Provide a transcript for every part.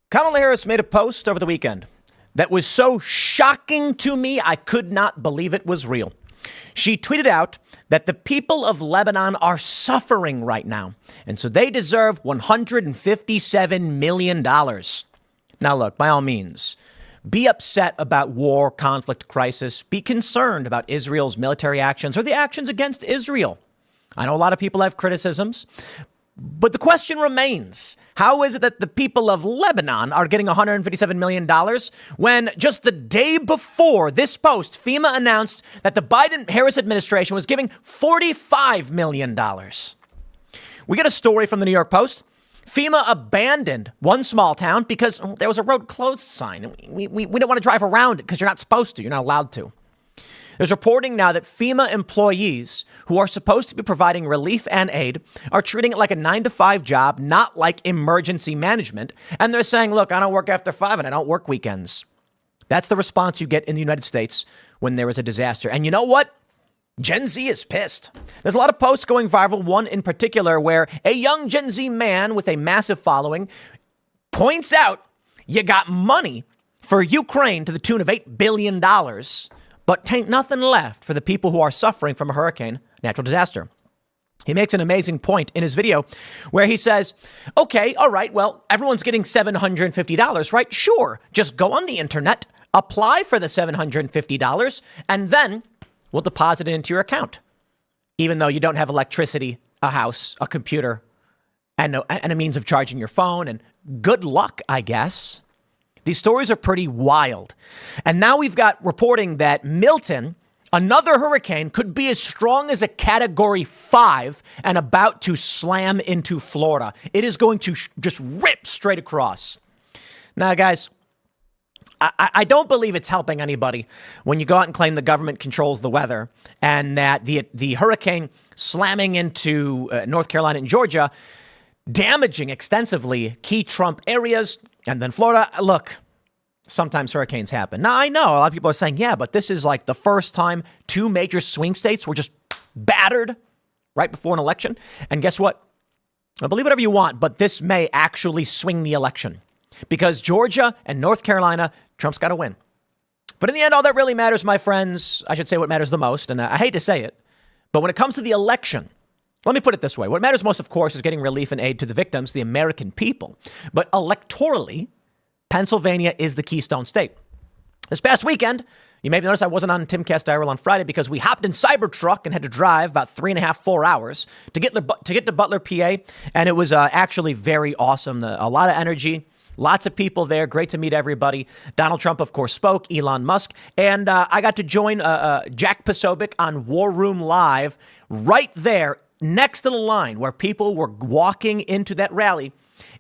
Kamala Harris made a post over the weekend that was so shocking to me, I could not believe it was real. She tweeted out that the people of Lebanon are suffering right now, and so they deserve $157 million. Now, look, by all means, be upset about war, conflict, crisis. Be concerned about Israel's military actions or the actions against Israel. I know a lot of people have criticisms, but the question remains, how is it that the people of Lebanon are getting $157 million when just the day before this post, FEMA announced that the Biden-Harris administration was giving $45 million? We get a story from the New York Post. FEMA abandoned one small town because there was a road closed sign. We don't want to drive around it because you're not supposed to. You're not allowed to. There's reporting now that FEMA employees who are supposed to be providing relief and aid are treating it like a 9-to-5 job, not like emergency management. And they're saying, look, I don't work after 5 and I don't work weekends. That's the response you get in the United States when there is a disaster. And you know what? Gen Z is pissed. There's a lot of posts going viral, one in particular where a young Gen Z man with a massive following points out you got money for Ukraine to the tune of $8 billion. But tain't nothing left for the people who are suffering from a hurricane, natural disaster. He makes an amazing point in his video where he says, okay, all right, well, everyone's getting $750, right? Sure. Just go on the internet, apply for the $750, and then we'll deposit it into your account. Even though you don't have electricity, a house, a computer, and a means of charging your phone. And good luck, I guess. These stories are pretty wild. And now we've got reporting that Milton, another hurricane, could be as strong as a Category 5 and about to slam into Florida. It is going to just rip straight across. Now, guys, I don't believe it's helping anybody when you go out and claim the government controls the weather and that the hurricane slamming into North Carolina and Georgia, damaging extensively key Trump areas. And then Florida, look, sometimes hurricanes happen. Now, I know a lot of people are saying, yeah, but this is like the first time 2 major swing states were just battered right before an election. And guess what? Now, believe whatever you want, but this may actually swing the election because Georgia and North Carolina, Trump's got to win. But in the end, all that really matters, my friends, I should say what matters the most, and I hate to say it, but when it comes to the election, let me put it this way. What matters most, of course, is getting relief and aid to the victims, the American people. But electorally, Pennsylvania is the Keystone State. This past weekend, you may have noticed I wasn't on Timcast IRL on Friday because we hopped in Cybertruck and had to drive about 3.5-4 hours to get to Butler, PA. And it was actually very awesome. A lot of energy, lots of people there. Great to meet everybody. Donald Trump, of course, spoke. Elon Musk. And I got to join Jack Posobiec on War Room Live right there next to the line where people were walking into that rally.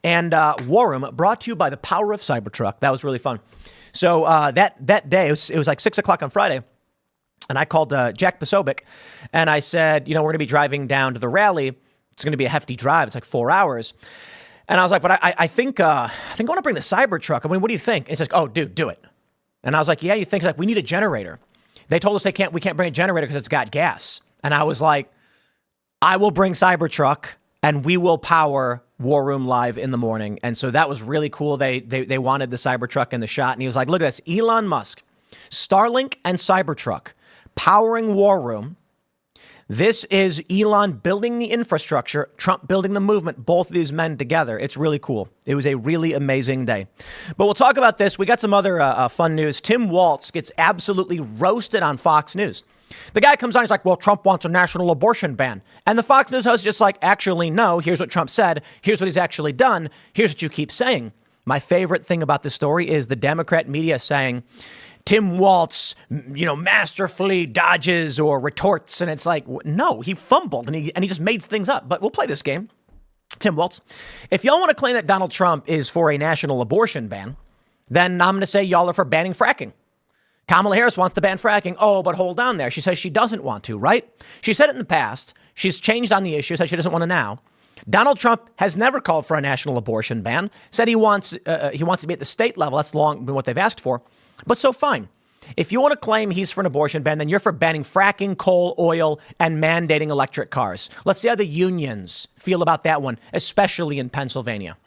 And War Room brought to you by the power of Cybertruck. That was really fun. So that day, it was like 6 o'clock on Friday. And I called Jack Posobiec and I said, we're going to be driving down to the rally. It's going to be a hefty drive. It's like 4 hours. And I was like, but I think I want to bring the Cybertruck. I mean, what do you think? And he says, oh, dude, do it. And I was like, yeah, you think? He's like, we need a generator. They told us we can't bring a generator because it's got gas. And I was like, I will bring Cybertruck and we will power War Room Live in the morning. And so that was really cool. They wanted the Cybertruck in the shot. And he was like, look at this. Elon Musk, Starlink and Cybertruck powering War Room. This is Elon building the infrastructure, Trump building the movement, both of these men together. It's really cool. It was a really amazing day. But we'll talk about this. We got some other fun news. Tim Walz gets absolutely roasted on Fox News. The guy comes on, he's like, well, Trump wants a national abortion ban. And the Fox News host is just like, actually, no, here's what Trump said. Here's what he's actually done. Here's what you keep saying. My favorite thing about this story is the Democrat media saying Tim Walz, masterfully dodges or retorts. And it's like, no, he fumbled and he just made things up. But we'll play this game. Tim Walz, if y'all want to claim that Donald Trump is for a national abortion ban, then I'm going to say y'all are for banning fracking. Kamala Harris wants to ban fracking. Oh, but hold on there. She says she doesn't want to, right? She said it in the past. She's changed on the issue, said she doesn't want to now. Donald Trump has never called for a national abortion ban, said he wants to be at the state level. That's long been what they've asked for. But so fine. If you want to claim he's for an abortion ban, then you're for banning fracking, coal, oil, and mandating electric cars. Let's see how the unions feel about that one, especially in Pennsylvania.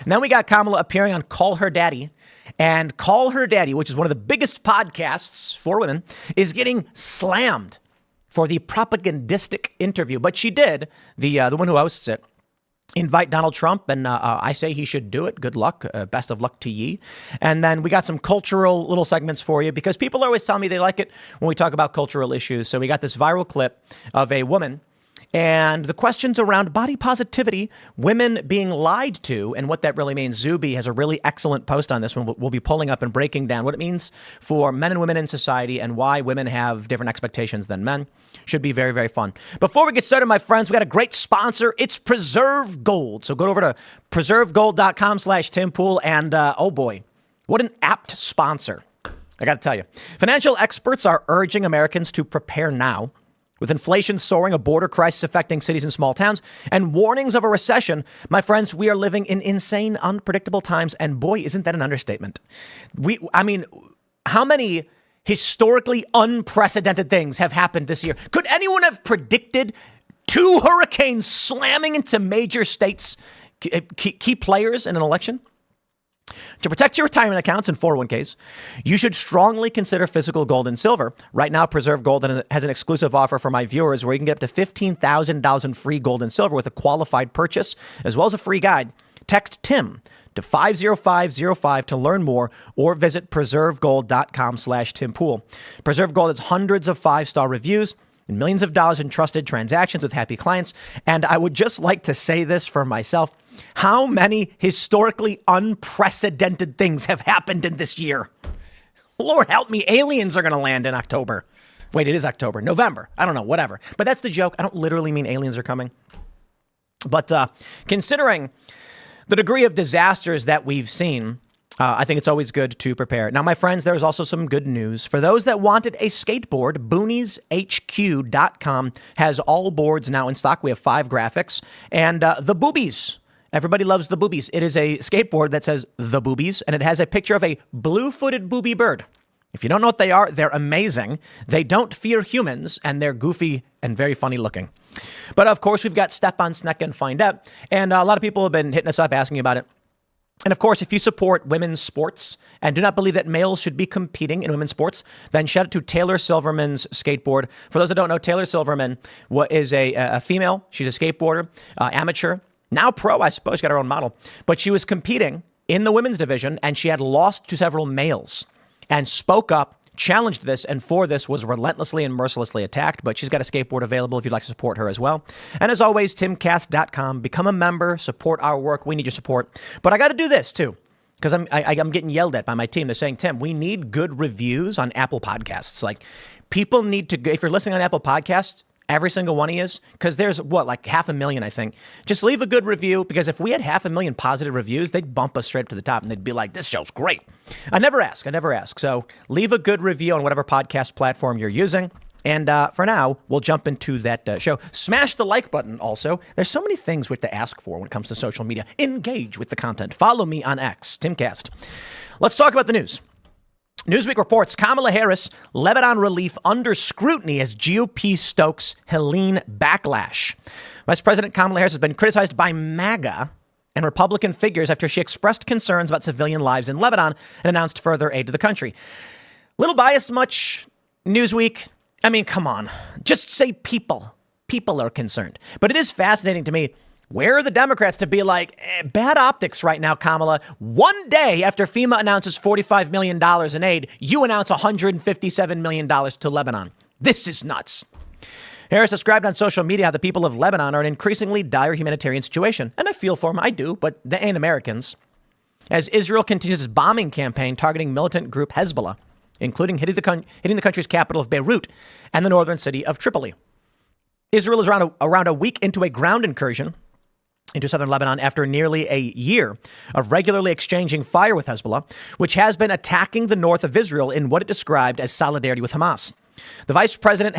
And then we got Kamala appearing on Call Her Daddy. And Call Her Daddy, which is one of the biggest podcasts for women, is getting slammed for the propagandistic interview. But she did, the one who hosts it, invite Donald Trump, and I say he should do it. Good luck. Best of luck to ye. And then we got some cultural little segments for you because people always tell me they like it when we talk about cultural issues. So we got this viral clip of a woman and the questions around body positivity, women being lied to, and what that really means. Zuby has a really excellent post on this one. We'll be pulling up and breaking down what it means for men and women in society and why women have different expectations than men. Should be very, very fun. Before we get started, my friends, we got a great sponsor. It's Preserve Gold. So go over to preservegold.com/Timpool. And oh boy, what an apt sponsor. I got to tell you, financial experts are urging Americans to prepare now. With inflation soaring, a border crisis affecting cities and small towns, and warnings of a recession, my friends, we are living in insane, unpredictable times. And boy, isn't that an understatement? How many historically unprecedented things have happened this year? Could anyone have predicted 2 hurricanes slamming into major states, key players in an election? To protect your retirement accounts and 401ks, you should strongly consider physical gold and silver. Right now, Preserve Gold has an exclusive offer for my viewers where you can get up to $15,000 in free gold and silver with a qualified purchase, as well as a free guide. Text TIM to 50505 to learn more or visit preservegold.com/Timpool. Preserve Gold has hundreds of 5-star reviews and millions of dollars in trusted transactions with happy clients. And I would just like to say this for myself. How many historically unprecedented things have happened in this year? Lord help me. Aliens are going to land in October. Wait, it is October, November. I don't know, whatever. But that's the joke. I don't literally mean aliens are coming. But considering the degree of disasters that we've seen, I think it's always good to prepare. Now, my friends, there's also some good news. For those that wanted a skateboard, boonieshq.com has all boards now in stock. We have 5 graphics. And the boobies. Everybody loves the boobies. It is a skateboard that says the boobies, and it has a picture of a blue-footed booby bird. If you don't know what they are, they're amazing. They don't fear humans, and they're goofy and very funny looking. But of course, we've got Step on Sneck and Find Out. And a lot of people have been hitting us up asking about it. And of course, if you support women's sports and do not believe that males should be competing in women's sports, then shout out to Taylor Silverman's skateboard. For those that don't know, Taylor Silverman is a female. She's a skateboarder, amateur, now pro, I suppose. She got her own model. But she was competing in the women's division, and she had lost to several males and spoke up, challenged this, and for this was relentlessly and mercilessly attacked. But she's got a skateboard available if you'd like to support her as well. And as always, timcast.com. Become a member. Support our work. We need your support. But I got to do this, too, because I'm getting yelled at by my team. They're saying, Tim, we need good reviews on Apple Podcasts. Like, people need to, if you're listening on Apple Podcasts, every single one of you is, because there's like 500,000, I think. Just leave a good review, because if we had 500,000 positive reviews, they'd bump us straight up to the top and they'd be like, this show's great. I never ask. So leave a good review on whatever podcast platform you're using. And for now, we'll jump into that show. Smash the like button also. There's so many things we have to ask for when it comes to social media. Engage with the content. Follow me on X, Timcast. Let's talk about the news. Newsweek reports Kamala Harris, Lebanon relief under scrutiny as GOP stokes Helene backlash. Vice President Kamala Harris has been criticized by MAGA and Republican figures after she expressed concerns about civilian lives in Lebanon and announced further aid to the country. Little biased much, Newsweek? I mean, come on. Just say people. People are concerned. But it is fascinating to me. Where are the Democrats to be like, bad optics right now, Kamala? One day after FEMA announces $45 million in aid, you announce $157 million to Lebanon. This is nuts. Harris described on social media how the people of Lebanon are in an increasingly dire humanitarian situation. And I feel for them. I do, but they ain't Americans. As Israel continues its bombing campaign targeting militant group Hezbollah, including hitting the country's capital of Beirut and the northern city of Tripoli. Israel is around a week into a ground incursion into southern Lebanon after nearly a year of regularly exchanging fire with Hezbollah, which has been attacking the north of Israel in what it described as solidarity with Hamas. The vice president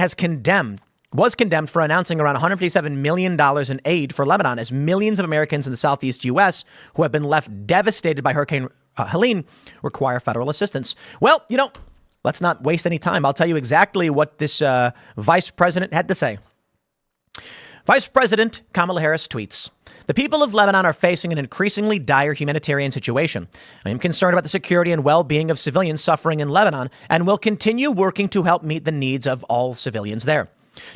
was condemned for announcing around $157 million in aid for Lebanon as millions of Americans in the southeast U.S. who have been left devastated by Hurricane Helene require federal assistance. Well, let's not waste any time. I'll tell you exactly what this vice president had to say. Vice President Kamala Harris tweets, The people of Lebanon are facing an increasingly dire humanitarian situation. I am concerned about the security and well-being of civilians suffering in Lebanon and will continue working to help meet the needs of all civilians there.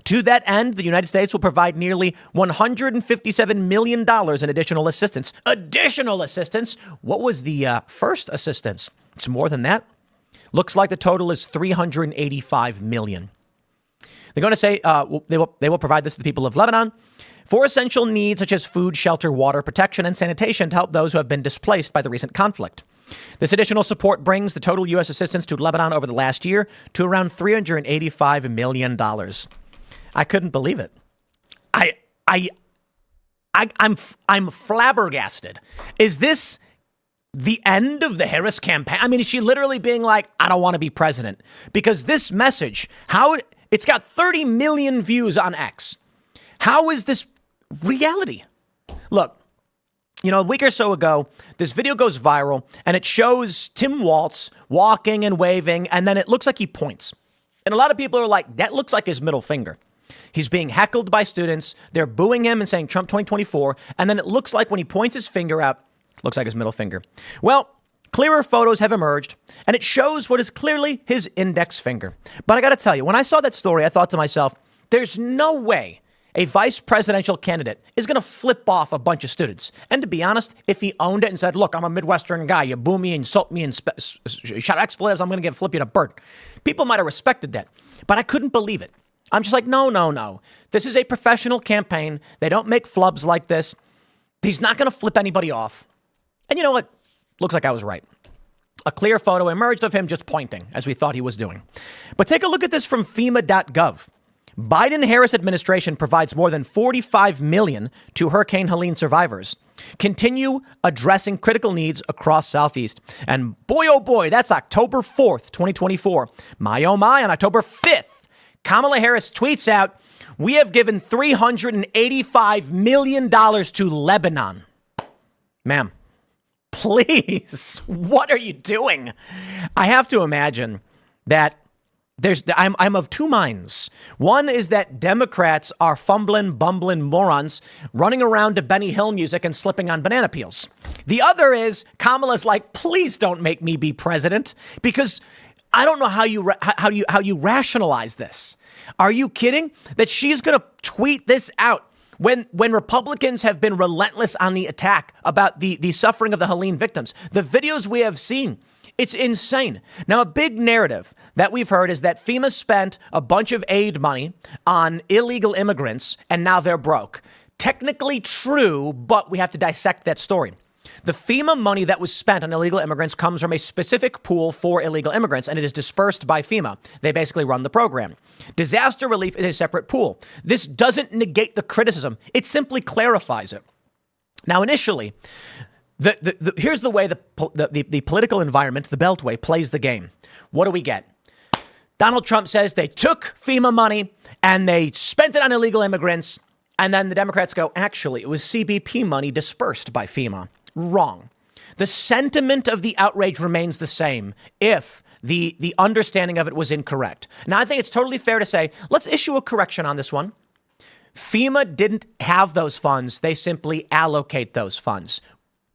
To that end, the United States will provide nearly $157 million in additional assistance. Additional assistance? What was the first assistance? It's more than that. Looks like the total is $385 million. They're going to say they will provide this to the people of Lebanon for essential needs such as food, shelter, water, protection, and sanitation to help those who have been displaced by the recent conflict. This additional support brings the total U.S. assistance to Lebanon over the last year to around $385 million. I couldn't believe it. I'm flabbergasted. Is this the end of the Harris campaign? I mean, is she literally being like, I don't want to be president? Because this message, it's got 30 million views on X. How is this reality? Look, a week or so ago, this video goes viral and it shows Tim Walz walking and waving, and then it looks like he points. And a lot of people are like, that looks like his middle finger. He's being heckled by students. They're booing him and saying Trump 2024. And then it looks like when he points his finger out, it looks like his middle finger. Well, clearer photos have emerged, and it shows what is clearly his index finger. But I got to tell you, when I saw that story, I thought to myself, there's no way a vice presidential candidate is going to flip off a bunch of students. And to be honest, if he owned it and said, look, I'm a Midwestern guy, you boo me, insult me, and shout expletives, I'm going to flip you to bird. People might have respected that, but I couldn't believe it. I'm just like, no. This is a professional campaign. They don't make flubs like this. He's not going to flip anybody off. And you know what? Looks like I was right. A clear photo emerged of him just pointing, as we thought he was doing. But take a look at this from FEMA.gov. Biden-Harris administration provides more than $45 million to Hurricane Helene survivors. Continue addressing critical needs across Southeast. And boy, oh boy, that's October 4th, 2024. My, oh my, on October 5th, Kamala Harris tweets out, we have given $385 million to Lebanon. Ma'am, please, what are you doing? I have to imagine that I'm of two minds. One is that Democrats are fumbling, bumbling morons running around to Benny Hill music and slipping on banana peels. The other is Kamala's like, please don't make me be president, because I don't know how you rationalize this. Are you kidding that she's going to tweet this out when Republicans have been relentless on the attack about the suffering of the Helene victims? The videos we have seen, it's insane. Now, a big narrative that we've heard is that FEMA spent a bunch of aid money on illegal immigrants and now they're broke. Technically true, but we have to dissect that story. The FEMA money that was spent on illegal immigrants comes from a specific pool for illegal immigrants, and it is dispersed by FEMA. They basically run the program. Disaster relief is a separate pool. This doesn't negate the criticism. It simply clarifies it. Now, initially, here's the way the political environment, the Beltway, plays the game. What do we get? Donald Trump says they took FEMA money and they spent it on illegal immigrants. And then the Democrats go, actually, it was CBP money dispersed by FEMA. Wrong. The sentiment of the outrage remains the same if the understanding of it was incorrect. Now, I think it's totally fair to say, let's issue a correction on this one. FEMA didn't have those funds. They simply allocate those funds.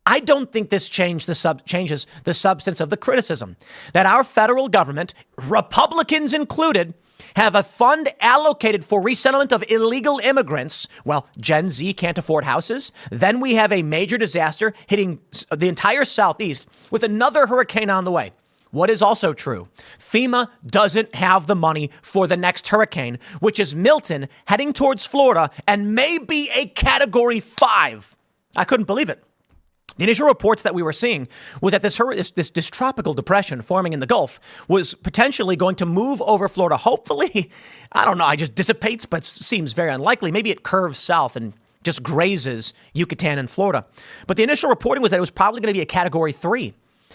I don't think this changes the substance of the criticism that our federal government, Republicans included, have a fund allocated for resettlement of illegal immigrants. Well, Gen Z can't afford houses. Then we have a major disaster hitting the entire Southeast with another hurricane on the way. What is also true? FEMA doesn't have the money for the next hurricane, which is Milton heading towards Florida and may be a Category 5. I couldn't believe it. The initial reports that we were seeing was that this tropical depression forming in the Gulf was potentially going to move over Florida. Hopefully, I don't know, it just dissipates, but seems very unlikely. Maybe it curves south and just grazes Yucatan and Florida. But the initial reporting was that it was probably going to be a Category 3.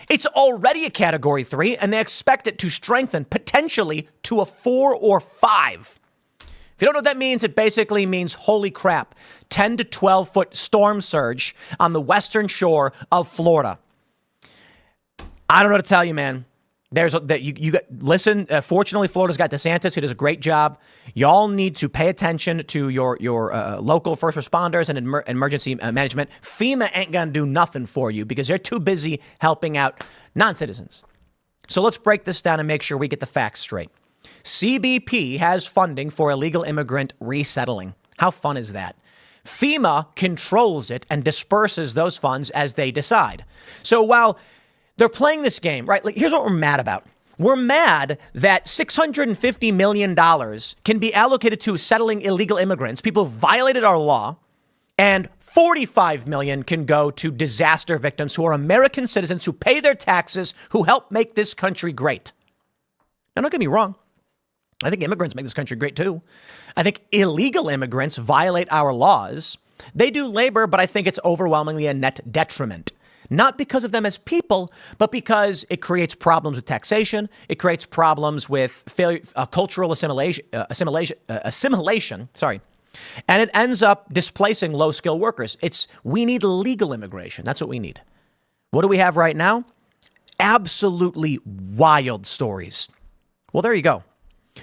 It's already a Category 3, and they expect it to strengthen potentially to a 4 or 5. If you don't know what that means, it basically means, holy crap, 10 to 12 foot storm surge on the western shore of Florida. I don't know what to tell you, man. Listen. Fortunately, Florida's got DeSantis, who does a great job. Y'all need to pay attention to your local first responders and emergency management. FEMA ain't gonna do nothing for you because they're too busy helping out non-citizens. So let's break this down and make sure we get the facts straight. CBP has funding for illegal immigrant resettling. How fun is that? FEMA controls it and disperses those funds as they decide. So while they're playing this game, right? Like, here's what we're mad about. We're mad that $650 million can be allocated to settling illegal immigrants, people who violated our law, and $45 million can go to disaster victims who are American citizens who pay their taxes, who help make this country great. Now, don't get me wrong. I think immigrants make this country great, too. I think illegal immigrants violate our laws. They do labor, but I think it's overwhelmingly a net detriment. Not because of them as people, but because it creates problems with taxation. It creates problems with cultural assimilation. Sorry. And it ends up displacing low-skilled workers. We need legal immigration. That's what we need. What do we have right now? Absolutely wild stories. Well, there you go.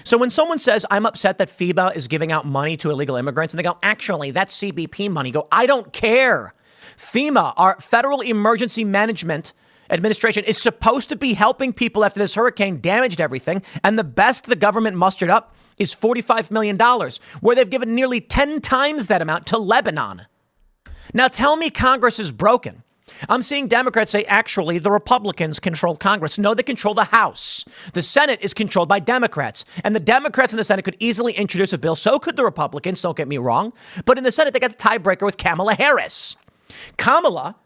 So when someone says, I'm upset that FEMA is giving out money to illegal immigrants, and they go, actually, that's CBP money. Go, I don't care. FEMA, our Federal Emergency Management Administration, is supposed to be helping people after this hurricane damaged everything. And the best the government mustered up is $45 million, where they've given nearly 10 times that amount to Lebanon. Now tell me Congress is broken. I'm seeing Democrats say, actually, the Republicans control Congress. No, they control the House. The Senate is controlled by Democrats. And the Democrats in the Senate could easily introduce a bill. So could the Republicans, don't get me wrong. But in the Senate, they got the tiebreaker with Kamala Harris. Kamala,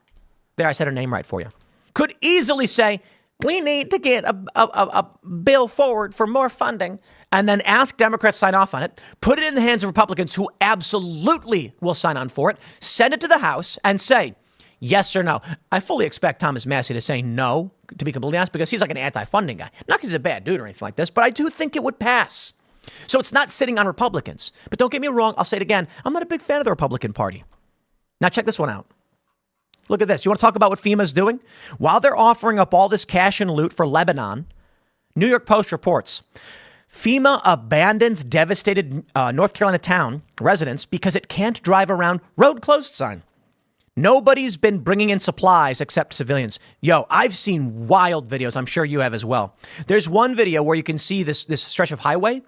there I said her name right for you, could easily say, we need to get a bill forward for more funding, and then ask Democrats to sign off on it, put it in the hands of Republicans who absolutely will sign on for it, send it to the House and say, yes or no. I fully expect Thomas Massie to say no, to be completely honest, because he's like an anti-funding guy. Not because he's a bad dude or anything like this, but I do think it would pass. So it's not sitting on Republicans. But don't get me wrong, I'll say it again, I'm not a big fan of the Republican Party. Now check this one out. Look at this. You want to talk about what FEMA's doing? While they're offering up all this cash and loot for Lebanon, New York Post reports, FEMA abandons devastated North Carolina town residents because it can't drive around road closed sign. Nobody's been bringing in supplies except civilians. Yo, I've seen wild videos. I'm sure you have as well. There's one video where you can see this stretch of highway,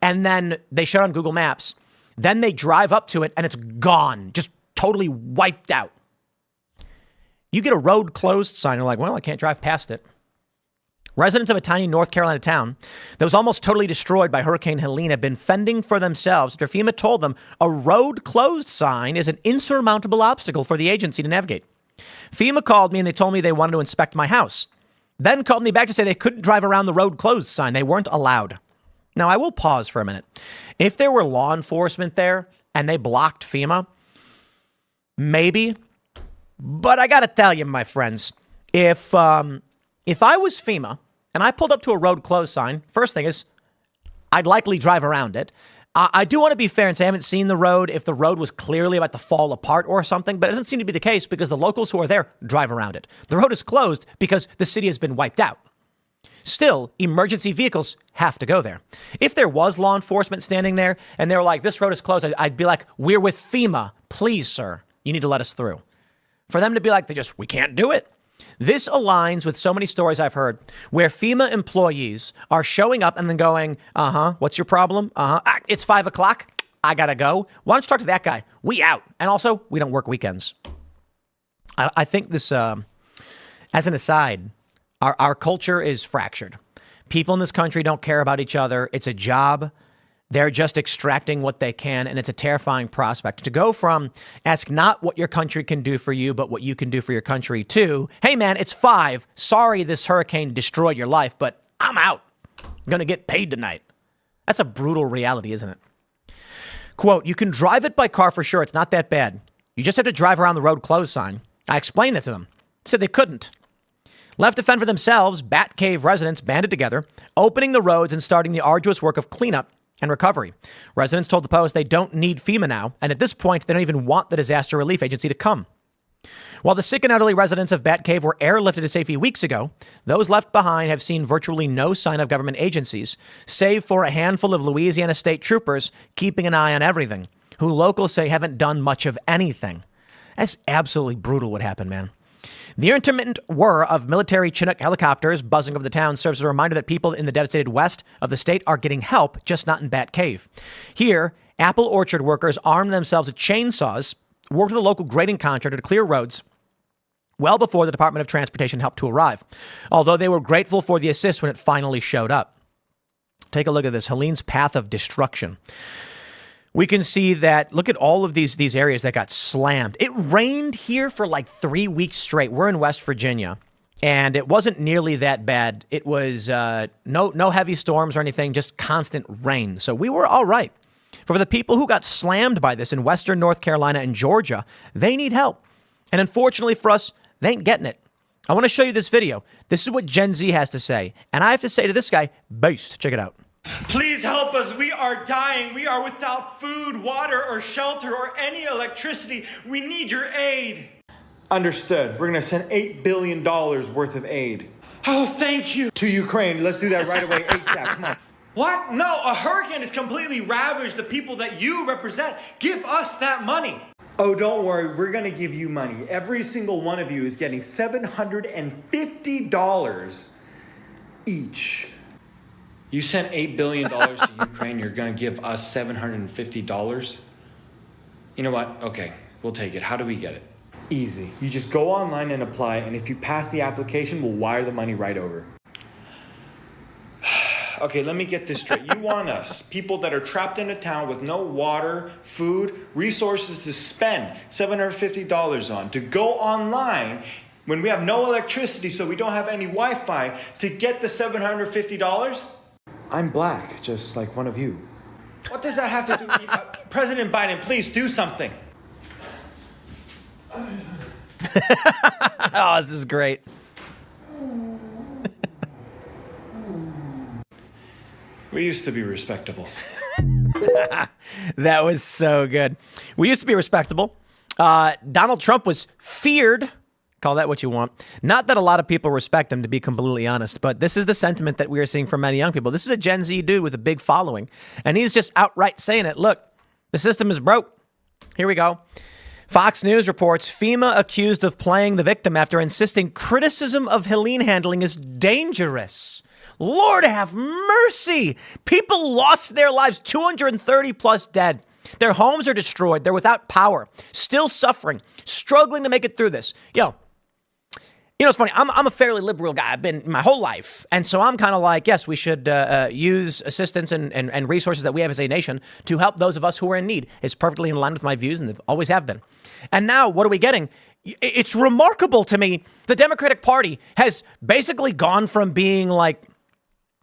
and then they show it on Google Maps. Then they drive up to it, and it's gone, just totally wiped out. You get a road closed sign, you're like, well, I can't drive past it. Residents of a tiny North Carolina town that was almost totally destroyed by Hurricane Helene have been fending for themselves after FEMA told them a road closed sign is an insurmountable obstacle for the agency to navigate. FEMA called me and they told me they wanted to inspect my house. Then called me back to say they couldn't drive around the road closed sign. They weren't allowed. Now, I will pause for a minute. If there were law enforcement there and they blocked FEMA, maybe. But I got to tell you, my friends, if I was FEMA and I pulled up to a road closed sign, first thing is I'd likely drive around it. I do want to be fair and say I haven't seen the road if the road was clearly about to fall apart or something, but it doesn't seem to be the case because the locals who are there drive around it. The road is closed because the city has been wiped out. Still, emergency vehicles have to go there. If there was law enforcement standing there and they were like, this road is closed, I'd be like, we're with FEMA. Please, sir, you need to let us through. For them to be like, we can't do it. This aligns with so many stories I've heard where FEMA employees are showing up and then going, what's your problem? It's 5 o'clock. I got to go. Why don't you talk to that guy? We out. And also, we don't work weekends. I think this, as an aside, our culture is fractured. People in this country don't care about each other. It's a job. They're just extracting what they can, and it's a terrifying prospect. To go from ask not what your country can do for you, but what you can do for your country, to, hey, man, it's 5. Sorry this hurricane destroyed your life, but I'm out. I'm going to get paid tonight. That's a brutal reality, isn't it? Quote, you can drive it by car for sure. It's not that bad. You just have to drive around the road closed sign. I explained that to them. They said they couldn't. Left to fend for themselves, Batcave residents banded together, opening the roads and starting the arduous work of cleanup and recovery. Residents told the Post they don't need FEMA now, and at this point, they don't even want the disaster relief agency to come. While the sick and elderly residents of Bat Cave were airlifted to safety weeks ago, those left behind have seen virtually no sign of government agencies, save for a handful of Louisiana state troopers keeping an eye on everything, who locals say haven't done much of anything. That's absolutely brutal what happened, man. The intermittent whir of military Chinook helicopters buzzing over the town serves as a reminder that people in the devastated west of the state are getting help, just not in Bat Cave. Here, apple orchard workers armed themselves with chainsaws, worked with a local grading contractor to clear roads well before the Department of Transportation helped to arrive, although they were grateful for the assist when it finally showed up. Take a look at this, Helene's path of destruction. We can see that, look at all of these areas that got slammed. It rained here for like 3 weeks straight. We're in West Virginia, and it wasn't nearly that bad. It was no heavy storms or anything, just constant rain. So we were all right. For the people who got slammed by this in Western North Carolina and Georgia, they need help. And unfortunately for us, they ain't getting it. I want to show you this video. This is what Gen Z has to say. And I have to say to this guy, beast, check it out. Please help us. We are dying. We are without food, water, or shelter, or any electricity. We need your aid. Understood. We're going to send $8 billion worth of aid. Oh, thank you. To Ukraine. Let's do that right away, ASAP. Come on. What? No, a hurricane has completely ravaged the people that you represent. Give us that money. Oh, don't worry. We're going to give you money. Every single one of you is getting $750 each. You sent $8 billion to Ukraine. You're going to give us $750? You know what? Okay, we'll take it. How do we get it? Easy. You just go online and apply, and if you pass the application, we'll wire the money right over. Okay, let me get this straight. You want us, people that are trapped in a town with no water, food, resources to spend $750 on, to go online when we have no electricity so we don't have any Wi-Fi, to get the $750? I'm black, just like one of you. What does that have to do with President Biden, please do something. Oh, this is great. We used to be respectable. That was so good. We used to be respectable. Donald Trump was feared. Call that what you want. Not that a lot of people respect him, to be completely honest, but this is the sentiment that we are seeing from many young people. This is a Gen Z dude with a big following, and he's just outright saying it. Look, the system is broke. Here we go. Fox News reports FEMA accused of playing the victim after insisting criticism of Helene handling is dangerous. Lord have mercy. People lost their lives, 230 plus dead. Their homes are destroyed. They're without power, still suffering, struggling to make it through this. You know, it's funny. I'm a fairly liberal guy. I've been my whole life. And so I'm kind of like, yes, we should use assistance and resources that we have as a nation to help those of us who are in need. It's perfectly in line with my views, and they always have been. And now what are we getting? It's remarkable to me. The Democratic Party has basically gone from being like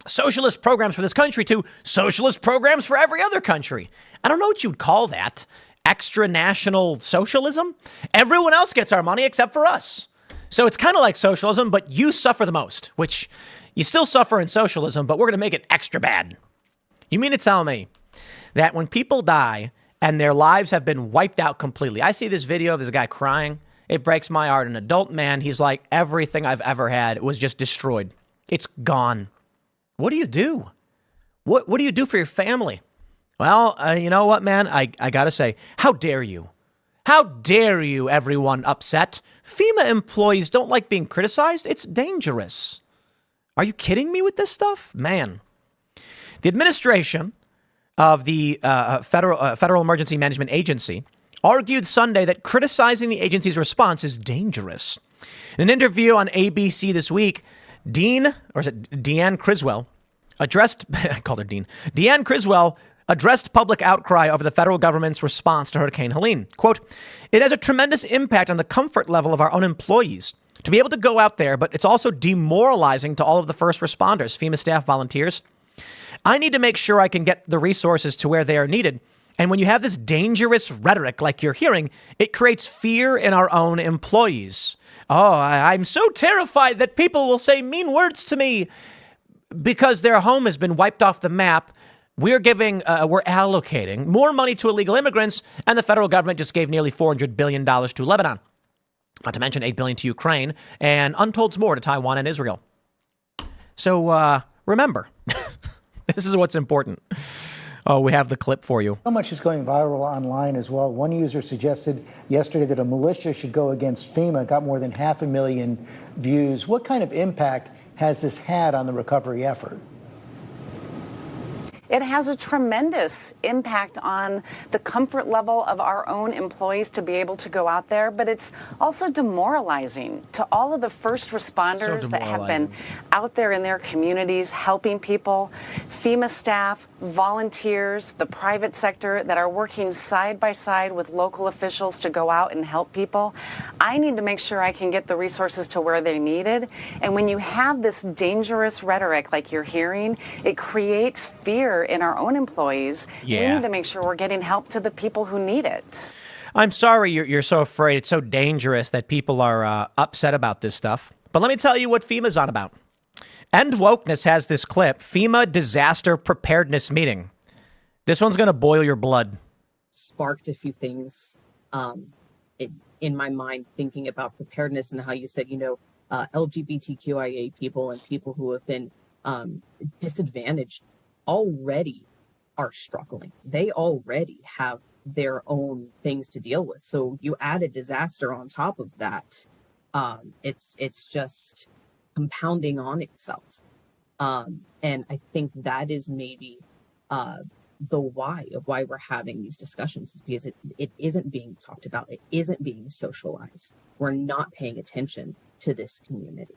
socialist programs for this country to socialist programs for every other country. I don't know what you'd call that. Extra national socialism? Everyone else gets our money except for us. So it's kind of like socialism, but you suffer the most, which you still suffer in socialism, but we're going to make it extra bad. You mean to tell me that when people die and their lives have been wiped out completely, I see this video of this guy crying. It breaks my heart. An adult man, he's like, everything I've ever had was just destroyed. It's gone. What do you do? What do you do for your family? Well, you know what, man? I got to say, how dare you? How dare you, everyone upset? FEMA employees don't like being criticized. It's dangerous. Are you kidding me with this stuff? Man. The administration of the Federal Emergency Management Agency argued Sunday that criticizing the agency's response is dangerous. In an interview on ABC this week, Deanne Criswell addressed, I called her Dean, Deanne Criswell addressed public outcry over the federal government's response to Hurricane Helene. Quote, "It has a tremendous impact on the comfort level of our own employees to be able to go out there, but it's also demoralizing to all of the first responders, FEMA staff, volunteers. I need to make sure I can get the resources to where they are needed. And when you have this dangerous rhetoric like you're hearing, it creates fear in our own employees. Oh, I'm so terrified that people will say mean words to me because their home has been wiped off the map. We're allocating more money to illegal immigrants, and the federal government just gave nearly $400 billion to Lebanon. not to mention $8 billion to Ukraine, and untold more to Taiwan and Israel. So remember, this is what's important. Oh, we have the clip for you. So much is going viral online as well. One user suggested yesterday that a militia should go against FEMA, got more than 500,000 views. What kind of impact has this had on the recovery effort? It has a tremendous impact on the comfort level of our own employees to be able to go out there, but it's also demoralizing to all of the first responders that have been out there in their communities helping people, FEMA staff, volunteers, the private sector that are working side by side with local officials to go out and help people. I need to make sure I can get the resources to where they're needed. And when you have this dangerous rhetoric like you're hearing, it creates fear in our own employees. We need to make sure we're getting help to the people who need it. I'm sorry you're so afraid. It's so dangerous that people are upset about this stuff. But let me tell you what FEMA's on about. End Wokeness has this clip, FEMA Disaster Preparedness Meeting. This one's going to boil your blood. Sparked a few things in my mind, thinking about preparedness and how you said, LGBTQIA people and people who have been disadvantaged already are struggling. They already have their own things to deal with. So you add a disaster on top of that. It's just compounding on itself. And I think that is maybe the why of why we're having these discussions, is because it isn't being talked about. It isn't being socialized. We're not paying attention to this community.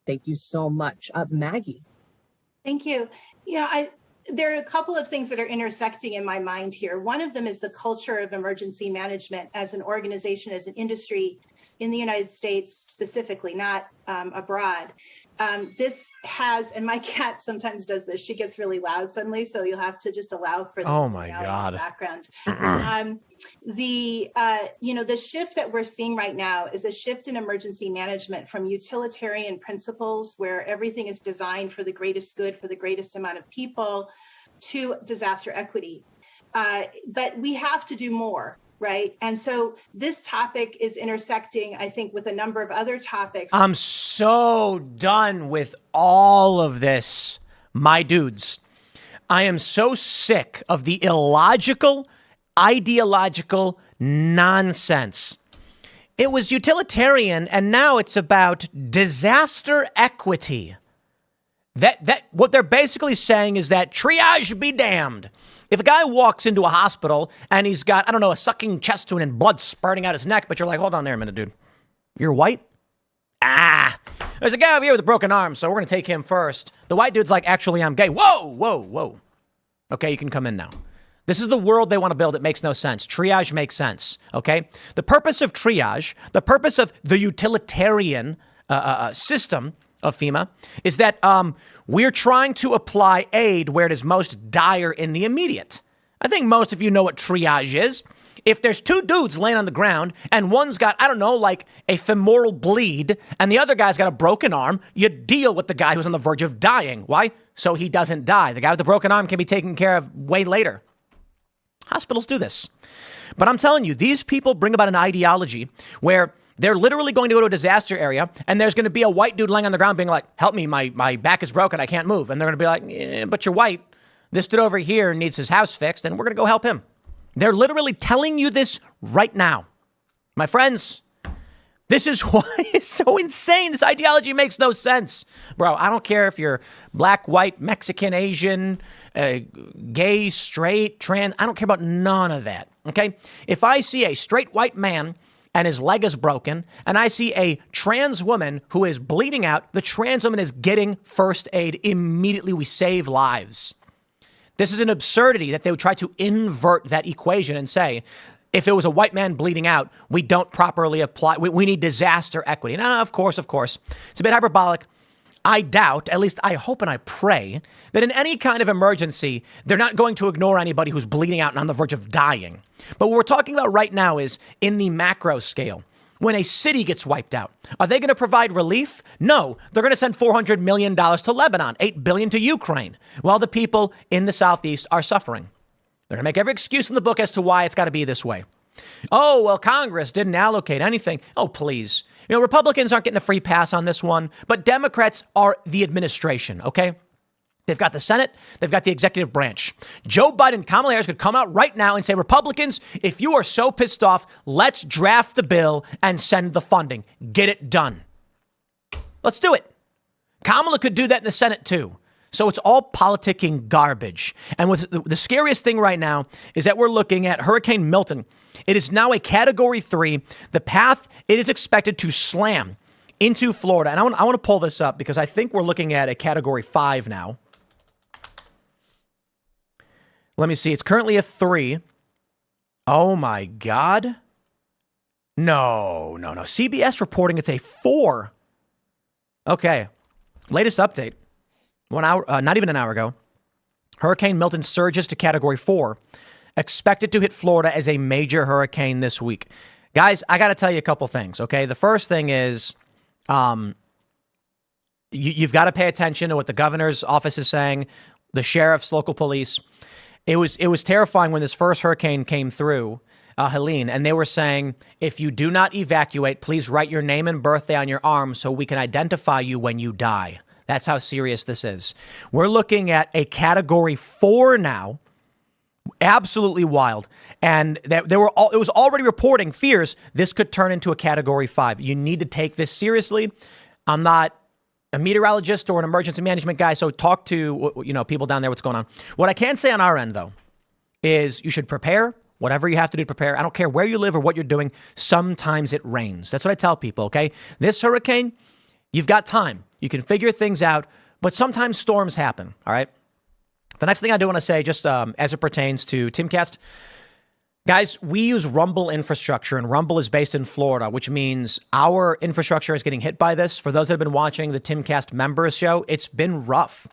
Thank you so much. Maggie. Thank you. There are a couple of things that are intersecting in my mind here. One of them is the culture of emergency management as an organization, as an industry in the United States specifically, not abroad. This has, and my cat sometimes does this, she gets really loud suddenly, so you'll have to just allow for the background. The shift that we're seeing right now is a shift in emergency management from utilitarian principles where everything is designed for the greatest good, for the greatest amount of people, to disaster equity. But we have to do more. Right. And so this topic is intersecting, I think, with a number of other topics. I'm so done with all of this, my dudes. I am so sick of the illogical, ideological nonsense. It was utilitarian, and now it's about disaster equity. That what they're basically saying is that triage be damned. If a guy walks into a hospital and he's got, a sucking chest wound and blood spurting out his neck, but you're like, hold on there a minute, dude. You're white? There's a guy over here with a broken arm, so we're going to take him first. The white dude's like, actually, I'm gay. Whoa. Okay, you can come in now. This is the world they want to build. It makes no sense. Triage makes sense, okay? The purpose of triage, the purpose of the utilitarian system of FEMA is that we're trying to apply aid where it is most dire in the immediate. I think most of you know what triage is. If there's two dudes laying on the ground and one's got, like a femoral bleed and the other guy's got a broken arm, you deal with the guy who's on the verge of dying. Why? So he doesn't die. The guy with the broken arm can be taken care of way later. Hospitals do this. But I'm telling you, these people bring about an ideology where they're literally going to go to a disaster area and there's going to be a white dude laying on the ground being like, help me, my back is broken, I can't move. And they're going to be like, but you're white. This dude over here needs his house fixed and we're going to go help him. They're literally telling you this right now. My friends, this is why it's so insane. This ideology makes no sense. Bro, I don't care if you're black, white, Mexican, Asian, gay, straight, trans. I don't care about none of that. Okay? If I see a straight white man and his leg is broken, and I see a trans woman who is bleeding out, the trans woman is getting first aid immediately. We save lives. This is an absurdity that they would try to invert that equation and say, if it was a white man bleeding out, we don't properly apply, we need disaster equity. Now, of course, it's a bit hyperbolic. I doubt, at least I hope and I pray, that in any kind of emergency, they're not going to ignore anybody who's bleeding out and on the verge of dying. But what we're talking about right now is in the macro scale. When a city gets wiped out, are they going to provide relief? No, they're going to send $400 million to Lebanon, $8 billion to Ukraine, while the people in the Southeast are suffering. They're going to make every excuse in the book as to why it's got to be this way. Oh, well, Congress didn't allocate anything. Oh, please. Republicans aren't getting a free pass on this one, but Democrats are the administration, okay? They've got the Senate. They've got the executive branch. Joe Biden and Kamala Harris could come out right now and say, Republicans, if you are so pissed off, let's draft the bill and send the funding. Get it done. Let's do it. Kamala could do that in the Senate, too. So it's all politicking garbage. And with the scariest thing right now is that we're looking at Hurricane Milton. It is now a Category 3. The path it is expected to slam into Florida. And I want to pull this up because I think we're looking at a Category 5 now. Let me see. It's currently a 3. Oh, my God. No. CBS reporting it's a 4. Okay. Latest update. 1 hour, not even an hour ago. Hurricane Milton surges to Category 4. Expected to hit Florida as a major hurricane this week. Guys, I got to tell you a couple things, okay? The first thing is you've got to pay attention to what the governor's office is saying, the sheriff's, local police. It was terrifying when this first hurricane came through, Helene, and they were saying, if you do not evacuate, please write your name and birthday on your arm so we can identify you when you die. That's how serious this is. We're looking at a Category 4 now. Absolutely wild. And it was already reporting fears this could turn into a Category 5. You need to take this seriously. I'm not a meteorologist or an emergency management guy, so talk to people down there what's going on. What I can say on our end, though, is you should prepare. Whatever you have to do to prepare. I don't care where you live or what you're doing. Sometimes it rains. That's what I tell people, okay? This hurricane, you've got time. You can figure things out, but sometimes storms happen, all right? The next thing I do want to say, just as it pertains to Timcast, guys, we use Rumble infrastructure, and Rumble is based in Florida, which means our infrastructure is getting hit by this. For those that have been watching the Timcast members show, it's been rough.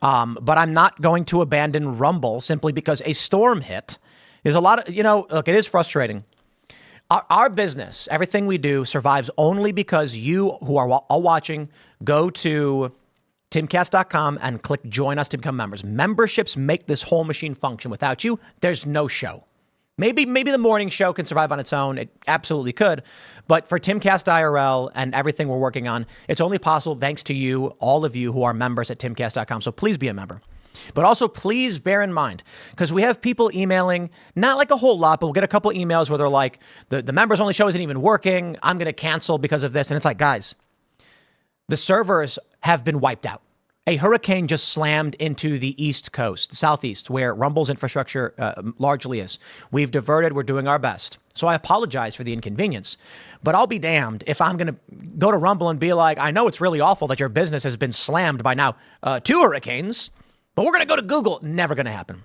But I'm not going to abandon Rumble simply because a storm hit. There's a lot of, look, it is frustrating. Our business, everything we do survives only because you who are all watching go to Timcast.com and click join us to become members. Memberships make this whole machine function. Without you, there's no show. Maybe the morning show can survive on its own. It absolutely could. But for Timcast IRL and everything we're working on, it's only possible thanks to you, all of you who are members at Timcast.com. So please be a member. But also, please bear in mind, because we have people emailing, not like a whole lot, but we'll get a couple emails where they're like, the members only show isn't even working. I'm going to cancel because of this. And it's like, guys, the servers have been wiped out. A hurricane just slammed into the East Coast, the Southeast, where Rumble's infrastructure largely is. We've diverted. We're doing our best. So I apologize for the inconvenience, but I'll be damned if I'm going to go to Rumble and be like, I know it's really awful that your business has been slammed by now 2 hurricanes, but we're going to go to Google. Never going to happen.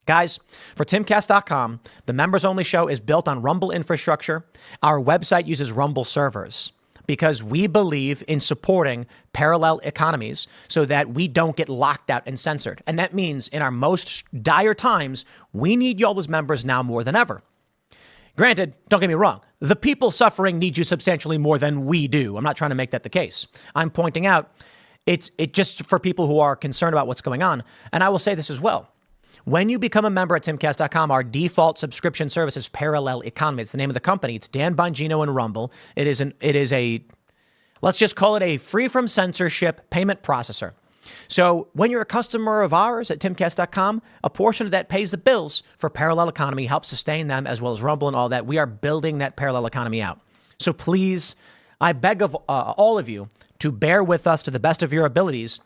Guys, for Timcast.com, the members-only show is built on Rumble infrastructure. Our website uses Rumble servers because we believe in supporting parallel economies so that we don't get locked out and censored. And that means in our most dire times, we need y'all as members now more than ever. Granted, don't get me wrong, the people suffering need you substantially more than we do. I'm not trying to make that the case. I'm pointing out It's just for people who are concerned about what's going on. And I will say this as well. When you become a member at Timcast.com, our default subscription service is Parallel Economy. It's the name of the company. It's Dan Bongino and Rumble. It is a, let's just call it a free from censorship payment processor. So when you're a customer of ours at Timcast.com, a portion of that pays the bills for Parallel Economy, helps sustain them as well as Rumble and all that. We are building that Parallel Economy out. So please, I beg of all of you to bear with us to the best of your abilities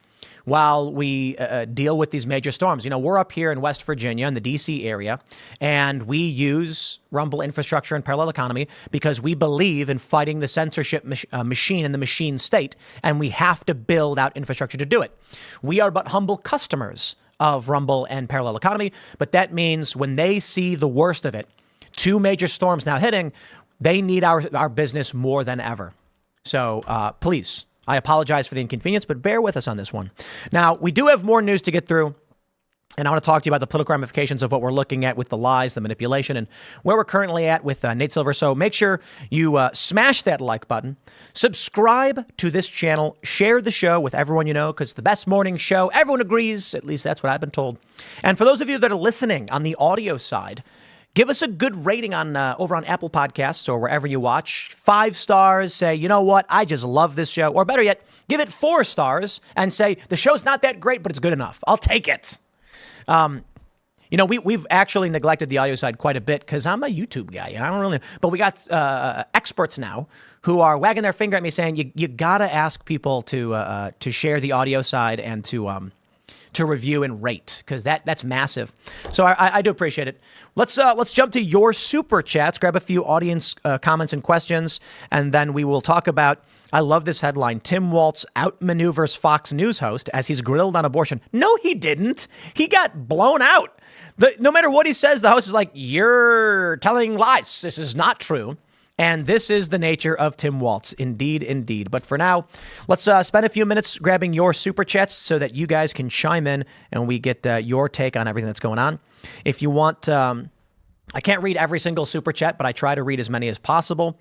while we deal with these major storms. We're up here in West Virginia in the D.C. area, and we use Rumble infrastructure and Parallel Economy because we believe in fighting the censorship machine in the machine state, and we have to build out infrastructure to do it. We are but humble customers of Rumble and Parallel Economy, but that means when they see the worst of it, 2 major storms now hitting, they need our business more than ever. So please, I apologize for the inconvenience, but bear with us on this one. Now, we do have more news to get through, and I want to talk to you about the political ramifications of what we're looking at with the lies, the manipulation, and where we're currently at with Nate Silver. So make sure you smash that like button, subscribe to this channel, share the show with everyone you know, because it's the best morning show. Everyone agrees. At least that's what I've been told. And for those of you that are listening on the audio side, Give us a good rating on over on Apple Podcasts or wherever you watch. 5 stars. Say, you know what? I just love this show. Or better yet, give it 4 stars and say the show's not that great, but it's good enough. I'll take it. We've actually neglected the audio side quite a bit because I'm a YouTube guy. And I don't really. But we got experts now who are wagging their finger at me saying you gotta ask people to share the audio side and to review and rate, because that's massive. So I do appreciate it. Let's jump to your super chats, grab a few audience comments and questions, and then we will talk about, I love this headline, Tim Walz outmaneuvers Fox News host as he's grilled on abortion. No, he didn't. He got blown out. No matter what he says, the host is like, you're telling lies. This is not true. And this is the nature of Tim Walz. Indeed, indeed. But for now, let's spend a few minutes grabbing your super chats so that you guys can chime in and we get your take on everything that's going on. If you want, I can't read every single super chat, but I try to read as many as possible.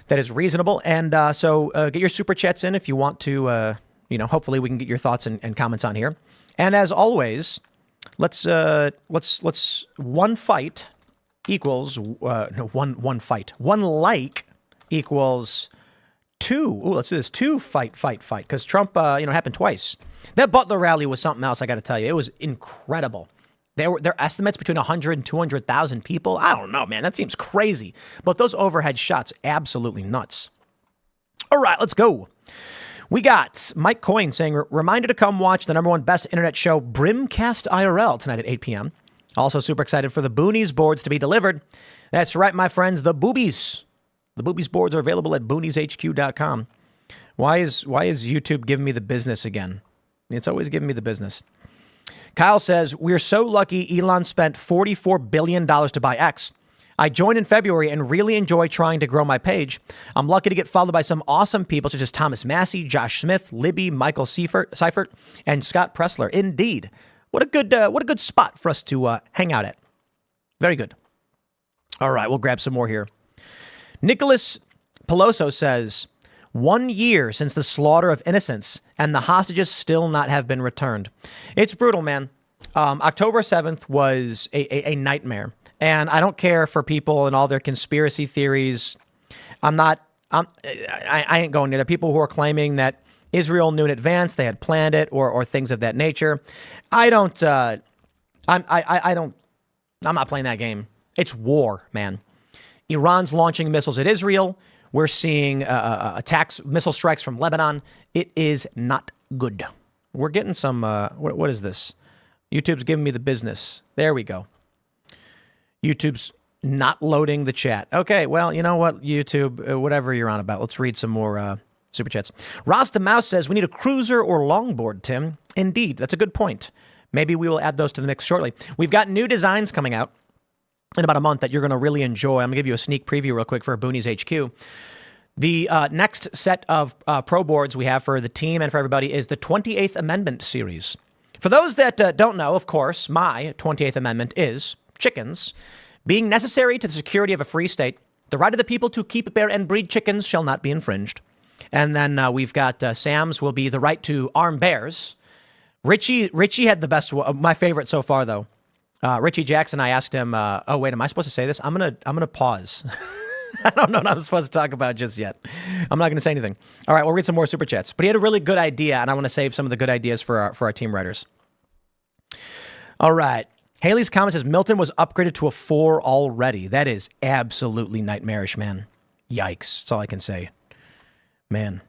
That is reasonable. And so get your super chats in if you want to, hopefully we can get your thoughts and comments on here. And as always, let's one fight equals one fight. One like equals 2. Ooh, let's do this. 2 fight. Because Trump, happened twice. That Butler rally was something else. I got to tell you, it was incredible. Their estimates between 100 and 200,000 people. I don't know, man. That seems crazy. But those overhead shots, absolutely nuts. All right, let's go. We got Mike Coyne saying, reminder to come watch the #1 best internet show, Brimcast IRL, tonight at 8 p.m. Also super excited for the Boonies boards to be delivered. That's right, my friends, the boobies. The boobies boards are available at boonieshq.com. Why is YouTube giving me the business again? It's always giving me the business. Kyle says, we're so lucky Elon spent $44 billion to buy X. I joined in February and really enjoy trying to grow my page. I'm lucky to get followed by some awesome people such as Thomas Massey, Josh Smith, Libby, Michael Seifert, and Scott Pressler. Indeed. What a good spot for us to hang out at. Very good. All right, we'll grab some more here. Nicholas Peloso says, 1 year since the slaughter of innocents, and the hostages still not have been returned. It's brutal, man. October 7th was a nightmare. And I don't care for people and all their conspiracy theories. I ain't going near there. People who are claiming that Israel knew in advance, they had planned it, or things of that nature. I'm not playing that game. It's war, man. Iran's launching missiles at Israel. We're seeing attacks, missile strikes from Lebanon. It is not good. We're getting some, what is this? YouTube's giving me the business. There we go. YouTube's not loading the chat. Okay, well, you know what, YouTube, whatever you're on about. Let's read some more super chats. Rasta Mouse says, we need a cruiser or longboard, Tim. Indeed, that's a good point. Maybe we will add those to the mix shortly. We've got new designs coming out in about a month that you're going to really enjoy. I'm going to give you a sneak preview real quick for Boonies HQ. The next set of pro boards we have for the team and for everybody is the 28th Amendment series. For those that don't know, of course, my 28th Amendment is chickens being necessary to the security of a free state. The right of the people to keep, bear, and breed chickens shall not be infringed. And then we've got Sam's will be the right to arm bears. Richie had the best one, my favorite so far, though. Richie Jackson, I asked him, oh, wait, am I supposed to say this? I'm gonna pause. I don't know what I'm supposed to talk about just yet. I'm not going to say anything. All right, we'll read some more super chats. But he had a really good idea, and I want to save some of the good ideas for our team writers. All right. Haley's comment says, Milton was upgraded to a 4 already. That is absolutely nightmarish, man. Yikes. That's all I can say. Man.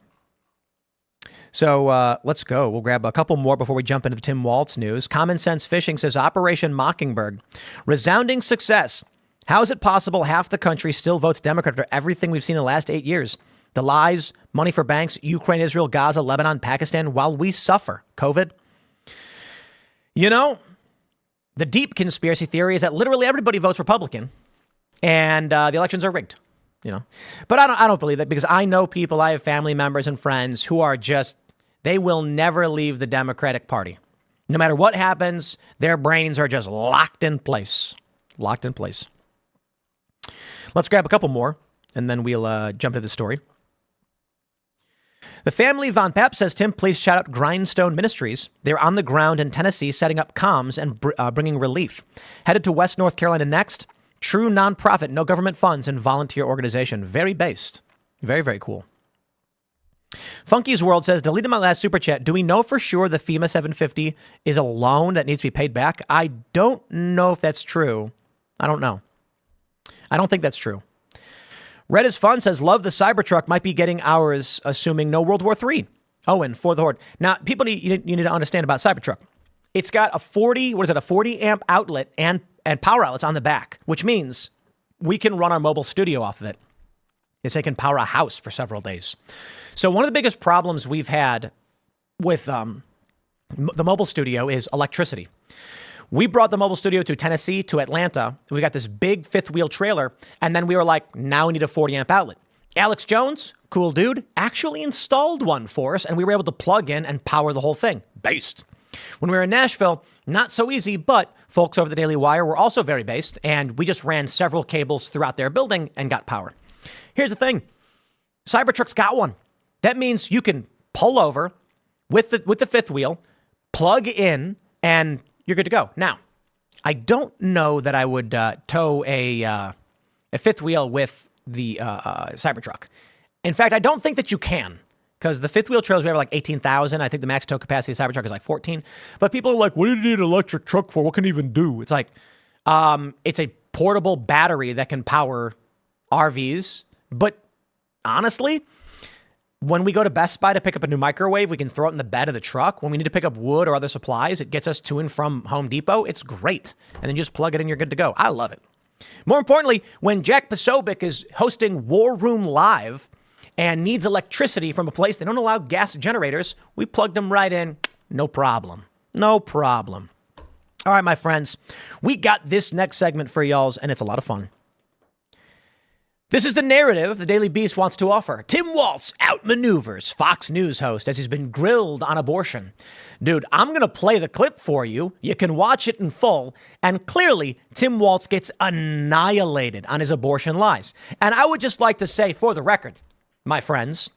So let's go. We'll grab a couple more before we jump into the Tim Walz news. Common Sense Fishing says, Operation Mockingbird. Resounding success. How is it possible half the country still votes Democrat after everything we've seen in the last 8 years? The lies, money for banks, Ukraine, Israel, Gaza, Lebanon, Pakistan, while we suffer COVID. You know, the deep conspiracy theory is that literally everybody votes Republican and the elections are rigged, you know. But I don't believe that, because I know people, I have family members and friends who are just, they will never leave the Democratic Party. No matter what happens, their brains are just locked in place. Locked in place. Let's grab a couple more, and then we'll jump into the story. The family Von Pep says, Tim, please shout out Grindstone Ministries. They're on the ground in Tennessee setting up comms and bringing relief. Headed to West North Carolina next. True nonprofit, no government funds, and volunteer organization. Very based. Very, very cool. Funky's World says, deleted my last super chat. Do we know for sure the FEMA 750 is a loan that needs to be paid back? I don't know if that's true. I don't know. I don't think that's true. Red is Fun says, love the Cybertruck, might be getting ours, assuming no World War III. Oh, and for the Horde. Now, people you need to understand about Cybertruck. It's got a 40 amp outlet and power outlets on the back, which means we can run our mobile studio off of it. It can power a house for several days. So one of the biggest problems we've had with the mobile studio is electricity. We brought the mobile studio to Tennessee, to Atlanta. We got this big fifth wheel trailer. And then we were like, now we need a 40 amp outlet. Alex Jones, cool dude, actually installed one for us. And we were able to plug in and power the whole thing. Based. When we were in Nashville, not so easy, but folks over the Daily Wire were also very based. And we just ran several cables throughout their building and got power. Here's the thing. Cybertruck's got one. That means you can pull over with the fifth wheel, plug in, and you're good to go. Now, I don't know that I would tow a fifth wheel with the Cybertruck. In fact, I don't think that you can, because the fifth wheel trailers we have like 18,000. I think the max tow capacity of the Cybertruck is like 14. But people are like, what do you need an electric truck for? What can it even do? It's like, it's a portable battery that can power RVs. But honestly, when we go to Best Buy to pick up a new microwave, we can throw it in the bed of the truck. When we need to pick up wood or other supplies, it gets us to and from Home Depot. It's great. And then you just plug it in, you're good to go. I love it. More importantly, when Jack Posobiec is hosting War Room Live and needs electricity from a place they don't allow gas generators, we plugged them right in. No problem. No problem. All right, my friends, we got this next segment for y'all, and it's a lot of fun. This is the narrative the Daily Beast wants to offer. Tim Walz outmaneuvers Fox News host as he's been grilled on abortion. Dude, I'm going to play the clip for you. You can watch it in full. And clearly, Tim Walz gets annihilated on his abortion lies. And I would just like to say, for the record, my friends,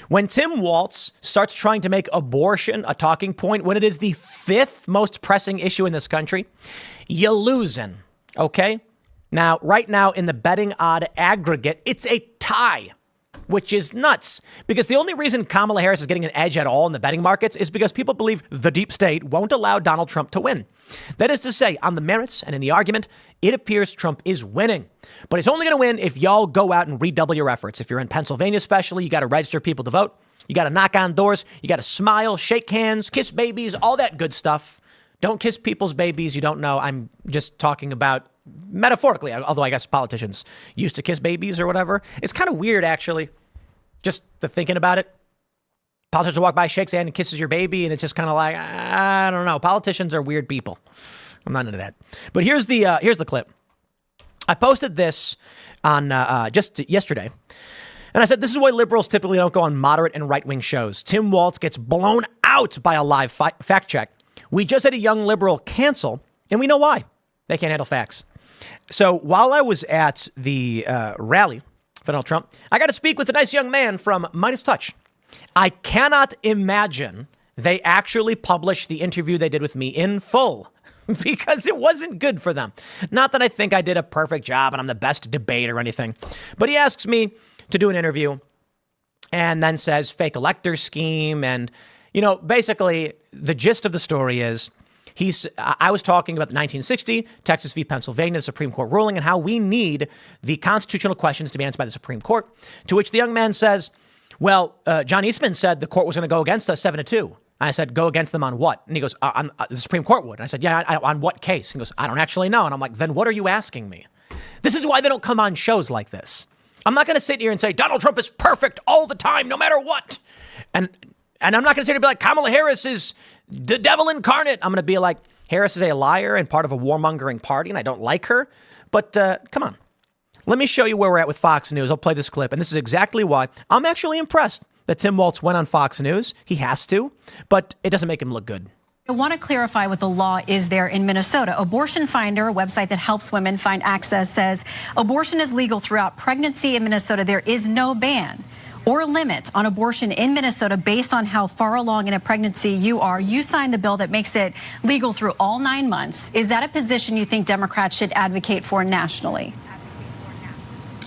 when Tim Walz starts trying to make abortion a talking point, when it is the fifth most pressing issue in this country, you're losing, okay? Now, right now in the betting odd aggregate, it's a tie, which is nuts, because the only reason Kamala Harris is getting an edge at all in the betting markets is because people believe the deep state won't allow Donald Trump to win. That is to say, on the merits and in the argument, it appears Trump is winning. But it's only going to win if y'all go out and redouble your efforts. If you're in Pennsylvania especially, you got to register people to vote. You got to knock on doors. You got to smile, shake hands, kiss babies, all that good stuff. Don't kiss people's babies you don't know. I'm just talking about metaphorically, although I guess politicians used to kiss babies or whatever. It's kind of weird, actually, just the thinking about it. Politicians walk by, shakes hand, and kisses your baby, and it's just kind of like, I don't know. Politicians are weird people. I'm not into that. But here's the clip. I posted this on just yesterday, and I said, this is why liberals typically don't go on moderate and right-wing shows. Tim Walz gets blown out by a live fact check. We just had a young liberal cancel, and we know why. They can't handle facts. So while I was at the rally for Donald Trump, I got to speak with a nice young man from Midas Touch. I cannot imagine they actually published the interview they did with me in full because it wasn't good for them. Not that I think I did a perfect job and I'm the best debater or anything, but he asks me to do an interview and then says fake elector scheme. And, you know, basically the gist of the story is I was talking about the 1960 Texas v. Pennsylvania, the Supreme Court ruling, and how we need the constitutional questions to be answered by the Supreme Court, to which the young man says, well, John Eastman said the court was going to go against us 7-2. I said, go against them on what? And he goes, on the Supreme Court would. And I said, yeah, on what case? He goes, I don't actually know. And I'm like, then what are you asking me? This is why they don't come on shows like this. I'm not going to sit here and say, Donald Trump is perfect all the time, no matter what. And I'm not going to sit here and be like, Kamala Harris is the devil incarnate. I'm going to be like, Harris is a liar and part of a warmongering party, and I don't like her. But come on. Let me show you where we're at with Fox News. I'll play this clip, and this is exactly why I'm actually impressed that Tim Walz went on Fox News. He has to, but it doesn't make him look good. I want to clarify what the law is there in Minnesota. Abortion Finder, a website that helps women find access, says abortion is legal throughout pregnancy in Minnesota. There is no ban or limit on abortion in Minnesota based on how far along in a pregnancy you are. You signed the bill that makes it legal through all 9 months. Is that a position you think Democrats should advocate for nationally?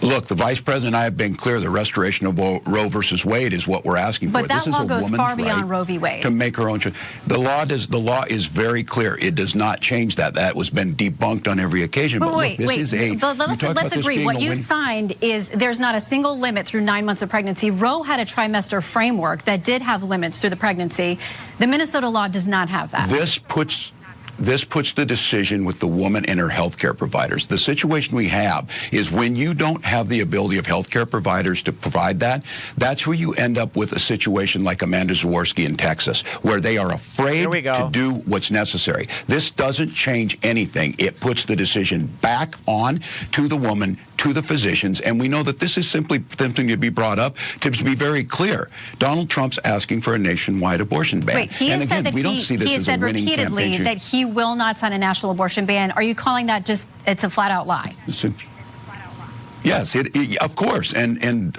Look, the vice president and I have been clear. The restoration of Roe versus Wade is what we're asking for. But that law goes far beyond Roe v. Wade. To make her own choice. The law is very clear. It does not change that. That was been debunked on every occasion. But wait. Let's agree. What you signed is there's not a single limit through 9 months of pregnancy. Roe had a trimester framework that did have limits through the pregnancy. The Minnesota law does not have that. This puts the decision with the woman and her healthcare providers. The situation we have is when you don't have the ability of healthcare providers to provide that, that's where you end up with a situation like Amanda Zaworski in Texas, where they are afraid to do what's necessary. This doesn't change anything. It puts the decision back on to the woman, to the physicians, and we know that this is simply something to be brought up to be very clear. Donald Trump's asking for a nationwide abortion ban. Wait, he has said that we don't see this as a winning campaign. That he will not sign a national abortion ban. Are you calling that just, it's a flat-out lie? Yes, of course, and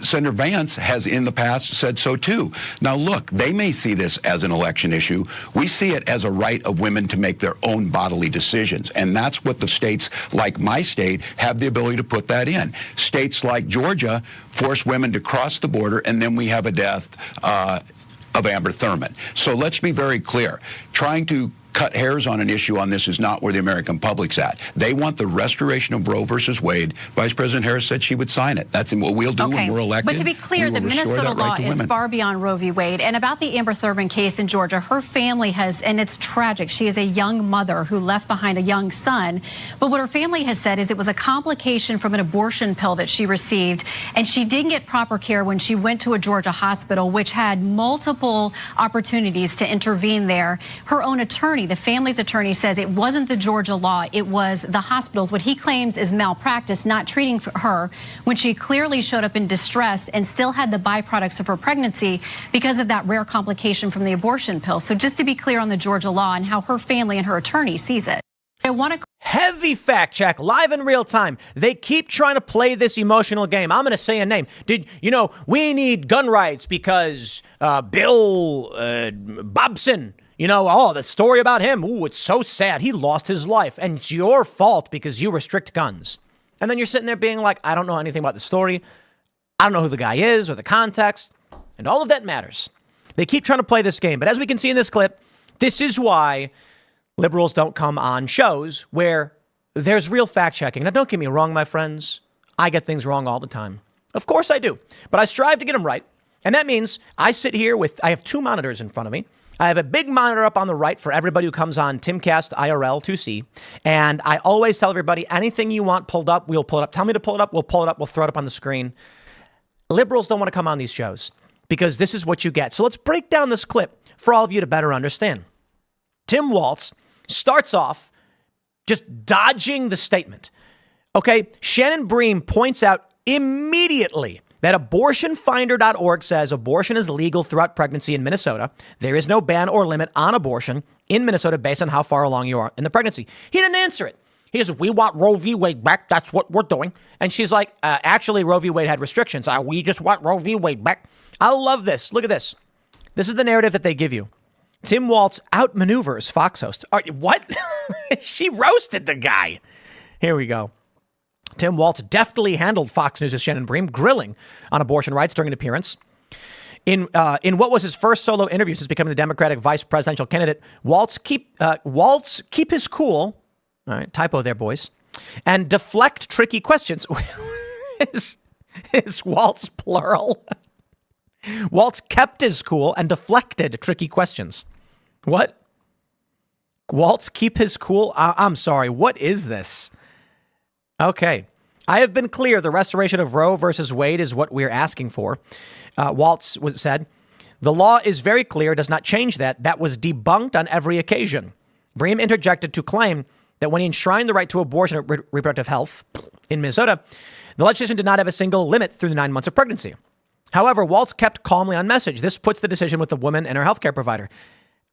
Senator Vance has in the past said so too. Now look, they may see this as an election issue. We see it as a right of women to make their own bodily decisions, and that's what the states like my state have the ability to put that in. States like Georgia force women to cross the border, and then we have a death of Amber Thurman. So let's be very clear. Trying to cut hairs on an issue on this is not where the American public's at. They want the restoration of Roe versus Wade. Vice President Harris said she would sign it. That's what we'll do when we're elected. But to be clear, the Minnesota law is far beyond Roe v. Wade. And about the Amber Thurman case in Georgia, her family has, and it's tragic, she is a young mother who left behind a young son. But what her family has said is it was a complication from an abortion pill that she received, and she didn't get proper care when she went to a Georgia hospital, which had multiple opportunities to intervene there. Her own attorney, the family's attorney, says it wasn't the Georgia law, it was the hospitals. What he claims is malpractice, not treating her when she clearly showed up in distress and still had the byproducts of her pregnancy because of that rare complication from the abortion pill. So just to be clear on the Georgia law and how her family and her attorney sees it. I want to heavy fact check live in real time. They keep trying to play this emotional game. I'm going to say a name. We need gun rights because Bill Bobson, the story about him. Ooh, it's so sad. He lost his life and it's your fault because you restrict guns. And then you're sitting there being like, I don't know anything about the story. I don't know who the guy is or the context. And all of that matters. They keep trying to play this game. But as we can see in this clip, this is why liberals don't come on shows where there's real fact checking. Now, don't get me wrong, my friends. I get things wrong all the time. Of course I do. But I strive to get them right. And that means I sit here I have 2 monitors in front of me. I have a big monitor up on the right for everybody who comes on Timcast IRL to see. And I always tell everybody, anything you want pulled up, we'll pull it up. Tell me to pull it up, we'll pull it up, we'll throw it up on the screen. Liberals don't want to come on these shows because this is what you get. So let's break down this clip for all of you to better understand. Tim Walz starts off just dodging the statement. Okay, Shannon Bream points out immediately that abortionfinder.org says abortion is legal throughout pregnancy in Minnesota. There is no ban or limit on abortion in Minnesota based on how far along you are in the pregnancy. He didn't answer it. He says, we want Roe v. Wade back. That's what we're doing. And she's like, actually, Roe v. Wade had restrictions. We just want Roe v. Wade back. I love this. Look at this. This is the narrative that they give you. Tim Walz outmaneuvers Fox host. What? She roasted the guy. Here we go. Tim Walz deftly handled Fox News' Shannon Bream grilling on abortion rights during an appearance. In what was his first solo interview since becoming the Democratic vice presidential candidate, Walz keep his cool. All right, typo there, boys, and deflect tricky questions. Is Walz plural? Walz kept his cool and deflected tricky questions. What? Walz keep his cool? I'm sorry. What is this? Okay. I have been clear. The restoration of Roe versus Wade is what we're asking for. Walz said, the law is very clear, does not change that. That was debunked on every occasion. Bream interjected to claim that when he enshrined the right to abortion and reproductive health in Minnesota, the legislation did not have a single limit through the 9 months of pregnancy. However, Walz kept calmly on message. This puts the decision with the woman and her healthcare provider.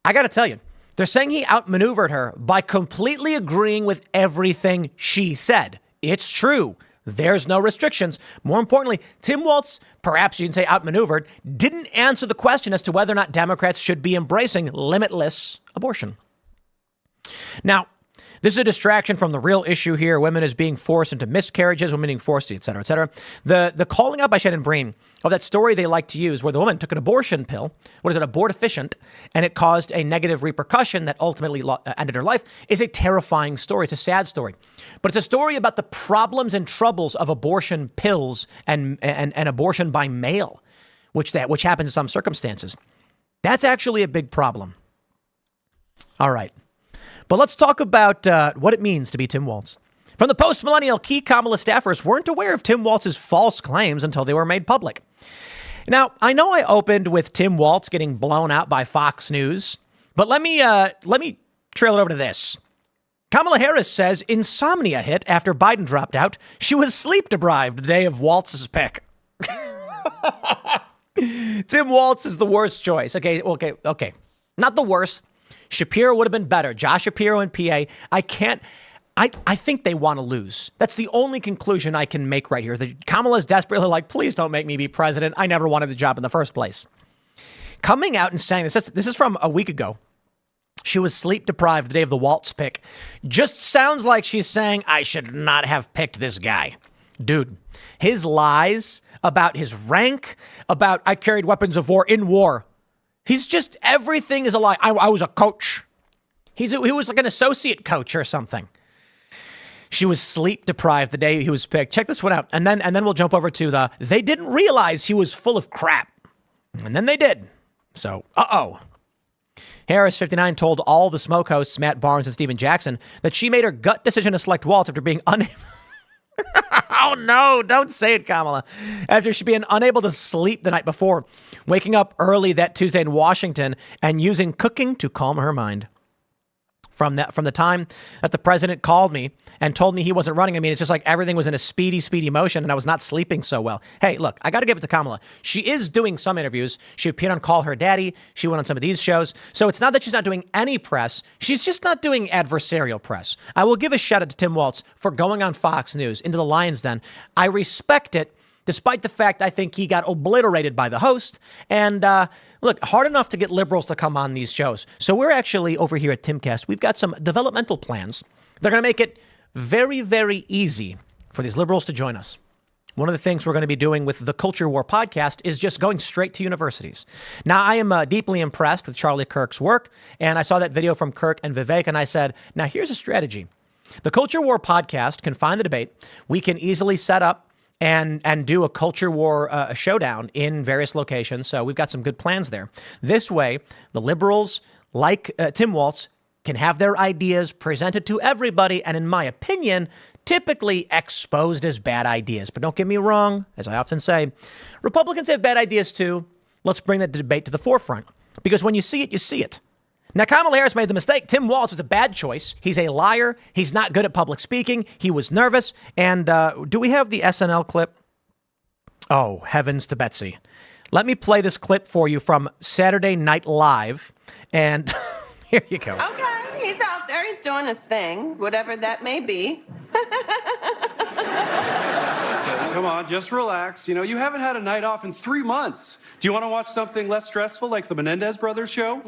I got to tell you, they're saying he outmaneuvered her by completely agreeing with everything she said. It's true. There's no restrictions. More importantly, Tim Walz, perhaps you can say outmaneuvered, didn't answer the question as to whether or not Democrats should be embracing limitless abortion. Now, this is a distraction from the real issue here. Women is being forced into miscarriages, women being forced, et cetera, et cetera. The calling out by Shannon Breen of that story they like to use where the woman took an abortion pill, abortifacient, and it caused a negative repercussion that ultimately ended her life is a terrifying story. It's a sad story. But it's a story about the problems and troubles of abortion pills and abortion by mail, which happens in some circumstances. That's actually a big problem. All right. But let's talk about what it means to be Tim Walz. From the post-millennial, key Kamala staffers weren't aware of Tim Walz's false claims until they were made public. Now, I know I opened with Tim Walz getting blown out by Fox News, but let me trail it over to this. Kamala Harris says insomnia hit after Biden dropped out. She was sleep deprived the day of Walz's pick. Tim Walz is the worst choice. Okay. Not the worst. Shapiro would have been better. Josh Shapiro and PA. I think they want to lose. That's the only conclusion I can make right here. Kamala's desperately like, please don't make me be president. I never wanted the job in the first place. Coming out and saying this is from a week ago. She was sleep deprived the day of the Walz pick. Just sounds like she's saying I should not have picked this guy. Dude, his lies about his rank, about I carried weapons of war in war. He's just, everything is a lie. I was a coach. He was like an associate coach or something. She was sleep deprived the day he was picked. Check this one out. And then we'll jump over to they didn't realize he was full of crap. And then they did. So, Harris, 59, told all the smoke hosts, Matt Barnes and Stephen Jackson, that she made her gut decision to select Walz after being unable. Oh, no, don't say it, Kamala. After she being unable to sleep the night before, waking up early that Tuesday in Washington and using cooking to calm her mind. From the time that the president called me and told me he wasn't running, I mean, it's just like everything was in a speedy motion and I was not sleeping so well. Hey, look, I got to give it to Kamala. She is doing some interviews. She appeared on Call Her Daddy. She went on some of these shows. So it's not that she's not doing any press. She's just not doing adversarial press. I will give a shout out to Tim Walz for going on Fox News into the Lion's Den. I respect it, despite the fact I think he got obliterated by the host. And look, hard enough to get liberals to come on these shows. So we're actually over here at Timcast. We've got some developmental plans. They're going to make it very, very easy for these liberals to join us. One of the things we're going to be doing with the Culture War podcast is just going straight to universities. Now, I am deeply impressed with Charlie Kirk's work. And I saw that video from Kirk and Vivek. And I said, now here's a strategy. The Culture War podcast can find the debate. We can easily set up and do a culture war showdown in various locations. So we've got some good plans there. This way, the liberals, like Tim Walz, can have their ideas presented to everybody. And in my opinion, typically exposed as bad ideas. But don't get me wrong, as I often say, Republicans have bad ideas too. Let's bring that debate to the forefront. Because when you see it, you see it. Now, Kamala Harris made the mistake. Tim Walz was a bad choice. He's a liar. He's not good at public speaking. He was nervous. And do we have the SNL clip? Oh, heavens to Betsy. Let me play this clip for you from Saturday Night Live. And here you go. Okay, he's out there. He's doing his thing, whatever that may be. Come on, just relax. You know, you haven't had a night off in 3 months. Do you want to watch something less stressful like the Menendez Brothers show?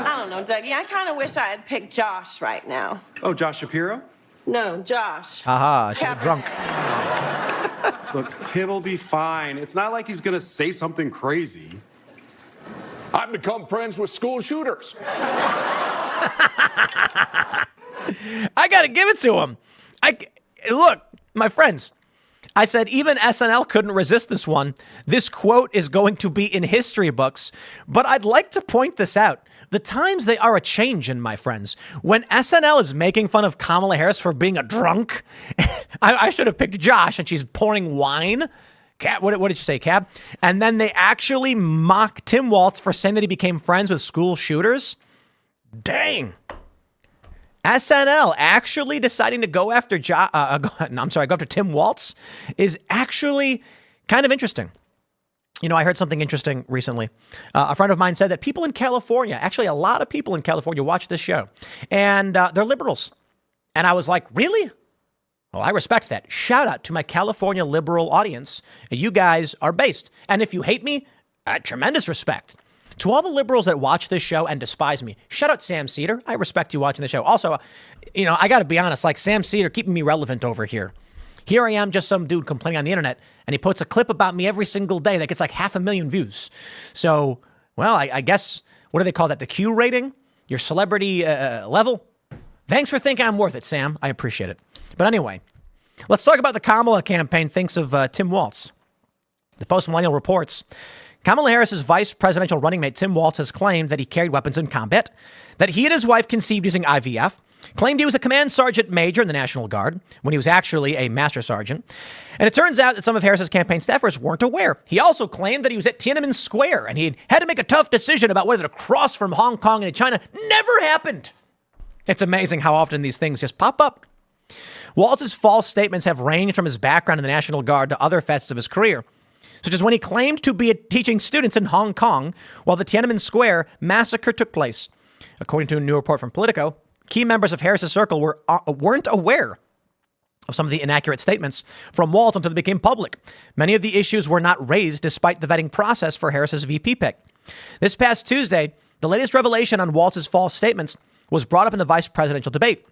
I don't know, Dougie. I kind of wish I had picked Josh right now. Oh, Josh Shapiro? No, Josh. Haha, she's drunk. Look, Tim will be fine. It's not like he's going to say something crazy. I've become friends with school shooters. I got to give it to him. Look, my friends, I said even SNL couldn't resist this one. This quote is going to be in history books, but I'd like to point this out. The times they are a changin', my friends. When SNL is making fun of Kamala Harris for being a drunk, I should have picked Josh and she's pouring wine. Cab, what did you say, Cab? And then they actually mock Tim Walz for saying that he became friends with school shooters. Dang. SNL actually deciding to go after go after Tim Walz is actually kind of interesting. You know, I heard something interesting recently. A friend of mine said that people in California, actually a lot of people in California watch this show, and they're liberals. And I was like, really? Well, I respect that. Shout out to my California liberal audience. You guys are based. And if you hate me, tremendous respect. To all the liberals that watch this show and despise me, shout out Sam Cedar. I respect you watching the show. Also, I got to be honest, like Sam Cedar keeping me relevant over here. Here I am, just some dude complaining on the internet, and he puts a clip about me every single day that gets like 500,000 views. So, well, I guess, what do they call that? The Q rating? Your celebrity level? Thanks for thinking I'm worth it, Sam. I appreciate it. But anyway, let's talk about the Kamala campaign thinks of Tim Walz. The Post-Millennial reports, Kamala Harris's vice presidential running mate Tim Walz has claimed that he carried weapons in combat, that he and his wife conceived using IVF, claimed he was a command sergeant major in the National Guard when he was actually a master sergeant. And it turns out that some of Harris's campaign staffers weren't aware. He also claimed that he was at Tiananmen Square and he had to make a tough decision about whether to cross from Hong Kong into China. Never happened. It's amazing how often these things just pop up. Walz's false statements have ranged from his background in the National Guard to other facets of his career, such as when he claimed to be teaching students in Hong Kong while the Tiananmen Square massacre took place. According to a new report from Politico, key members of Harris's circle weren't aware of some of the inaccurate statements from Walz until they became public. Many of the issues were not raised despite the vetting process for Harris's VP pick. This past Tuesday, the latest revelation on Walz's false statements was brought up in the vice presidential debate.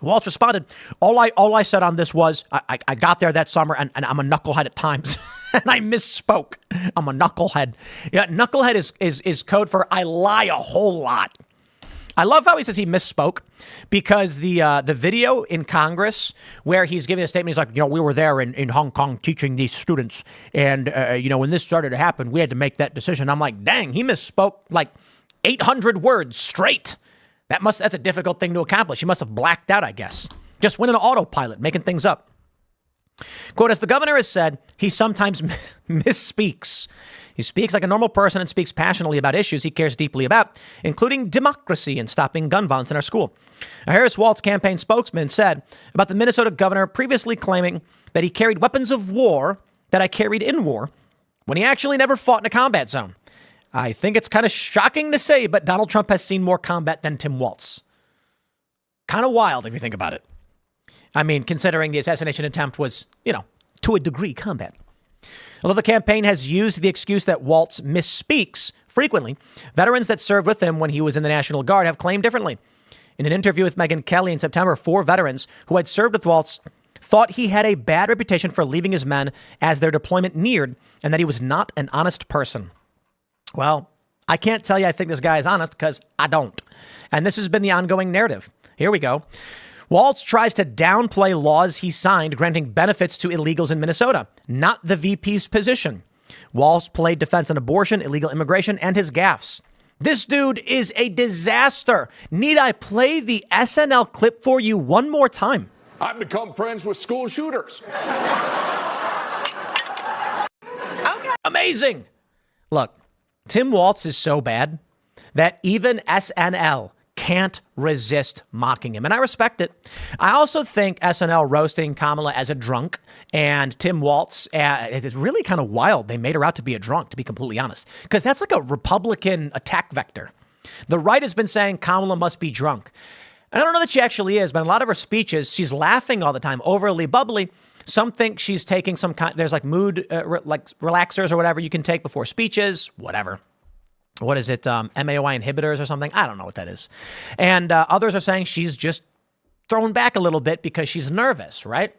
Walz responded, all I said on this was, I got there that summer and I'm a knucklehead at times. And I misspoke. I'm a knucklehead. Yeah, knucklehead is code for I lie a whole lot. I love how he says he misspoke because the video in Congress where he's giving a statement, he's like, we were there in Hong Kong teaching these students. And, when this started to happen, we had to make that decision. I'm like, dang, he misspoke like 800 words straight. That's a difficult thing to accomplish. He must have blacked out, I guess. Just went in an autopilot, making things up. Quote, as the governor has said, he sometimes misspeaks. He speaks like a normal person and speaks passionately about issues he cares deeply about, including democracy and stopping gun violence in our school. A Harris Walz campaign spokesman said about the Minnesota governor previously claiming that he carried weapons of war that I carried in war when he actually never fought in a combat zone. I think it's kind of shocking to say, but Donald Trump has seen more combat than Tim Walz. Kind of wild if you think about it. I mean, considering the assassination attempt was, to a degree combat. Although the campaign has used the excuse that Walz misspeaks frequently, veterans that served with him when he was in the National Guard have claimed differently. In an interview with Megyn Kelly in September, 4 veterans who had served with Walz thought he had a bad reputation for leaving his men as their deployment neared and that he was not an honest person. Well, I can't tell you I think this guy is honest because I don't. And this has been the ongoing narrative. Here we go. Walz tries to downplay laws he signed granting benefits to illegals in Minnesota, not the VP's position. Walz played defense on abortion, illegal immigration, and his gaffes. This dude is a disaster. Need I play the SNL clip for you one more time? I've become friends with school shooters. Okay. Amazing. Look, Tim Walz is so bad that even SNL can't resist mocking him. And I respect it. I also think SNL roasting Kamala as a drunk and Tim Walz is really kind of wild. They made her out to be a drunk, to be completely honest, because that's like a Republican attack vector. The right has been saying Kamala must be drunk. And I don't know that she actually is, but in a lot of her speeches, she's laughing all the time, overly bubbly. Some think she's taking some kind, there's like mood, like relaxers or whatever you can take before speeches, whatever. What is it? MAOI inhibitors or something? I don't know what that is. And others are saying she's just thrown back a little bit because she's nervous, right?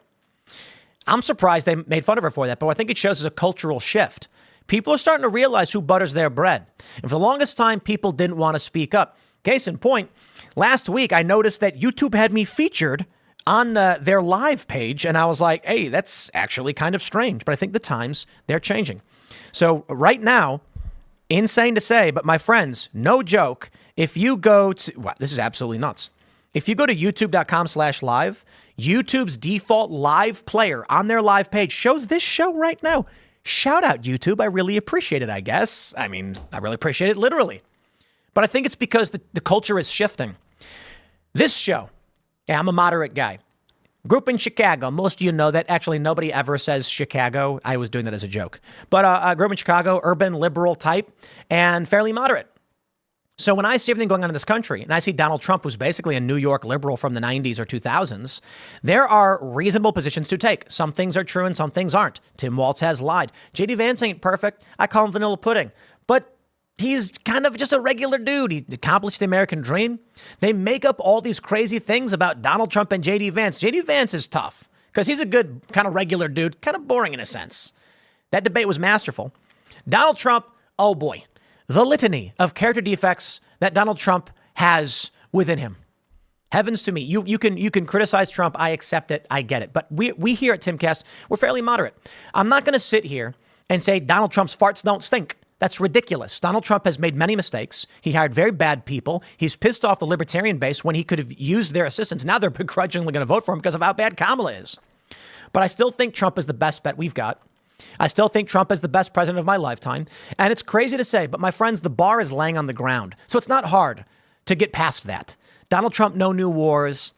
I'm surprised they made fun of her for that, but what I think it shows is a cultural shift. People are starting to realize who butters their bread. And for the longest time, people didn't want to speak up. Case in point, last week, I noticed that YouTube had me featured on their live page, and I was like, hey, that's actually kind of strange. But I think the times, they're changing. So right now, insane to say, but my friends, no joke, if you go to, wow, this is absolutely nuts. If you go to youtube.com/live, YouTube's default live player on their live page shows this show right now. Shout out, YouTube. I really appreciate it, I guess. I mean, I really appreciate it literally. But I think it's because the culture is shifting. This show, yeah, I'm a moderate guy. Group in Chicago. Most of you know that. Actually, nobody ever says Chicago. I was doing that as a joke. But a group in Chicago, urban, liberal type, and fairly moderate. So when I see everything going on in this country and I see Donald Trump, who's basically a New York liberal from the 90s or 2000s, there are reasonable positions to take. Some things are true and some things aren't. Tim Walz has lied. J.D. Vance ain't perfect. I call him vanilla pudding. But he's kind of just a regular dude. He accomplished the American dream. They make up all these crazy things about Donald Trump and J.D. Vance. J.D. Vance is tough because he's a good kind of regular dude, kind of boring in a sense. That debate was masterful. Donald Trump, oh boy. The litany of character defects that Donald Trump has within him. Heavens to me. You can criticize Trump. I accept it. I get it. But we here at Timcast, we're fairly moderate. I'm not going to sit here and say Donald Trump's farts don't stink. That's ridiculous. Donald Trump has made many mistakes. He hired very bad people. He's pissed off the libertarian base when he could have used their assistance. Now they're begrudgingly going to vote for him because of how bad Kamala is. But I still think Trump is the best bet we've got. I still think Trump is the best president of my lifetime. And it's crazy to say, but my friends, the bar is laying on the ground. So it's not hard to get past that. Donald Trump, no new wars.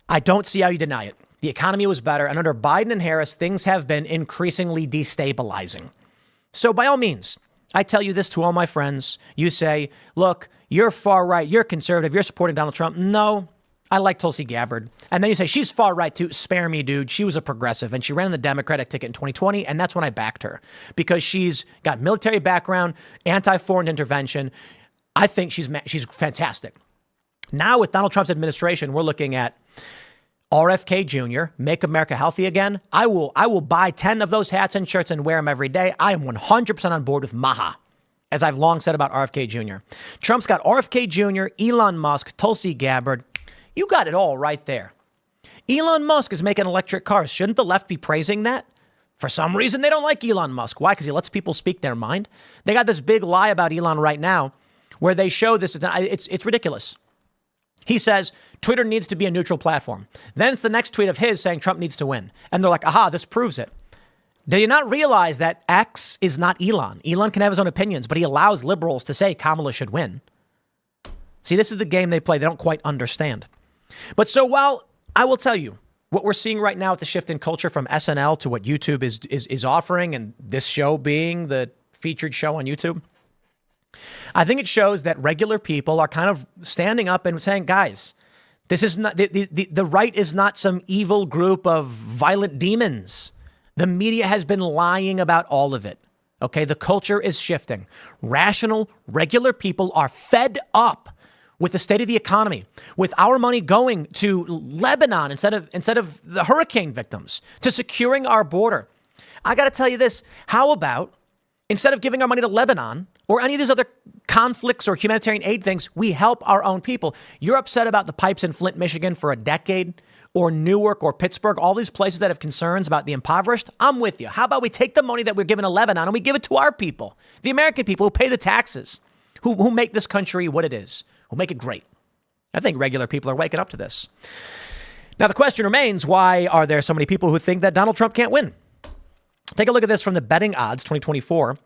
I don't see how you deny it. The economy was better. And under Biden and Harris, things have been increasingly destabilizing. So by all means, I tell you this to all my friends. You say, look, you're far right. You're conservative. You're supporting Donald Trump. No. I like Tulsi Gabbard. And then you say, she's far right too. Spare me, dude. She was a progressive and she ran on the Democratic ticket in 2020. And that's when I backed her because she's got military background, anti-foreign intervention. I think she's fantastic. Now with Donald Trump's administration, we're looking at RFK Jr., Make America Healthy Again. I will buy 10 of those hats and shirts and wear them every day. I am 100% on board with Maha, as I've long said about RFK Jr. Trump's got RFK Jr., Elon Musk, Tulsi Gabbard. You got it all right there. Elon Musk is making electric cars. Shouldn't the left be praising that? For some reason, they don't like Elon Musk. Why? Because he lets people speak their mind. They got this big lie about Elon right now where they show this. It's ridiculous. He says Twitter needs to be a neutral platform. Then it's the next tweet of his saying Trump needs to win. And they're like, aha, this proves it. Do you not realize that X is not Elon? Elon can have his own opinions, but he allows liberals to say Kamala should win. See, this is the game they play. They don't quite understand. But so while I will tell you what we're seeing right now with the shift in culture from SNL to what YouTube is offering, and this show being the featured show on YouTube, I think it shows that regular people are kind of standing up and saying, guys, this is not the right is not some evil group of violent demons. The media has been lying about all of it. OK, the culture is shifting. Rational, regular people are fed up with the state of the economy, with our money going to Lebanon instead of the hurricane victims, to securing our border. I got to tell you this. How about instead of giving our money to Lebanon or any of these other conflicts or humanitarian aid things, we help our own people? You're upset about the pipes in Flint, Michigan for a decade, or Newark or Pittsburgh, all these places that have concerns about the impoverished. I'm with you. How about we take the money that we're giving to Lebanon and we give it to our people, the American people who pay the taxes, who make this country what it is, who make it great. I think regular people are waking up to this. Now, the question remains, why are there so many people who think that Donald Trump can't win? Take a look at this from the betting odds 2024.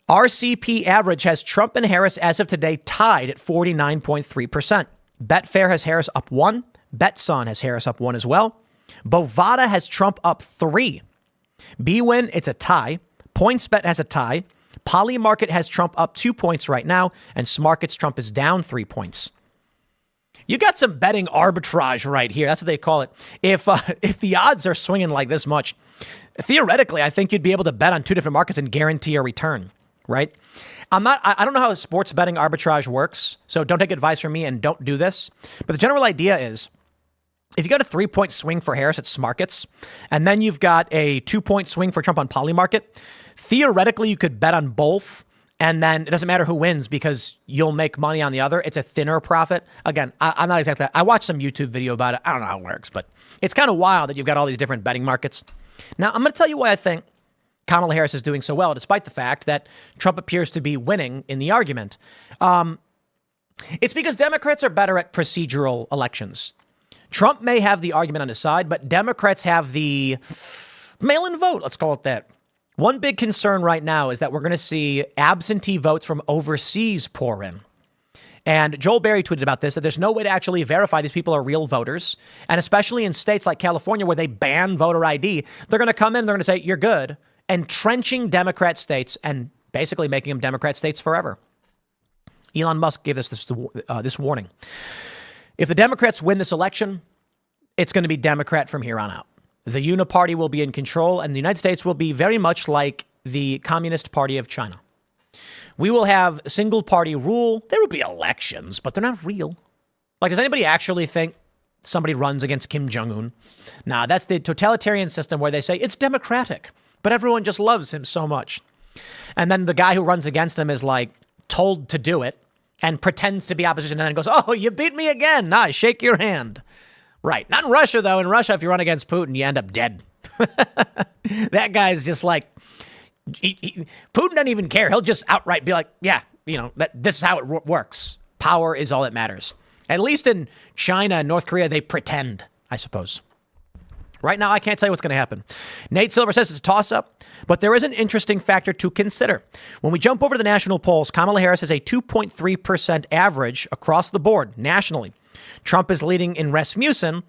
RCP average has Trump and Harris as of today tied at 49.3%. Betfair has Harris up 1. BetSun has Harris up 1 as well. Bovada has Trump up 3. BWin, it's a tie. PointsBet has a tie. Polymarket has Trump up 2 points right now, and Smarkets Trump is down 3 points. You got some betting arbitrage right here. That's what they call it. If the odds are swinging like this much, theoretically, I think you'd be able to bet on 2 different markets and guarantee a return, right? I don't know how sports betting arbitrage works, so don't take advice from me and don't do this. But the general idea is, if you got a 3-point swing for Harris at Smarkets, and then you've got a 2-point swing for Trump on Polymarket, theoretically, you could bet on both, and then it doesn't matter who wins because you'll make money on the other. It's a thinner profit. Again, I'm not exactly... I watched some YouTube video about it. I don't know how it works, but it's kind of wild that you've got all these different betting markets. Now, I'm going to tell you why I think Kamala Harris is doing so well, despite the fact that Trump appears to be winning in the argument. It's because Democrats are better at procedural elections. Trump may have the argument on his side, but Democrats have the mail-in vote. Let's call it that. One big concern right now is that we're going to see absentee votes from overseas pour in. And Joel Berry tweeted about this, that there's no way to actually verify these people are real voters. And especially in states like California where they ban voter ID, they're going to come in, they're going to say, you're good, entrenching Democrat states and basically making them Democrat states forever. Elon Musk gave us this warning. If the Democrats win this election, it's going to be Democrat from here on out. The Uniparty will be in control, and the United States will be very much like the Communist Party of China. We will have single party rule. There will be elections, but they're not real. Like, does anybody actually think somebody runs against Kim Jong-un? Nah, that's the totalitarian system where they say it's democratic, but everyone just loves him so much. And then the guy who runs against him is like told to do it and pretends to be opposition and then goes, oh, you beat me again. Nah, shake your hand. Right. Not in Russia, though. In Russia, if you run against Putin, you end up dead. That guy's just like, Putin doesn't even care. He'll just outright be like, yeah, this is how it works. Power is all that matters. At least in China and North Korea, they pretend, I suppose. Right now, I can't tell you what's going to happen. Nate Silver says it's a toss-up, but there is an interesting factor to consider. When we jump over to the national polls, Kamala Harris has a 2.3% average across the board nationally. Trump is leading in Rasmussen.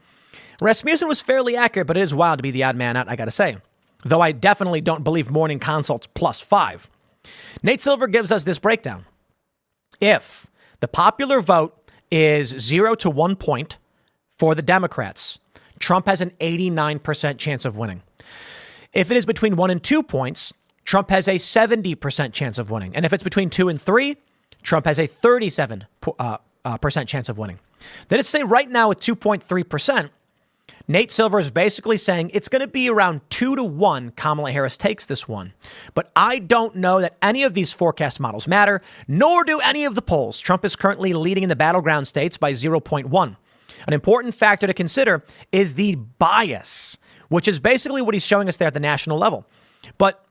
Rasmussen was fairly accurate, but it is wild to be the odd man out, I got to say. Though I definitely don't believe morning consults +5. Nate Silver gives us this breakdown. If the popular vote is 0 to 1 point for the Democrats, Trump has an 89% chance of winning. If it is between 1 and 2 points, Trump has a 70% chance of winning. And if it's between 2 and 3, Trump has a 37% chance of winning. That is to say, right now at 2.3%, Nate Silver is basically saying it's going to be around 2 to 1 Kamala Harris takes this one. But I don't know that any of these forecast models matter, nor do any of the polls. Trump is currently leading in the battleground states by 0.1. An important factor to consider is the bias, which is basically what he's showing us there at the national level. But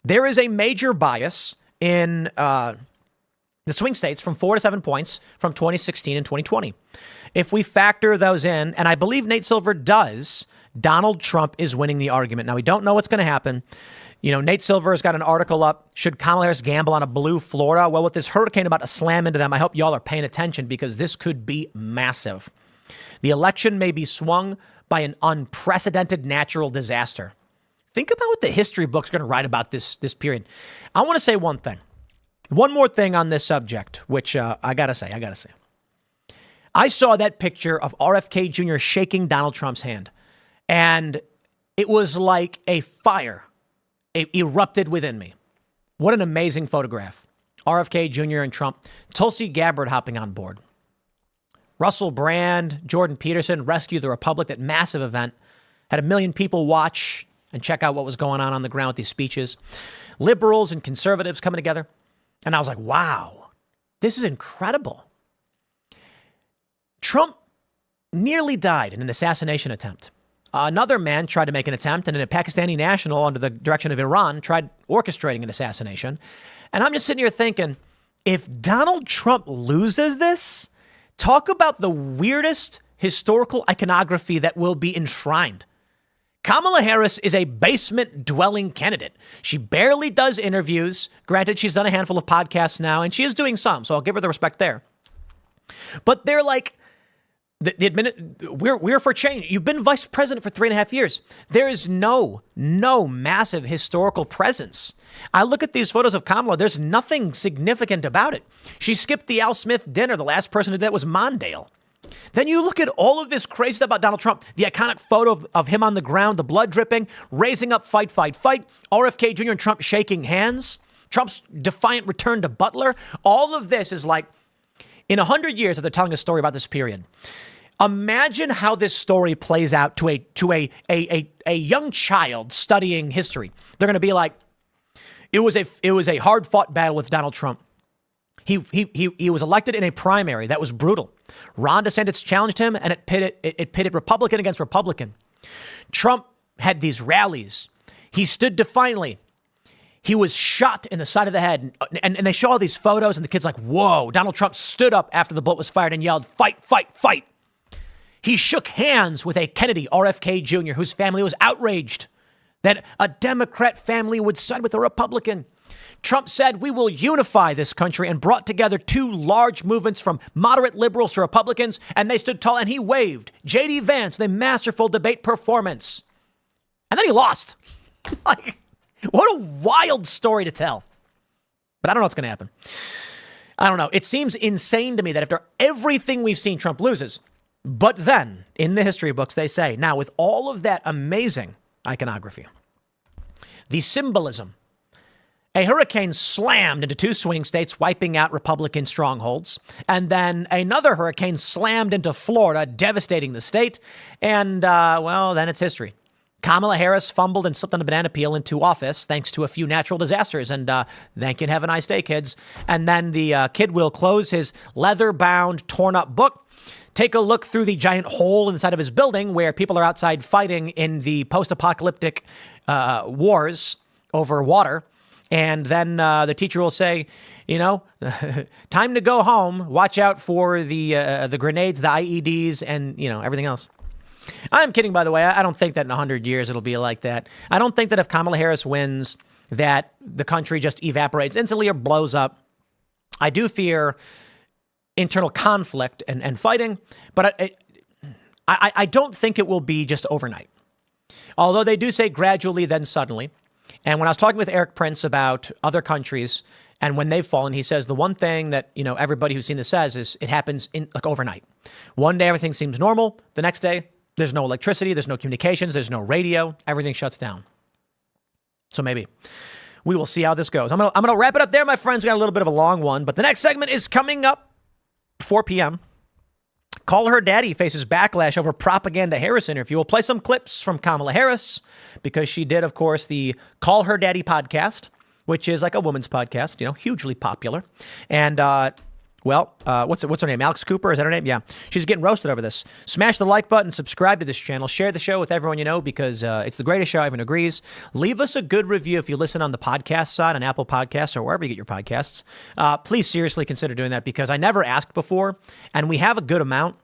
there is a major bias in the swing states from 4 to 7 points from 2016 and 2020. If we factor those in, and I believe Nate Silver does, Donald Trump is winning the argument. Now, we don't know what's going to happen. Nate Silver has got an article up. Should Kamala Harris gamble on a blue Florida? Well, with this hurricane about to slam into them, I hope y'all are paying attention because this could be massive. The election may be swung by an unprecedented natural disaster. Think about what the history books are going to write about this period. I want to say one thing. One more thing on this subject, which I got to say. I saw that picture of RFK Jr. shaking Donald Trump's hand, and it was like a fire. It erupted within me. What an amazing photograph. RFK Jr. and Trump. Tulsi Gabbard hopping on board. Russell Brand, Jordan Peterson, Rescue the Republic, that massive event. Had 1 million people watch and check out what was going on the ground with these speeches. Liberals and conservatives coming together. And I was like, wow, this is incredible. Trump nearly died in an assassination attempt. Another man tried to make an attempt, and a Pakistani national under the direction of Iran tried orchestrating an assassination. And I'm just sitting here thinking, if Donald Trump loses this, talk about the weirdest historical iconography that will be enshrined. Kamala Harris is a basement-dwelling candidate. She barely does interviews. Granted, she's done a handful of podcasts now, and she is doing some, so I'll give her the respect there. But they're like, we're for change. You've been vice president for 3.5 years. There is no massive historical presence. I look at these photos of Kamala. There's nothing significant about it. She skipped the Al Smith dinner. The last person to do that was Mondale. Then you look at all of this crazy stuff about Donald Trump, the iconic photo of him on the ground, the blood dripping, raising up, fight, RFK Jr. and Trump shaking hands, Trump's defiant return to Butler. All of this is like, in 100 years that they're telling a story about this period, imagine how this story plays out to a young child studying history. They're going to be like, it was a hard fought battle with Donald Trump. He was elected in a primary that was brutal. Ron DeSantis challenged him, and it pitted Republican against Republican. Trump had these rallies. He stood defiantly. He was shot in the side of the head. And they show all these photos, and the kid's like, whoa. Donald Trump stood up after the bullet was fired and yelled, fight, fight, fight. He shook hands with a Kennedy, RFK Jr., whose family was outraged that a Democrat family would side with a Republican. Trump said, we will unify this country, and brought together two large movements from moderate liberals to Republicans, and they stood tall, and he waved J.D. Vance with a masterful debate performance. And then he lost. Like, what a wild story to tell. But I don't know what's going to happen. I don't know. It seems insane to me that after everything we've seen, Trump loses. But then in the history books, they say, now with all of that amazing iconography, the symbolism, a hurricane slammed into 2 swing states, wiping out Republican strongholds. And then another hurricane slammed into Florida, devastating the state. And, well, then it's history. Kamala Harris fumbled and slipped on a banana peel into office thanks to a few natural disasters. And thank you and have a nice day, kids. And then the kid will close his leather-bound, torn-up book, take a look through the giant hole inside of his building where people are outside fighting in the post-apocalyptic wars over water. And then the teacher will say, you know, time to go home. Watch out for the grenades, the IEDs, and, you know, everything else. I'm kidding, by the way. I don't think that in 100 years it'll be like that. I don't think that if Kamala Harris wins, that the country just evaporates instantly or blows up. I do fear internal conflict and fighting, but I don't think it will be just overnight. Although they do say gradually, then suddenly. And when I was talking with Eric Prince about other countries and when they've fallen, he says the one thing that, you know, everybody who's seen this says is it happens in like overnight. One day, everything seems normal. The next day, there's no electricity. There's no communications. There's no radio. Everything shuts down. So maybe we will see how this goes. I'm going to wrap it up there, my friends. We got a little bit of a long one, but the next segment is coming up 4 p.m. Call Her Daddy faces backlash over propaganda Harris interview. We'll play some clips from Kamala Harris because she did, of course, the Call Her Daddy podcast, which is like a woman's podcast, you know, hugely popular. And, what's her name? Alex Cooper, is that her name? Yeah. She's getting roasted over this. Smash the like button, subscribe to this channel, share the show with everyone you know because it's the greatest show. Everyone agrees. Leave us a good review if you listen on the podcast side, on Apple Podcasts or wherever you get your podcasts. Please seriously consider doing that because I never asked before and we have a good amount.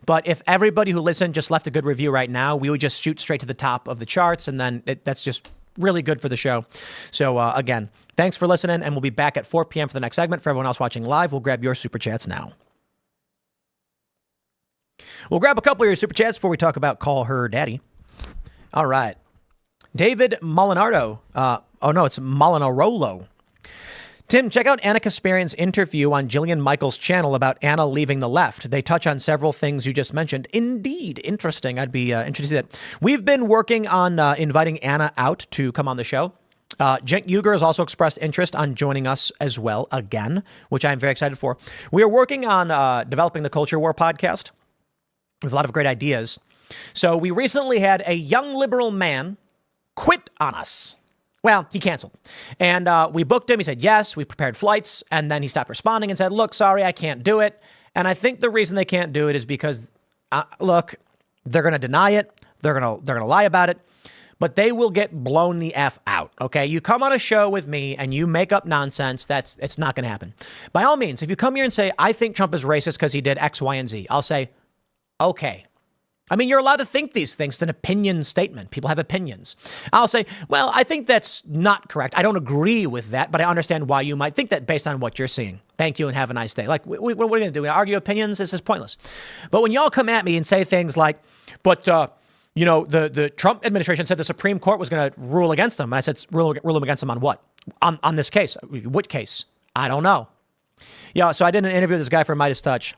But if everybody who listened just left a good review right now, we would just shoot straight to the top of the charts. And then that's just really good for the show. So again, thanks for listening. And we'll be back at 4 p.m. for the next segment. For everyone else watching live, we'll grab your super chats now. We'll grab a couple of your super chats before we talk about Call Her Daddy. All right. David Molinardo. It's Molinarolo. Tim, check out Anna Kasparian's interview on Jillian Michaels' channel about Anna leaving the left. They touch on several things you just mentioned. Indeed, interesting. I'd be interested in that. We've been working on inviting Anna out to come on the show. Cenk Uygur has also expressed interest on joining us as well again, which I'm very excited for. We are working on developing the Culture War podcast. We have a lot of great ideas. So we recently had a young liberal man quit on us. Well, he canceled. And we booked him. He said, yes, we prepared flights. And then he stopped responding and said, look, sorry, I can't do it. And I think the reason they can't do it is because, look, they're going to deny it. They're going to lie about it. But they will get blown the F out. OK, you come on a show with me and you make up nonsense. It's not going to happen. By all means, if you come here and say, I think Trump is racist because he did X, Y, and Z, I'll say, OK. I mean, you're allowed to think these things. It's an opinion statement. People have opinions. I'll say, well, I think that's not correct. I don't agree with that, but I understand why you might think that based on what you're seeing. Thank you and have a nice day. Like, what are we going to do? We argue opinions? This is pointless. But when y'all come at me and say things like, but, the Trump administration said the Supreme Court was going to rule against them. And I said, rule them against them on what? On this case. What case? I don't know. Yeah, so I did an interview with this guy from Midas Touch.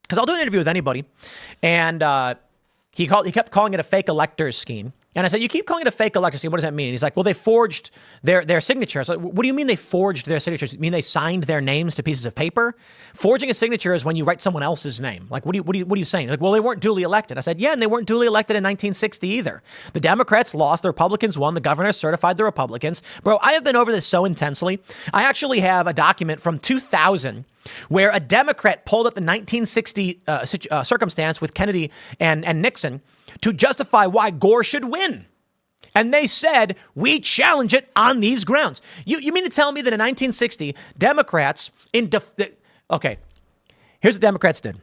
Because I'll do an interview with anybody. And he kept calling it a fake electors scheme. And I said, you keep calling it a fake electors scheme. What does that mean? And he's like, well, they forged their signatures. Like, what do you mean they forged their signatures? You mean they signed their names to pieces of paper? Forging a signature is when you write someone else's name. Like, what are you saying? Like, well, they weren't duly elected. I said, yeah, and they weren't duly elected in 1960 either. The Democrats lost, the Republicans won, the governor certified the Republicans. Bro, I have been over this so intensely. I actually have a document from 2000 where a Democrat pulled up the 1960 circumstance with Kennedy and Nixon to justify why Gore should win. And they said, we challenge it on these grounds. You mean to tell me that in 1960, Democrats okay, here's what Democrats did.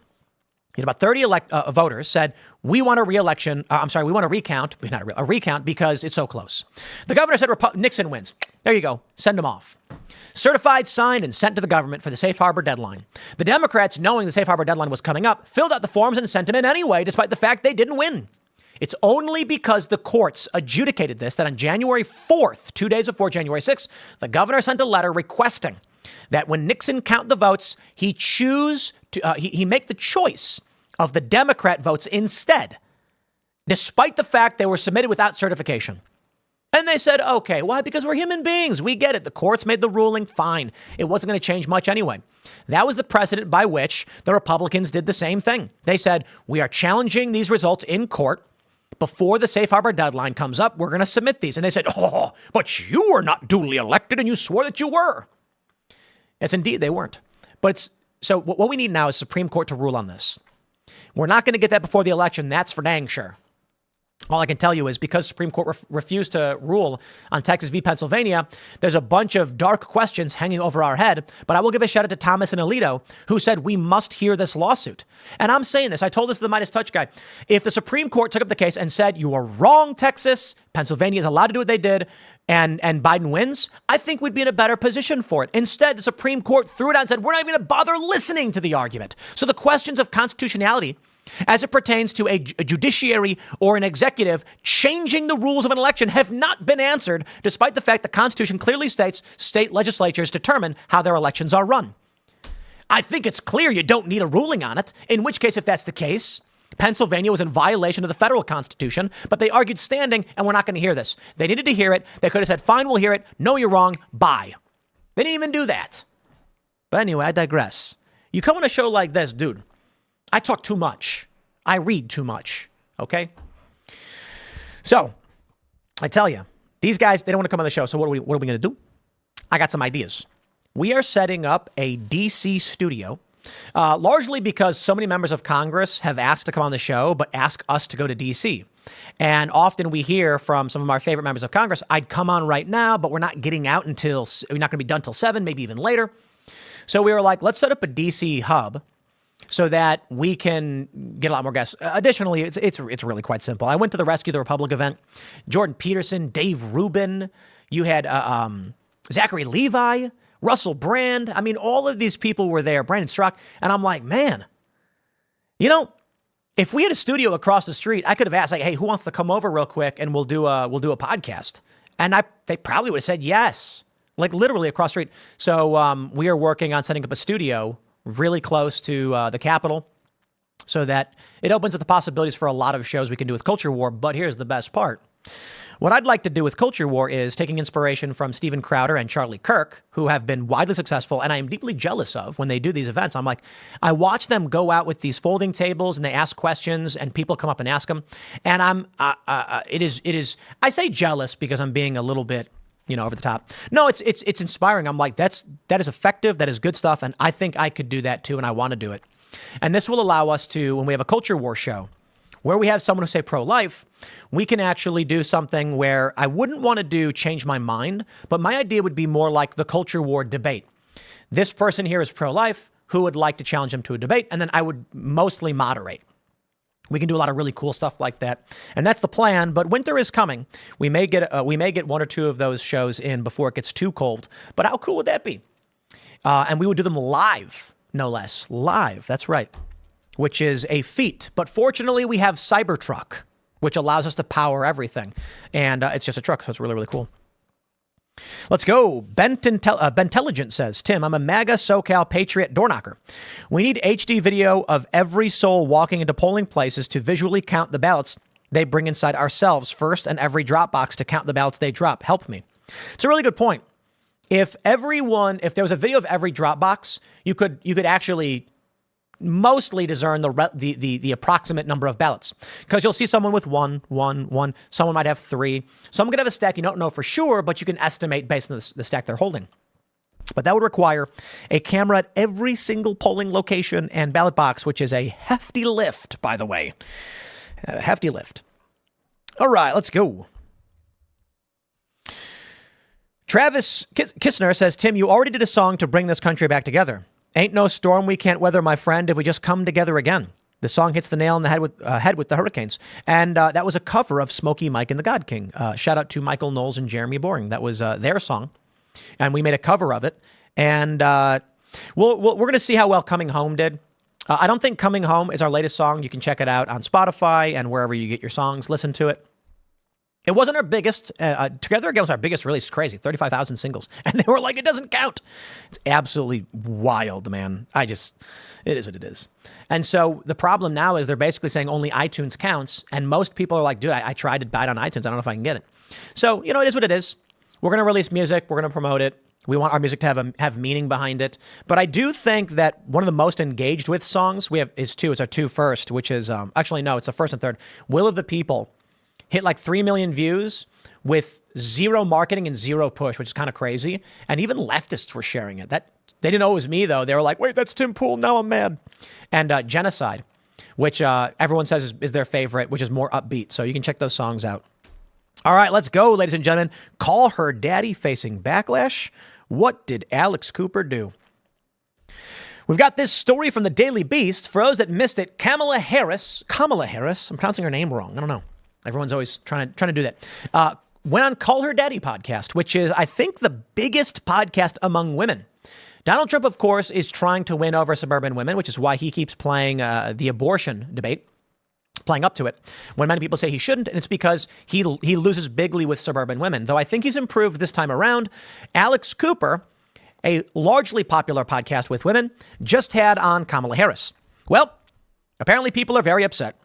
About 30 voters said, we want a recount, not a recount because it's so close. The governor said Nixon wins. There you go. Send him off. Certified, signed, and sent to the government for the safe harbor deadline. The Democrats, knowing the safe harbor deadline was coming up, filled out the forms and sent them in anyway, despite the fact they didn't win. It's only because the courts adjudicated this that on January 4th, 2 days before January 6th, the governor sent a letter requesting that when Nixon count the votes, he make the choice of the Democrat votes instead, despite the fact they were submitted without certification. And they said, okay, why? Because we're human beings. We get it. The courts made the ruling. Fine. It wasn't going to change much anyway. That was the precedent by which the Republicans did the same thing. They said, we are challenging these results in court. Before the safe harbor deadline comes up, we're going to submit these. And they said, oh, but you were not duly elected and you swore that you were. Yes, indeed, they weren't. But so what we need now is Supreme Court to rule on this. We're not going to get that before the election. That's for dang sure. All I can tell you is because Supreme Court refused to rule on Texas v. Pennsylvania, there's a bunch of dark questions hanging over our head. But I will give a shout out to Thomas and Alito, who said we must hear this lawsuit. And I'm saying this. I told this to the Midas Touch guy. If the Supreme Court took up the case and said, you are wrong, Texas, Pennsylvania is allowed to do what they did, and Biden wins, I think we'd be in a better position for it. Instead, the Supreme Court threw it out and said, we're not even going to bother listening to the argument. So the questions of constitutionality as it pertains to a judiciary or an executive changing the rules of an election have not been answered, despite the fact the Constitution clearly states state legislatures determine how their elections are run. I think it's clear you don't need a ruling on it, in which case, if that's the case, Pennsylvania was in violation of the federal Constitution, but they argued standing, and we're not going to hear this. They needed to hear it. They could have said, fine, we'll hear it. No, you're wrong. Bye. They didn't even do that. But anyway, I digress. You come on a show like this, dude, I talk too much. I read too much. Okay? So, I tell you, these guys, they don't want to come on the show. So what are we going to do? I got some ideas. We are setting up a DC studio, largely because so many members of Congress have asked to come on the show, but ask us to go to DC. And often we hear from some of our favorite members of Congress, I'd come on right now, but we're not getting out until, we're not going to be done till 7, maybe even later. So we were like, let's set up a DC hub so that we can get a lot more guests. Additionally, it's really quite simple. I went to the Rescue the Republic event. Jordan Peterson, Dave Rubin, you had Zachary Levi, Russell Brand. I mean, all of these people were there, Brandon Strzok. And I'm like, man, you know, if we had a studio across the street, I could have asked, like, hey, who wants to come over real quick and we'll do a podcast. And they probably would have said yes, like literally across the street. So we are working on setting up a studio really close to the Capitol so that it opens up the possibilities for a lot of shows we can do with Culture War. But here's the best part. What I'd like to do with Culture War is taking inspiration from Steven Crowder and Charlie Kirk, who have been widely successful, and I am deeply jealous of when they do these events. I'm like, I watch them go out with these folding tables and they ask questions and people come up and ask them. And it is, I say jealous because I'm being a little bit, over the top. No, it's inspiring. I'm like, that is effective. That is good stuff. And I think I could do that too. And I want to do it. And this will allow us to, when we have a Culture War show, where we have someone who say pro-life, we can actually do something where I wouldn't want to do change my mind, but my idea would be more like the Culture War debate. This person here is pro-life, who would like to challenge him to a debate, and then I would mostly moderate. We can do a lot of really cool stuff like that, and that's the plan. But winter is coming. We may get one or two of those shows in before it gets too cold. But how cool would that be? And we would do them live, no less, live. That's right. Which is a feat. But fortunately, we have Cybertruck, which allows us to power everything. And it's just a truck, so it's really, really cool. Let's go. Bentelligent says, Tim, I'm a MAGA SoCal Patriot door knocker. We need HD video of every soul walking into polling places to visually count the ballots they bring inside ourselves first and every drop box to count the ballots they drop. Help me. It's a really good point. If there was a video of every drop box, you could actually mostly discern the approximate number of ballots, because you'll see someone with one. Someone might have 3. Someone could have a stack you don't know for sure, but you can estimate based on the stack they're holding. But that would require a camera at every single polling location and ballot box, which is a hefty lift, by the way. A hefty lift. All right, let's go. Travis Kistner says, Tim, you already did a song to bring this country back together. Ain't no storm we can't weather, my friend, if we just come together again. The song hits the nail on the head with the Hurricanes. And that was a cover of Smokey Mike and the God King. Shout out to Michael Knowles and Jeremy Boring. That was their song. And we made a cover of it. And we're going to see how well Coming Home did. I don't think Coming Home is our latest song. You can check it out on Spotify and wherever you get your songs. Listen to it. It wasn't our biggest. Together Again was our biggest release. Crazy, 35,000 singles, and they were like, "It doesn't count." It's absolutely wild, man. It is what it is. And so the problem now is they're basically saying only iTunes counts, and most people are like, "Dude, I tried to buy it on iTunes. I don't know if I can get it." So it is what it is. We're going to release music. We're going to promote it. We want our music to have meaning behind it. But I do think that one of the most engaged with songs we have is two. It's our two first, which is actually no, it's the first and third. Will of the People hit like 3 million views with zero marketing and zero push, which is kind of crazy. And even leftists were sharing it. They didn't know it was me, though. They were like, wait, that's Tim Pool. Now I'm mad. And Genocide, which everyone says is their favorite, which is more upbeat. So you can check those songs out. All right, let's go, ladies and gentlemen. Call Her Daddy facing backlash. What did Alex Cooper do? We've got this story from the Daily Beast. For those that missed it, Kamala Harris, I'm pronouncing her name wrong. I don't know. Everyone's always trying to do that. Went on Call Her Daddy podcast, which is, I think, the biggest podcast among women. Donald Trump, of course, is trying to win over suburban women, which is why he keeps playing the abortion debate, playing up to it, when many people say he shouldn't. And it's because he loses bigly with suburban women. Though I think he's improved this time around. Alex Cooper, a largely popular podcast with women, just had on Kamala Harris. Well, apparently people are very upset.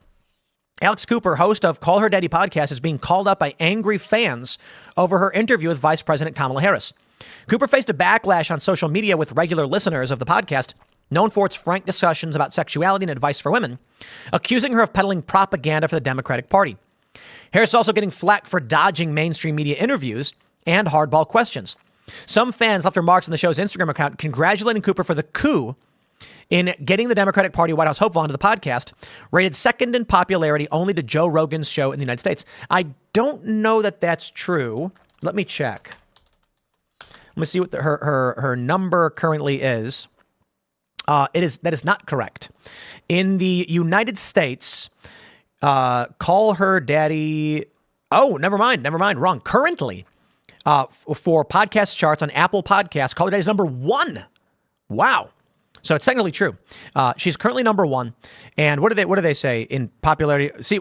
Alex Cooper, host of Call Her Daddy podcast, is being called up by angry fans over her interview with Vice President Kamala Harris. Cooper faced a backlash on social media with regular listeners of the podcast, known for its frank discussions about sexuality and advice for women, accusing her of peddling propaganda for the Democratic Party. Harris is also getting flack for dodging mainstream media interviews and hardball questions. Some fans left remarks on the show's Instagram account congratulating Cooper for the coup in getting the Democratic Party White House hopeful onto the podcast, rated second in popularity only to Joe Rogan's show in the United States. I don't know that that's true. Let me check. Let me see what her number currently is. That is not correct. In the United States, Call Her Daddy. Oh, never mind. Wrong. Currently, for podcast charts on Apple Podcasts, Call Her Daddy is number 1. Wow. So it's technically true. She's currently number 1. And what do they say in popularity? See,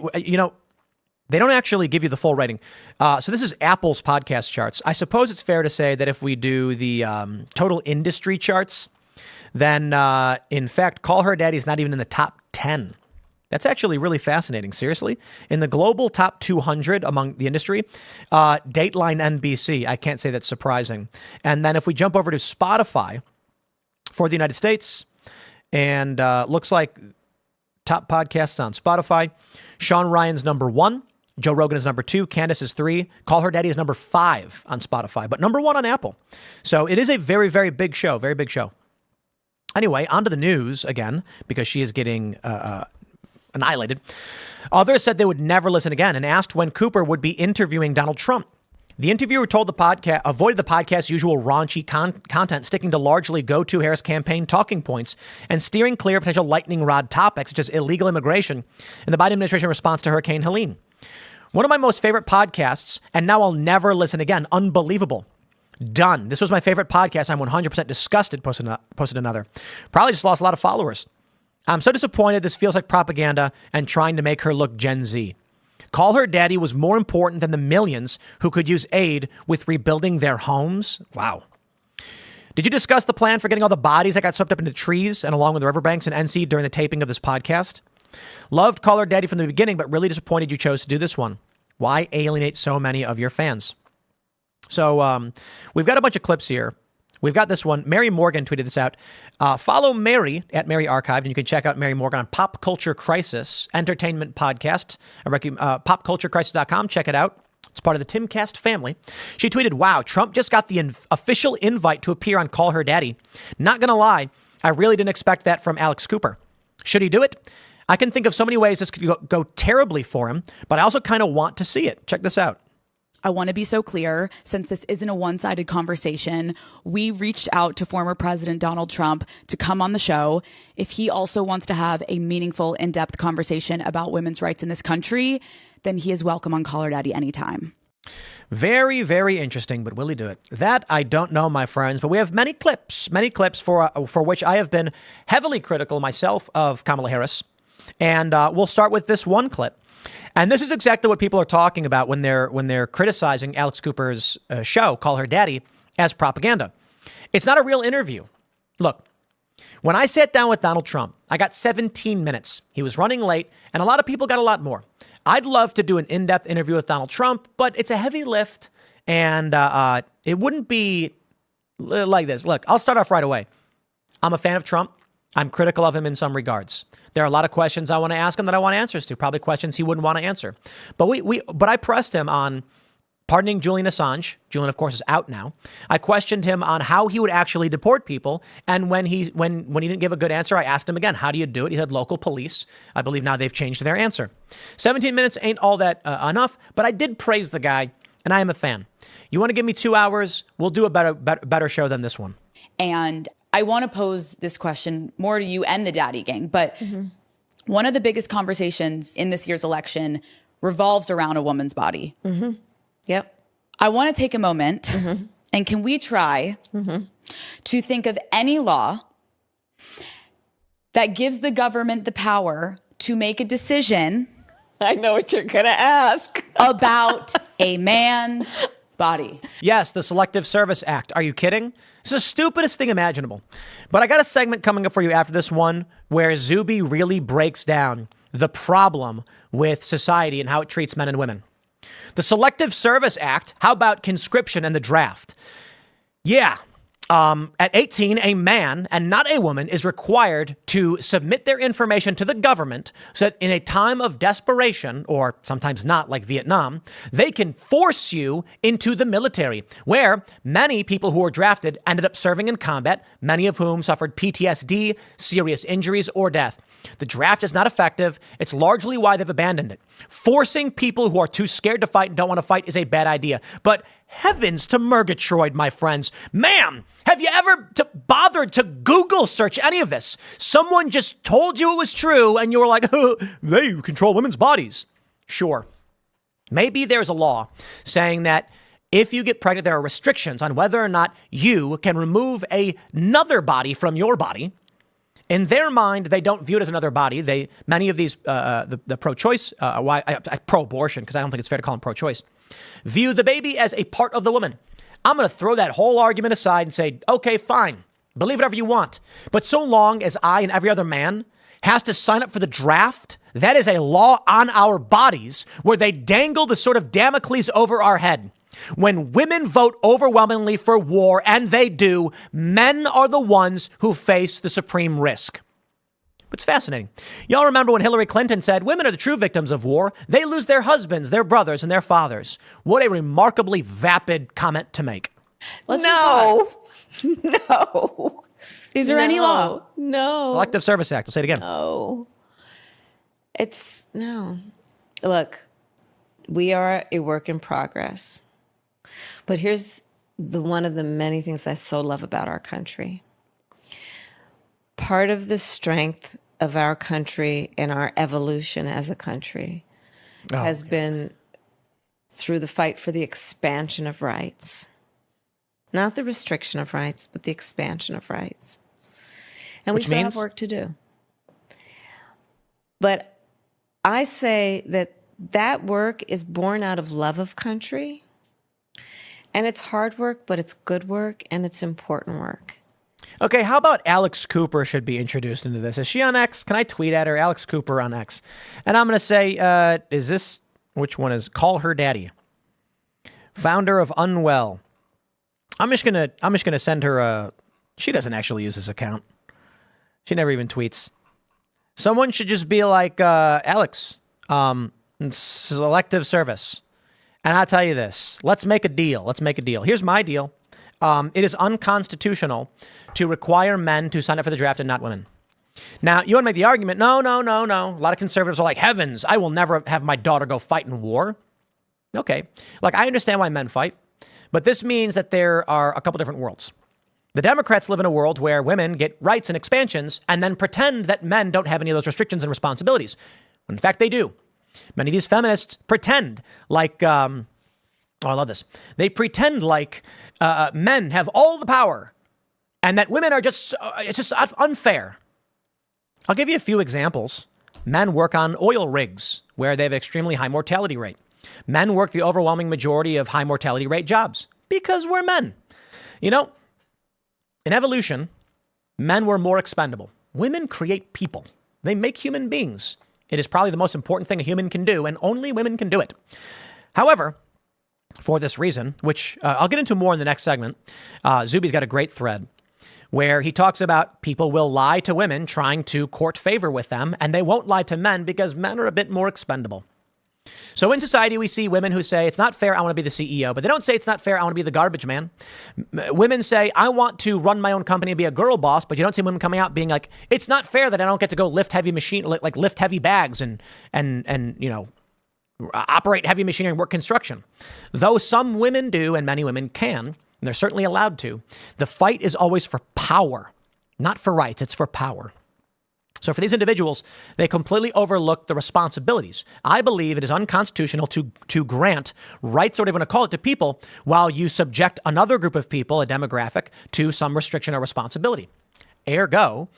they don't actually give you the full rating. So this is Apple's podcast charts. I suppose it's fair to say that if we do the total industry charts, then in fact, Call Her Daddy is not even in the top 10. That's actually really fascinating. Seriously. In the global top 200 among the industry, Dateline NBC, I can't say that's surprising. And then if we jump over to Spotify for the United States, and looks like top podcasts on Spotify, Sean Ryan's number 1. Joe Rogan is number 2. Candace is 3. Call Her Daddy is number 5 on Spotify, but number 1 on Apple. So it is a very, very big show. Very big show. Anyway, on to the news again, because she is getting annihilated. Others said they would never listen again and asked when Cooper would be interviewing Donald Trump. The interviewer told the podcast avoided the podcast's usual raunchy content, sticking to largely go-to Harris campaign talking points and steering clear of potential lightning rod topics such as illegal immigration and the Biden administration response to Hurricane Helene. One of my most favorite podcasts, and now I'll never listen again. Unbelievable. Done. This was my favorite podcast. I'm 100% disgusted. Posted another. Probably just lost a lot of followers. I'm so disappointed. This feels like propaganda and trying to make her look Gen Z. Call Her Daddy was more important than the millions who could use aid with rebuilding their homes. Wow. Did you discuss the plan for getting all the bodies that got swept up into the trees and along with the riverbanks in NC during the taping of this podcast? Loved Call Her Daddy from the beginning, but really disappointed you chose to do this one. Why alienate so many of your fans? So we've got a bunch of clips here. We've got this one. Mary Morgan tweeted this out. Follow Mary at Mary Archived, and you can check out Mary Morgan on Pop Culture Crisis Entertainment Podcast. popculturecrisis.com. Check it out. It's part of the Timcast family. She tweeted, wow, Trump just got the official invite to appear on Call Her Daddy. Not going to lie, I really didn't expect that from Alex Cooper. Should he do it? I can think of so many ways this could go terribly for him, but I also kind of want to see it. Check this out. I want to be so clear, since this isn't a one-sided conversation, we reached out to former President Donald Trump to come on the show. If he also wants to have a meaningful, in-depth conversation about women's rights in this country, then he is welcome on Call Her Daddy anytime. Very, very interesting, but will he do it? That I don't know, my friends, but we have many clips for which I have been heavily critical myself of Kamala Harris. And we'll start with this one clip. And this is exactly what people are talking about when they're criticizing Alex Cooper's show, Call Her Daddy, as propaganda. It's not a real interview. Look, when I sat down with Donald Trump, I got 17 minutes. He was running late, and a lot of people got a lot more. I'd love to do an in-depth interview with Donald Trump, but it's a heavy lift, and it wouldn't be like this. Look, I'll start off right away. I'm a fan of Trump. I'm critical of him in some regards. There are a lot of questions I want to ask him that I want answers to, probably questions he wouldn't want to answer. But I pressed him on pardoning Julian Assange. Julian, of course, is out now. I questioned him on how he would actually deport people. And when he didn't give a good answer, I asked him again, how do you do it? He said local police. I believe now they've changed their answer. 17 minutes ain't all that enough, but I did praise the guy, and I am a fan. You want to give me 2 hours? We'll do a better show than this one. And I want to pose this question more to you and the Daddy Gang, but one of the biggest conversations in this year's election revolves around a woman's body. Yep. I want to take a moment, and can we try to think of any law that gives the government the power to make a decision? I know what you're going to ask. About a man's body. Yes, the Selective Service Act. Are you kidding? It's the stupidest thing imaginable. But I got a segment coming up for you after this one where Zuby really breaks down the problem with society and how it treats men and women. The Selective Service Act, how about conscription and the draft? Yeah. At 18, a man and not a woman is required to submit their information to the government so that in a time of desperation, or sometimes not like Vietnam, they can force you into the military, where many people who were drafted ended up serving in combat, many of whom suffered PTSD, serious injuries, or death. The draft is not effective. It's largely why they've abandoned it. Forcing people who are too scared to fight and don't want to fight is a bad idea. But heavens to Murgatroyd, my friends. Ma'am, have you ever bothered to Google search any of this? Someone just told you it was true and you were like, they control women's bodies. Sure. Maybe there's a law saying that if you get pregnant, there are restrictions on whether or not you can remove another body from your body. In their mind, they don't view it as another body. Many of these, the pro-choice, pro-abortion, because I don't think it's fair to call them pro-choice, view the baby as a part of the woman. I'm going to throw that whole argument aside and say, okay, fine, believe whatever you want. But so long as I and every other man has to sign up for the draft, that is a law on our bodies where they dangle the sort of Damocles over our head. When women vote overwhelmingly for war, and they do, men are the ones who face the supreme risk. It's fascinating. Y'all remember when Hillary Clinton said, women are the true victims of war. They lose their husbands, their brothers, and their fathers. What a remarkably vapid comment to make. No. Is there any law? No. Selective Service Act. I'll say it again. No. No. Look, we are a work in progress. But here's one of the many things I so love about our country. Part of the strength of our country and our evolution as a country has been through the fight for the expansion of rights. Not the restriction of rights, but the expansion of rights. And we still have work to do. But I say that work is born out of love of country. And it's hard work, but it's good work, and it's important work. Okay, how about Alex Cooper should be introduced into this? Is she on X? Can I tweet at her? Alex Cooper on X. And I'm going to say, which one is Call Her Daddy? Founder of Unwell. I'm just gonna send her she doesn't actually use this account. She never even tweets. Someone should just be like, Alex, Selective Service. And I'll tell you this, let's make a deal. Here's my deal. It is unconstitutional to require men to sign up for the draft and not women. Now, you want to make the argument, no. A lot of conservatives are like, heavens, I will never have my daughter go fight in war. Okay. Like, I understand why men fight, but this means that there are a couple different worlds. The Democrats live in a world where women get rights and expansions and then pretend that men don't have any of those restrictions and responsibilities. When in fact, they do. Many of these feminists pretend like, I love this. They pretend like men have all the power and that women are it's just unfair. I'll give you a few examples. Men work on oil rigs where they have an extremely high mortality rate. Men work the overwhelming majority of high mortality rate jobs because we're men. You know, in evolution, men were more expendable. Women create people. They make human beings. It is probably the most important thing a human can do, and only women can do it. However, for this reason, which I'll get into more in the next segment, Zuby's got a great thread where he talks about people will lie to women trying to court favor with them, and they won't lie to men because men are a bit more expendable. So in society, we see women who say, it's not fair, I want to be the CEO, but they don't say it's not fair, I want to be the garbage man. Women say, I want to run my own company and be a girl boss, but you don't see women coming out being like, it's not fair that I don't get to go lift heavy lift heavy bags and you know, operate heavy machinery and work construction. Though some women do and many women can, and they're certainly allowed to, the fight is always for power, not for rights, it's for power. So for these individuals, they completely overlook the responsibilities. I believe it is unconstitutional to grant rights or even to call it to people while you subject another group of people, a demographic, to some restriction or responsibility. Ergo,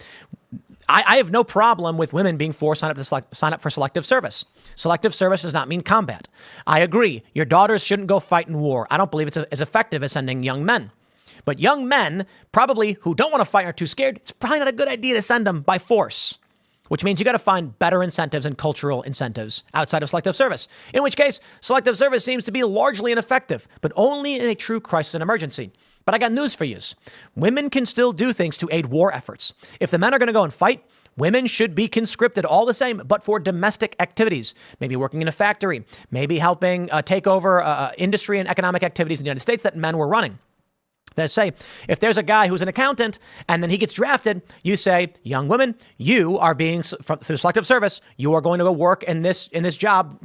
I have no problem with women being forced to sign up for selective service. Selective service does not mean combat. I agree. Your daughters shouldn't go fight in war. I don't believe it's as effective as sending young men. But young men, probably who don't want to fight or are too scared, it's probably not a good idea to send them by force, which means you got to find better incentives and cultural incentives outside of selective service, in which case selective service seems to be largely ineffective, but only in a true crisis and emergency. But I got news for you. Women can still do things to aid war efforts. If the men are going to go and fight, women should be conscripted all the same, but for domestic activities, maybe working in a factory, maybe helping take over industry and economic activities in the United States that men were running. Let's say if there's a guy who's an accountant and then he gets drafted, you say, young women, you are being through selective service. You are going to go work in this job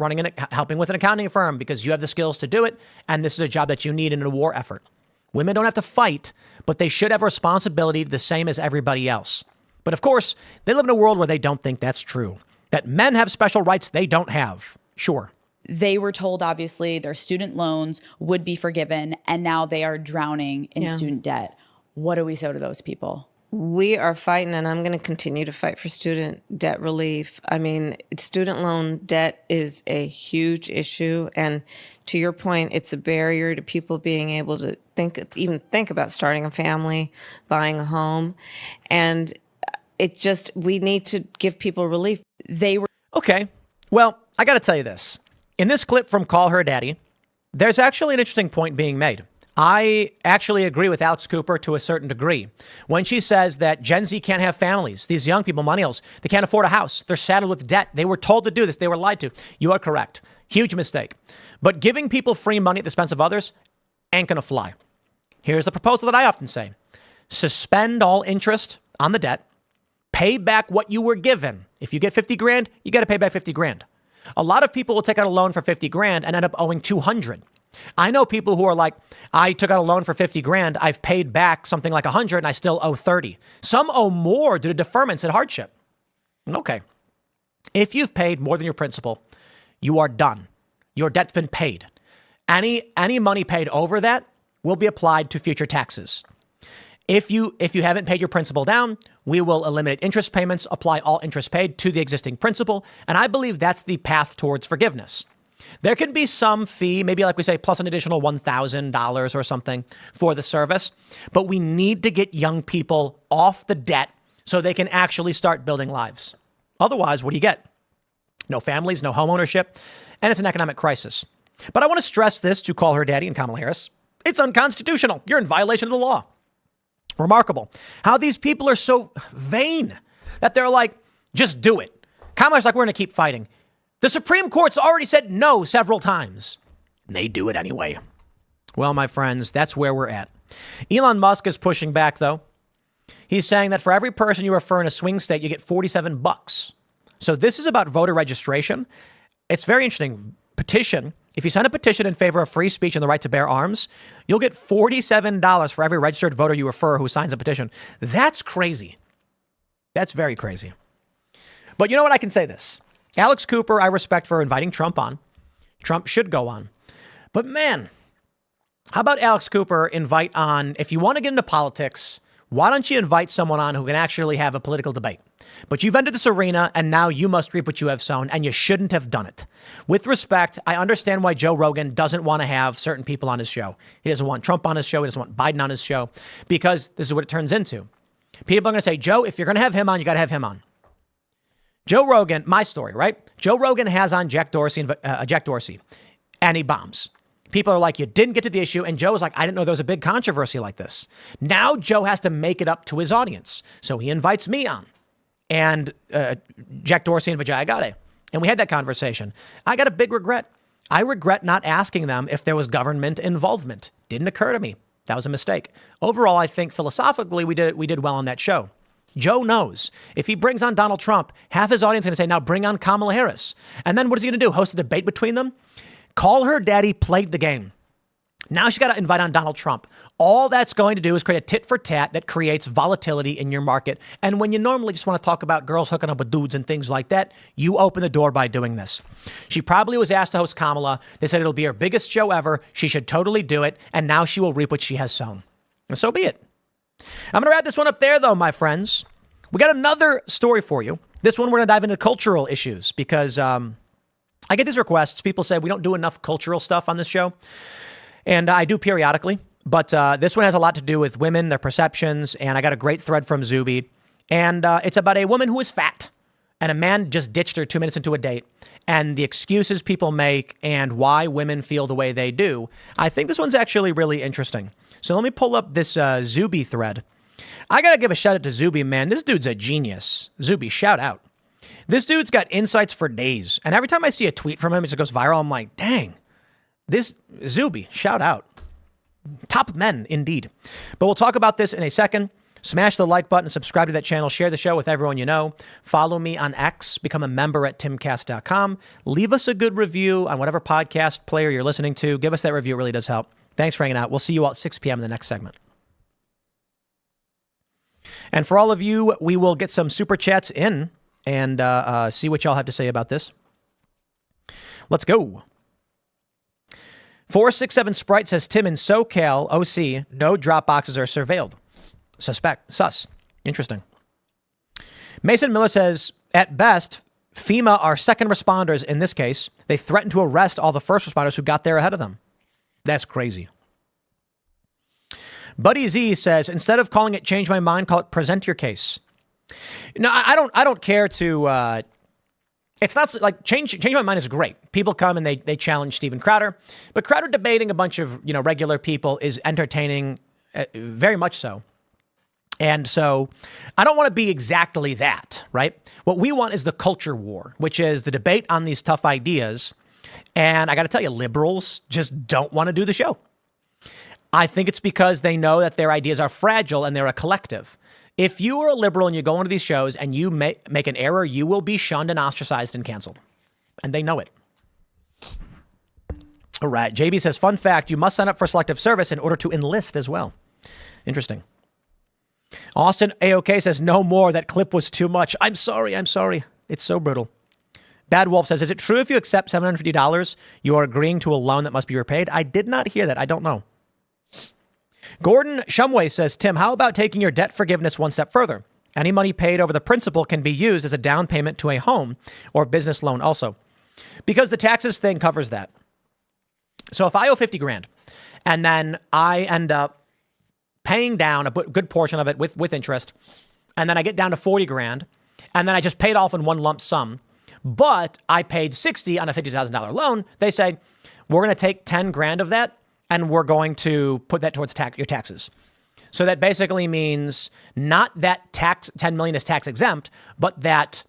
helping with an accounting firm because you have the skills to do it. And this is a job that you need in a war effort. Women don't have to fight, but they should have responsibility the same as everybody else. But of course, they live in a world where they don't think that's true, that men have special rights they don't have. Sure. They were told, obviously, their student loans would be forgiven, and now they are drowning in student debt. What do we say to those people? We are fighting, and I'm going to continue to fight for student debt relief. I mean, student loan debt is a huge issue. And to your point, it's a barrier to people being able to even think about starting a family, buying a home. And we need to give people relief. Okay. Well, I got to tell you this. In this clip from Call Her Daddy, there's actually an interesting point being made. I actually agree with Alex Cooper to a certain degree when she says that Gen Z can't have families. These young people, millennials, they can't afford a house. They're saddled with debt. They were told to do this. They were lied to. You are correct. Huge mistake. But giving people free money at the expense of others ain't going to fly. Here's the proposal that I often say. Suspend all interest on the debt. Pay back what you were given. If you get 50 grand, you got to pay back 50 grand. A lot of people will take out a loan for 50 grand and end up owing 200. I know people who are like, I took out a loan for 50 grand. I've paid back something like 100 and I still owe 30. Some owe more due to deferments and hardship. Okay. If you've paid more than your principal, you are done. Your debt's been paid. Any money paid over that will be applied to future taxes. If you haven't paid your principal down, we will eliminate interest payments, apply all interest paid to the existing principal. And I believe that's the path towards forgiveness. There can be some fee, maybe like we say, plus an additional $1,000 or something for the service. But we need to get young people off the debt so they can actually start building lives. Otherwise, what do you get? No families, no home ownership, and it's an economic crisis. But I want to stress this to Call Her Daddy and Kamala Harris. It's unconstitutional. You're in violation of the law. Remarkable how these people are so vain that they're like, just do it. Kamala's like, we're going to keep fighting. The Supreme Court's already said no several times. And they do it anyway. Well, my friends, that's where we're at. Elon Musk is pushing back, though. He's saying that for every person you refer in a swing state, you get $47. So this is about voter registration. It's very interesting. Petition. If you sign a petition in favor of free speech and the right to bear arms, you'll get $47 for every registered voter you refer who signs a petition. That's crazy. That's very crazy. But you know what? I can say this. Alex Cooper, I respect for inviting Trump on. Trump should go on. But man, how about Alex Cooper invite on, if you want to get into politics, Why don't you invite someone on who can actually have a political debate? But you've entered this arena, and now you must reap what you have sown, and you shouldn't have done it. With respect, I understand why Joe Rogan doesn't want to have certain people on his show. He doesn't want Trump on his show. He doesn't want Biden on his show, because this is what it turns into. People are going to say, Joe, if you're going to have him on, you got to have him on. Joe Rogan, my story, right? Joe Rogan has on Jack Dorsey, and he bombs. People are like, you didn't get to the issue. And Joe was like, I didn't know there was a big controversy like this. Now Joe has to make it up to his audience. So he invites me on and Jack Dorsey and Vijay Agade. And we had that conversation. I got a big regret. I regret not asking them if there was government involvement. Didn't occur to me. That was a mistake. Overall, I think philosophically we did well on that show. Joe knows if he brings on Donald Trump, half his audience is going to say, now bring on Kamala Harris. And then what is he going to do? Host a debate between them? Call her daddy played the game. Now she got to invite on Donald Trump. All that's going to do is create a tit for tat that creates volatility in your market. And when you normally just want to talk about girls hooking up with dudes and things like that, you open the door by doing this. She probably was asked to host Kamala. They said it'll be her biggest show ever. She should totally do it. And now she will reap what she has sown. And so be it. I'm going to wrap this one up there, though, my friends. We got another story for you. This one, we're going to dive into cultural issues because I get these requests. People say we don't do enough cultural stuff on this show. And I do periodically. But this one has a lot to do with women, their perceptions. And I got a great thread from Zuby. And it's about a woman who is fat. And a man just ditched her 2 minutes into a date. And the excuses people make and why women feel the way they do. I think this one's actually really interesting. So let me pull up this Zuby thread. I got to give a shout out to Zuby, man. This dude's a genius. Zuby, shout out. This dude's got insights for days. And every time I see a tweet from him, it just goes viral. I'm like, dang, this Zuby, shout out. Top men, indeed. But we'll talk about this in a second. Smash the like button, subscribe to that channel, share the show with everyone you know. Follow me on X, become a member at timcast.com. Leave us a good review on whatever podcast player you're listening to. Give us that review. It really does help. Thanks for hanging out. We'll see you all at 6 p.m. in the next segment. And for all of you, we will get some super chats in and see what y'all have to say about this. Let's go. 467 Sprite says, Tim, in SoCal, OC, no drop boxes are surveilled. Sus. Interesting. Mason Miller says, at best, FEMA are second responders in this case. They threatened to arrest all the first responders who got there ahead of them. That's crazy. Buddy Z says, instead of calling it change my mind, call it present your case. No, I don't care to, it's not like change my mind is great. People come and they challenge Steven Crowder, but Crowder debating a bunch of, regular people is entertaining, very much so. And so I don't want to be exactly that, right? What we want is the culture war, which is the debate on these tough ideas. And I got to tell you, liberals just don't want to do the show. I think it's because they know that their ideas are fragile and they're a collective. If you are a liberal and you go into these shows and you make an error, you will be shunned and ostracized and canceled. And they know it. All right. JB says, fun fact, you must sign up for selective service in order to enlist as well. Interesting. Austin AOK says, no more. That clip was too much. I'm sorry. It's so brutal. Bad Wolf says, is it true if you accept $750, you are agreeing to a loan that must be repaid? I did not hear that. I don't know. Gordon Shumway says, Tim, how about taking your debt forgiveness one step further? Any money paid over the principal can be used as a down payment to a home or business loan also. Because the taxes thing covers that. So if I owe 50 grand and then I end up paying down a good portion of it with interest, and then I get down to 40 grand, and then I just paid off in one lump sum, but I paid 60 on a $50,000 loan, they say, we're going to take 10 grand of that, and we're going to put that towards your taxes. So that basically means not that 10 million is tax exempt, but that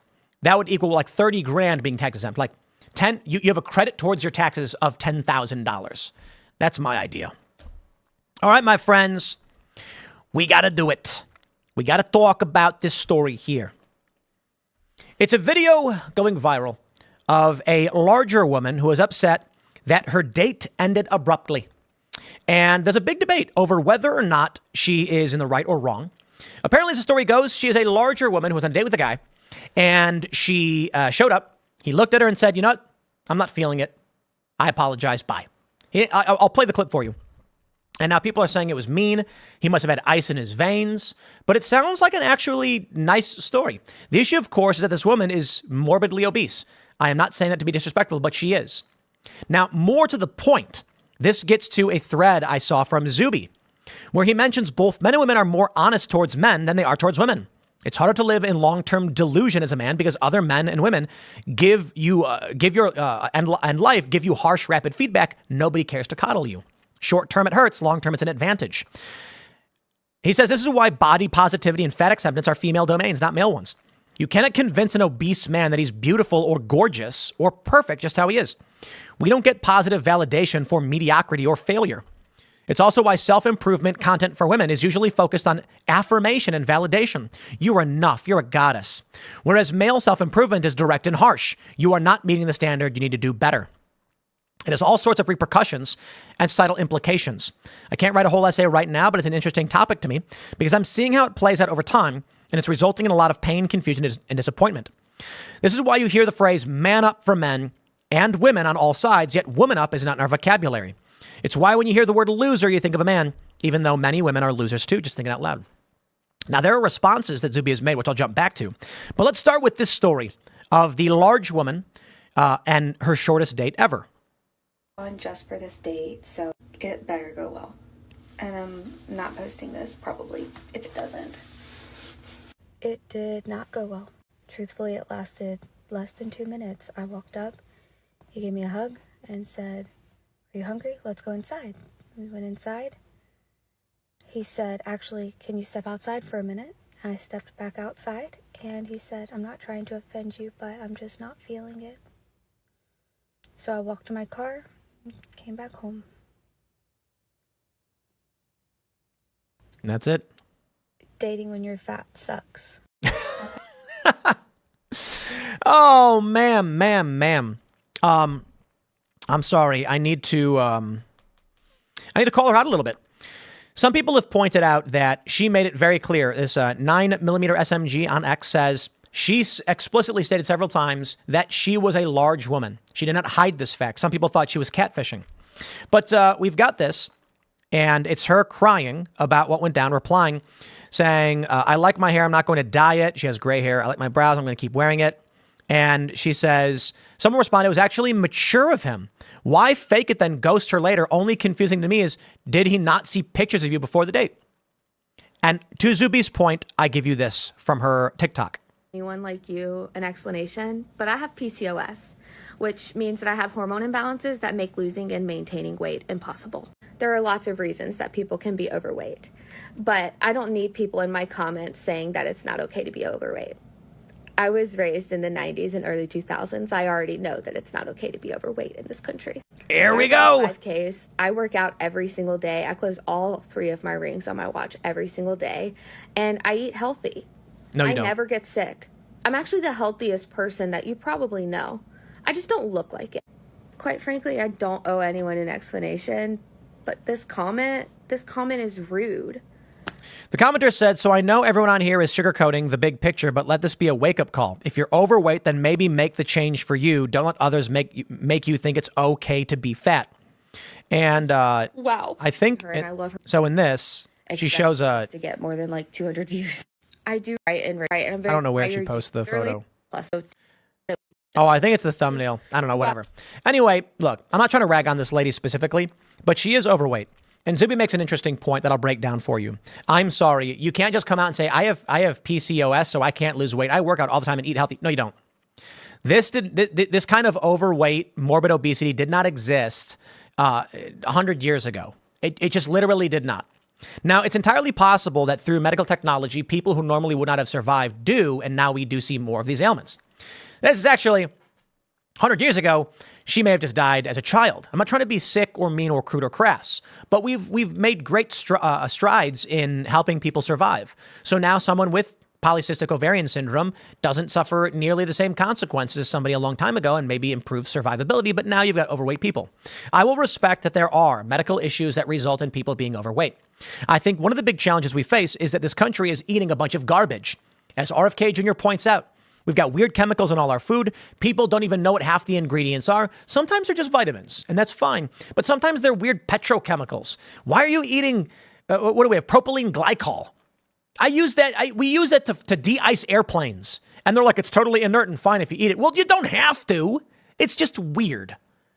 would equal like 30 grand being tax exempt. Like 10, you have a credit towards your taxes of $10,000. That's my idea. All right, my friends, we got to do it. We got to talk about this story here. It's a video going viral of a larger woman who is upset that her date ended abruptly. And there's a big debate over whether or not she is in the right or wrong. Apparently, as the story goes, she is a larger woman who was on a date with a guy. And she showed up. He looked at her and said, you know what? I'm not feeling it. I apologize. Bye. I'll play the clip for you. And now people are saying it was mean. He must have had ice in his veins. But it sounds like an actually nice story. The issue, of course, is that this woman is morbidly obese. I am not saying that to be disrespectful, but she is. Now, more to the point, this gets to a thread I saw from Zuby, where he mentions both men and women are more honest towards men than they are towards women. It's harder to live in long-term delusion as a man because other men and women give you harsh, rapid feedback. Nobody cares to coddle you. Short-term, it hurts. Long-term, it's an advantage. He says this is why body positivity and fat acceptance are female domains, not male ones. You cannot convince an obese man that he's beautiful or gorgeous or perfect just how he is. We don't get positive validation for mediocrity or failure. It's also why self-improvement content for women is usually focused on affirmation and validation. You are enough. You're a goddess. Whereas male self-improvement is direct and harsh. You are not meeting the standard. You need to do better. It has all sorts of repercussions and societal implications. I can't write a whole essay right now, but it's an interesting topic to me because I'm seeing how it plays out over time, and it's resulting in a lot of pain, confusion, and disappointment. This is why you hear the phrase man up for men and women on all sides, yet woman up is not in our vocabulary. It's why when you hear the word loser, you think of a man, even though many women are losers too, just thinking out loud. Now, there are responses that Zuby has made, which I'll jump back to. But let's start with this story of the large woman and her shortest date ever. On just for this date, so it better go well. And I'm not posting this probably if it doesn't. It did not go well. Truthfully, it lasted less than 2 minutes. I walked up, he gave me a hug and said, "Are you hungry? Let's go inside." We went inside. He said, "Actually, can you step outside for a minute?" I stepped back outside and he said, "I'm not trying to offend you, but I'm just not feeling it." So I walked to my car, came back home. And that's it. Dating when you're fat sucks. Oh, ma'am. I'm sorry. I need to call her out a little bit. Some people have pointed out that she made it very clear. This 9mm SMG on X says she explicitly stated several times that she was a large woman. She did not hide this fact. Some people thought she was catfishing. But we've got this, and it's her crying about what went down, replying, saying, I like my hair. I'm not going to dye it. She has gray hair. I like my brows. I'm going to keep wearing it. And she says, someone responded, it was actually mature of him. Why fake it then ghost her later? Only confusing to me is, did he not see pictures of you before the date? And to Zuby's point, I give you this from her TikTok. Anyone like you an explanation, but I have PCOS, which means that I have hormone imbalances that make losing and maintaining weight impossible. There are lots of reasons that people can be overweight, but I don't need people in my comments saying that it's not okay to be overweight. I was raised in the 90s and early 2000s. I already know that it's not okay to be overweight in this country. Here we go. 5Ks. I work out every single day. I close all 3 of my rings on my watch every single day, and I eat healthy. No, you don't. I never get sick. I'm actually the healthiest person that you probably know. I just don't look like it. Quite frankly, I don't owe anyone an explanation, but this comment is rude. The commenter said, so I know everyone on here is sugarcoating the big picture, but let this be a wake-up call. If you're overweight, then maybe make the change for you. Don't let others make you think it's okay to be fat. And wow. I think I love her. So in this, she shows to get more than like 200 views. I do write and I'm very I don't know where she posts the photo. Oh, I think it's the thumbnail. I don't know, whatever. Anyway, look, I'm not trying to rag on this lady specifically, but she is overweight. And Zuby makes an interesting point that I'll break down for you. I'm sorry. You can't just come out and say, I have PCOS, so I can't lose weight. I work out all the time and eat healthy. No, you don't. This kind of overweight, morbid obesity did not exist 100 years ago. It just literally did not. Now, it's entirely possible that through medical technology, people who normally would not have survived do, and now we do see more of these ailments. This is actually 100 years ago. She may have just died as a child. I'm not trying to be sick or mean or crude or crass, but we've made great strides in helping people survive. So now someone with polycystic ovarian syndrome doesn't suffer nearly the same consequences as somebody a long time ago and maybe improves survivability, but now you've got overweight people. I will respect that there are medical issues that result in people being overweight. I think one of the big challenges we face is that this country is eating a bunch of garbage. As RFK Jr. points out, We've got weird chemicals in all our food. People don't even know what half the ingredients are. Sometimes they're just vitamins, and that's fine. But sometimes they're weird petrochemicals. Why are you eating, what do we have, propylene glycol? I use that, we use that to de-ice airplanes. And they're like, it's totally inert and fine if you eat it. Well, you don't have to. It's just weird.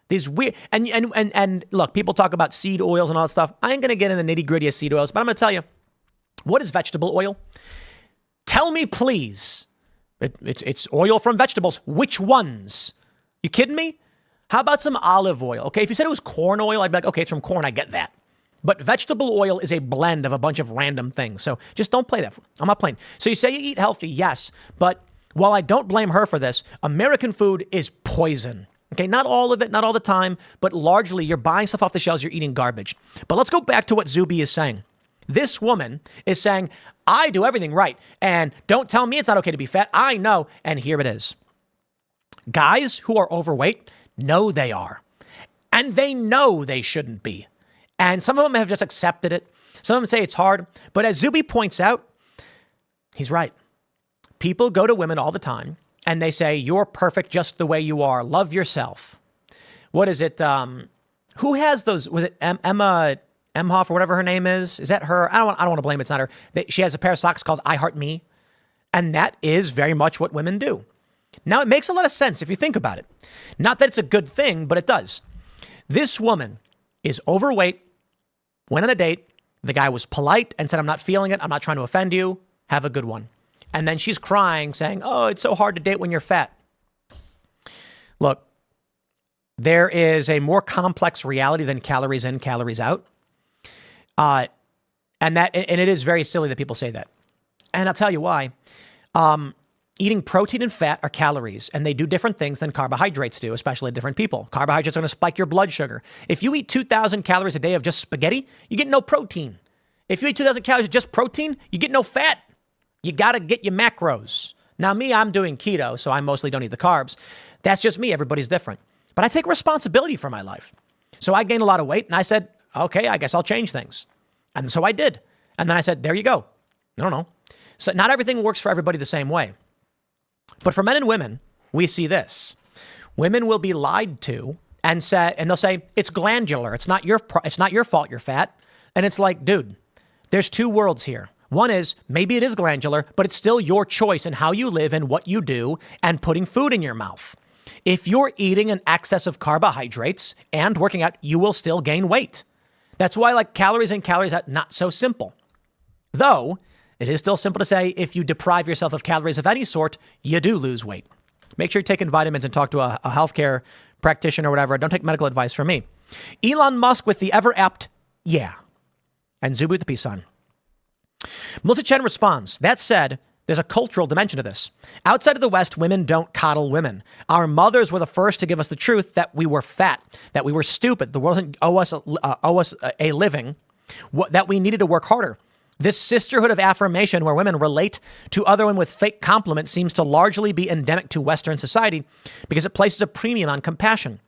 These weird, and look, people talk about seed oils and all that stuff. I ain't going to get in the nitty gritty of seed oils, but I'm going to tell you, what is vegetable oil? Tell me, please. It's oil from vegetables. Which ones? You kidding me? How about some olive oil? Okay, if you said it was corn oil, I'd be like, okay, it's from corn. I get that. But vegetable oil is a blend of a bunch of random things. So just don't play that. I'm not playing. So you say you eat healthy, yes. But while I don't blame her for this, American food is poison. Okay, not all of it, not all the time, but largely you're buying stuff off the shelves, you're eating garbage. But let's go back to what Zuby is saying. This woman is saying, I do everything right. And don't tell me it's not okay to be fat. I know. And here it is. Guys who are overweight know they are. And they know they shouldn't be. And some of them have just accepted it. Some of them say it's hard. But as Zuby points out, he's right. People go to women all the time and they say, you're perfect just the way you are. Love yourself. What is it? Who has those? Was it Emma Emhoff or whatever her name is? Is that her? I don't want to blame it. It's not her. She has a pair of socks called I Heart Me. And that is very much what women do. Now, it makes a lot of sense if you think about it. Not that it's a good thing, but it does. This woman is overweight, went on a date. The guy was polite and said, I'm not feeling it. I'm not trying to offend you. Have a good one. And then she's crying, saying, oh, it's so hard to date when you're fat. Look, there is a more complex reality than calories in, calories out. And it is very silly that people say that. And I'll tell you why. Eating protein and fat are calories, and they do different things than carbohydrates do, especially different people. Carbohydrates are going to spike your blood sugar. If you eat 2,000 calories a day of just spaghetti, you get no protein. If you eat 2,000 calories of just protein, you get no fat. You got to get your macros. Now, me, I'm doing keto, so I mostly don't eat the carbs. That's just me. Everybody's different. But I take responsibility for my life. So I gained a lot of weight, and I said, okay, I guess I'll change things. And so I did. And then I said, there you go. No. So not everything works for everybody the same way. But for men and women, we see this. Women will be lied to and they'll say, it's glandular. It's not your fault you're fat. And it's like, dude, there's two worlds here. One is maybe it is glandular, but it's still your choice in how you live and what you do and putting food in your mouth. If you're eating an excess of carbohydrates and working out, you will still gain weight. That's why like calories in, calories out, not so simple. Though it is still simple to say if you deprive yourself of calories of any sort, you do lose weight. Make sure you're taking vitamins and talk to a healthcare practitioner or whatever. Don't take medical advice from me. Elon Musk with the ever apt, yeah. And Zubu with the peace sign. Melissa Chen responds, that said, there's a cultural dimension to this. Outside of the West, women don't coddle women. Our mothers were the first to give us the truth that we were fat, that we were stupid, the world doesn't owe us a living, that we needed to work harder. This sisterhood of affirmation where women relate to other women with fake compliments seems to largely be endemic to Western society because it places a premium on compassion.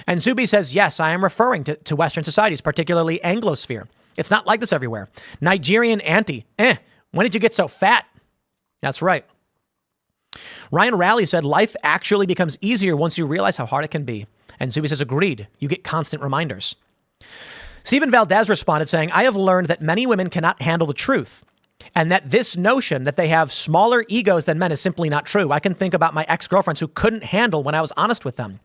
And Zuby says, yes, I am referring to Western societies, particularly Anglosphere. It's not like this everywhere. Nigerian auntie, when did you get so fat? That's right. Ryan Raleigh said, life actually becomes easier once you realize how hard it can be. And Zuby says, agreed. You get constant reminders. Stephen Valdez responded saying, I have learned that many women cannot handle the truth and that this notion that they have smaller egos than men is simply not true. I can think about my ex-girlfriends who couldn't handle when I was honest with them.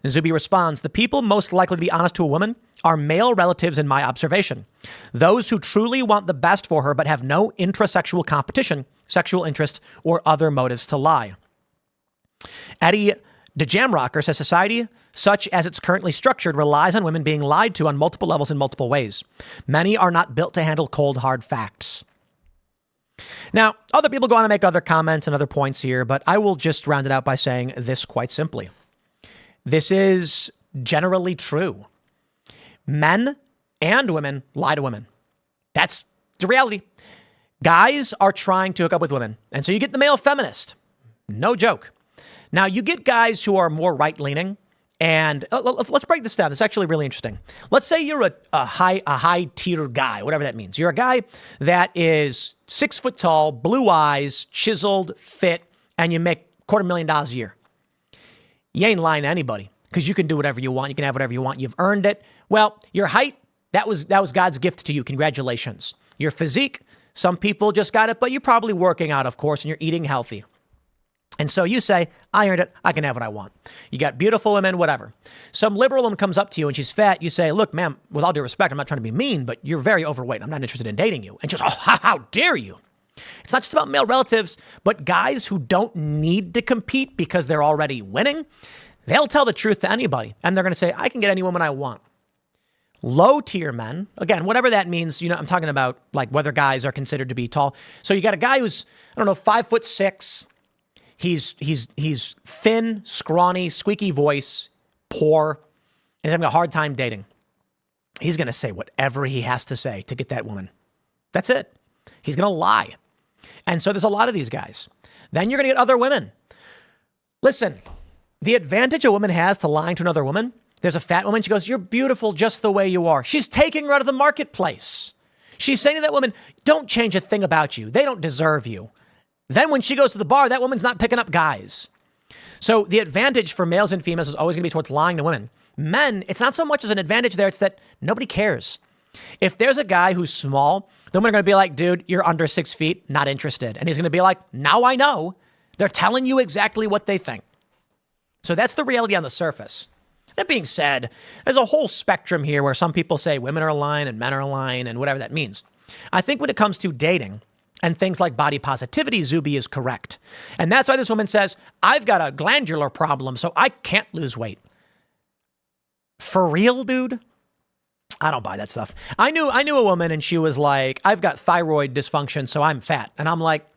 And Zuby responds, the people most likely to be honest to a woman are male relatives in my observation. Those who truly want the best for her but have no intrasexual competition, sexual interest, or other motives to lie. Eddie DeJamrocker says society, such as it's currently structured, relies on women being lied to on multiple levels in multiple ways. Many are not built to handle cold, hard facts. Now, other people go on to make other comments and other points here, but I will just round it out by saying this quite simply. This is generally true. Men and women lie to women. That's the reality. Guys are trying to hook up with women. And so you get the male feminist. No joke. Now, you get guys who are more right-leaning. And let's break this down. It's actually really interesting. Let's say you're a high-tier guy, whatever that means. You're a guy that is 6 foot tall, blue eyes, chiseled, fit, and you make $250,000 a year. You ain't lying to anybody because you can do whatever you want. You can have whatever you want. You've earned it. Well, your height, that was God's gift to you. Congratulations. Your physique, some people just got it, but you're probably working out, of course, and you're eating healthy. And so you say, I earned it. I can have what I want. You got beautiful women, whatever. Some liberal woman comes up to you and she's fat. You say, look, ma'am, with all due respect, I'm not trying to be mean, but you're very overweight. I'm not interested in dating you. And just, how dare you? It's not just about male relatives, but guys who don't need to compete because they're already winning. They'll tell the truth to anybody. And they're going to say, I can get any woman I want. Low tier men, again, whatever that means, I'm talking about like whether guys are considered to be tall. So you got a guy who's, 5'6". He's thin, scrawny, squeaky voice, poor, and he's having a hard time dating. He's going to say whatever he has to say to get that woman. That's it. He's going to lie. And so there's a lot of these guys. Then you're going to get other women. Listen, the advantage a woman has to lying to another woman, there's a fat woman. She goes, you're beautiful just the way you are. She's taking her out of the marketplace. She's saying to that woman, don't change a thing about you. They don't deserve you. Then when she goes to the bar, that woman's not picking up guys. So the advantage for males and females is always going to be towards lying to women. Men, it's not so much as an advantage there. It's that nobody cares. If there's a guy who's small, the women are going to be like, dude, you're under 6 feet, not interested. And he's going to be like, now I know. They're telling you exactly what they think. So that's the reality on the surface. That being said, there's a whole spectrum here where some people say women are lying and men are lying and whatever that means. I think when it comes to dating, and things like body positivity, Zuby is correct. And that's why this woman says, I've got a glandular problem, so I can't lose weight. For real, dude? I don't buy that stuff. I knew a woman and she was like, I've got thyroid dysfunction, so I'm fat. And I'm like,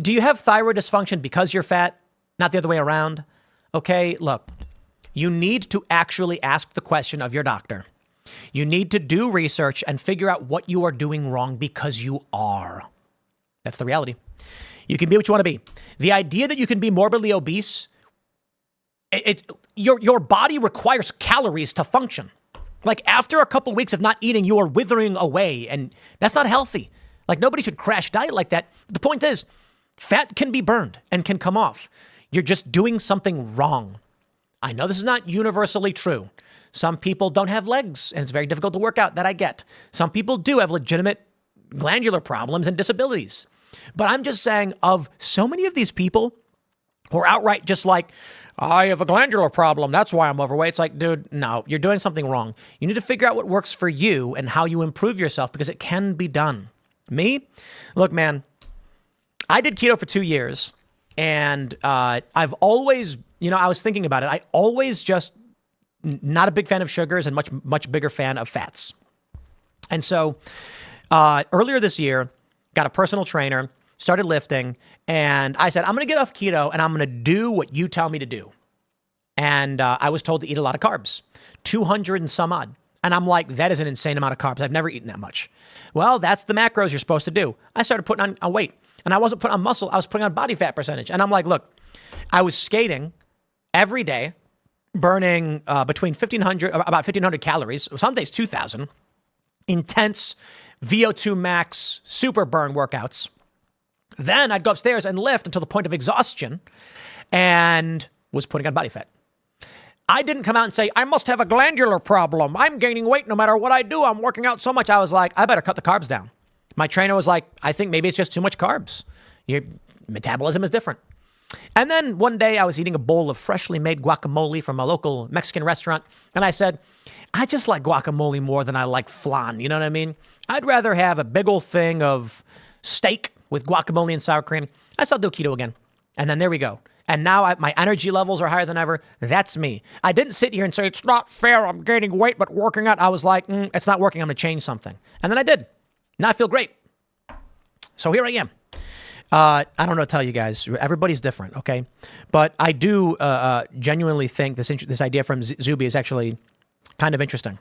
do you have thyroid dysfunction because you're fat? Not the other way around? Okay, look, you need to actually ask the question of your doctor. You need to do research and figure out what you are doing wrong because you are. That's the reality. You can be what you want to be. The idea that you can be morbidly obese, your body requires calories to function. Like after a couple weeks of not eating, you are withering away, and that's not healthy. Like nobody should crash diet like that. The point is, fat can be burned and can come off. You're just doing something wrong. I know this is not universally true. Some people don't have legs, and it's very difficult to work out. That I get. Some people do have legitimate glandular problems and disabilities. But I'm just saying, of so many of these people who are outright just like, I have a glandular problem, that's why I'm overweight. It's like, dude, no, you're doing something wrong. You need to figure out what works for you and how you improve yourself because it can be done. Me? Look, man, I did keto for 2 years, and I've always, I was thinking about it. I always just not a big fan of sugars and much bigger fan of fats. And so earlier this year, got a personal trainer, started lifting, and I said, I'm going to get off keto and I'm going to do what you tell me to do. And I was told to eat a lot of carbs, 200 and some odd. And I'm like, that is an insane amount of carbs. I've never eaten that much. Well, that's the macros you're supposed to do. I started putting on weight, and I wasn't putting on muscle. I was putting on body fat percentage. And I'm like, look, I was skating every day, burning about 1,500 calories, some days 2,000, intense VO2 max, super burn workouts. Then I'd go upstairs and lift until the point of exhaustion and was putting on body fat. I didn't come out and say, I must have a glandular problem. I'm gaining weight no matter what I do. I'm working out so much. I was like, I better cut the carbs down. My trainer was like, I think maybe it's just too much carbs. Your metabolism is different. And then one day I was eating a bowl of freshly made guacamole from a local Mexican restaurant. And I said, I just like guacamole more than I like flan. You know what I mean? I'd rather have a big old thing of steak with guacamole and sour cream. I said, I'll do keto again. And then there we go. And now my energy levels are higher than ever. That's me. I didn't sit here and say, it's not fair. I'm gaining weight, but working out. I was like, it's not working. I'm going to change something. And then I did. Now I feel great. So here I am. I don't know what to tell you guys. Everybody's different, okay? But I do genuinely think this idea from Zuby is actually kind of interesting.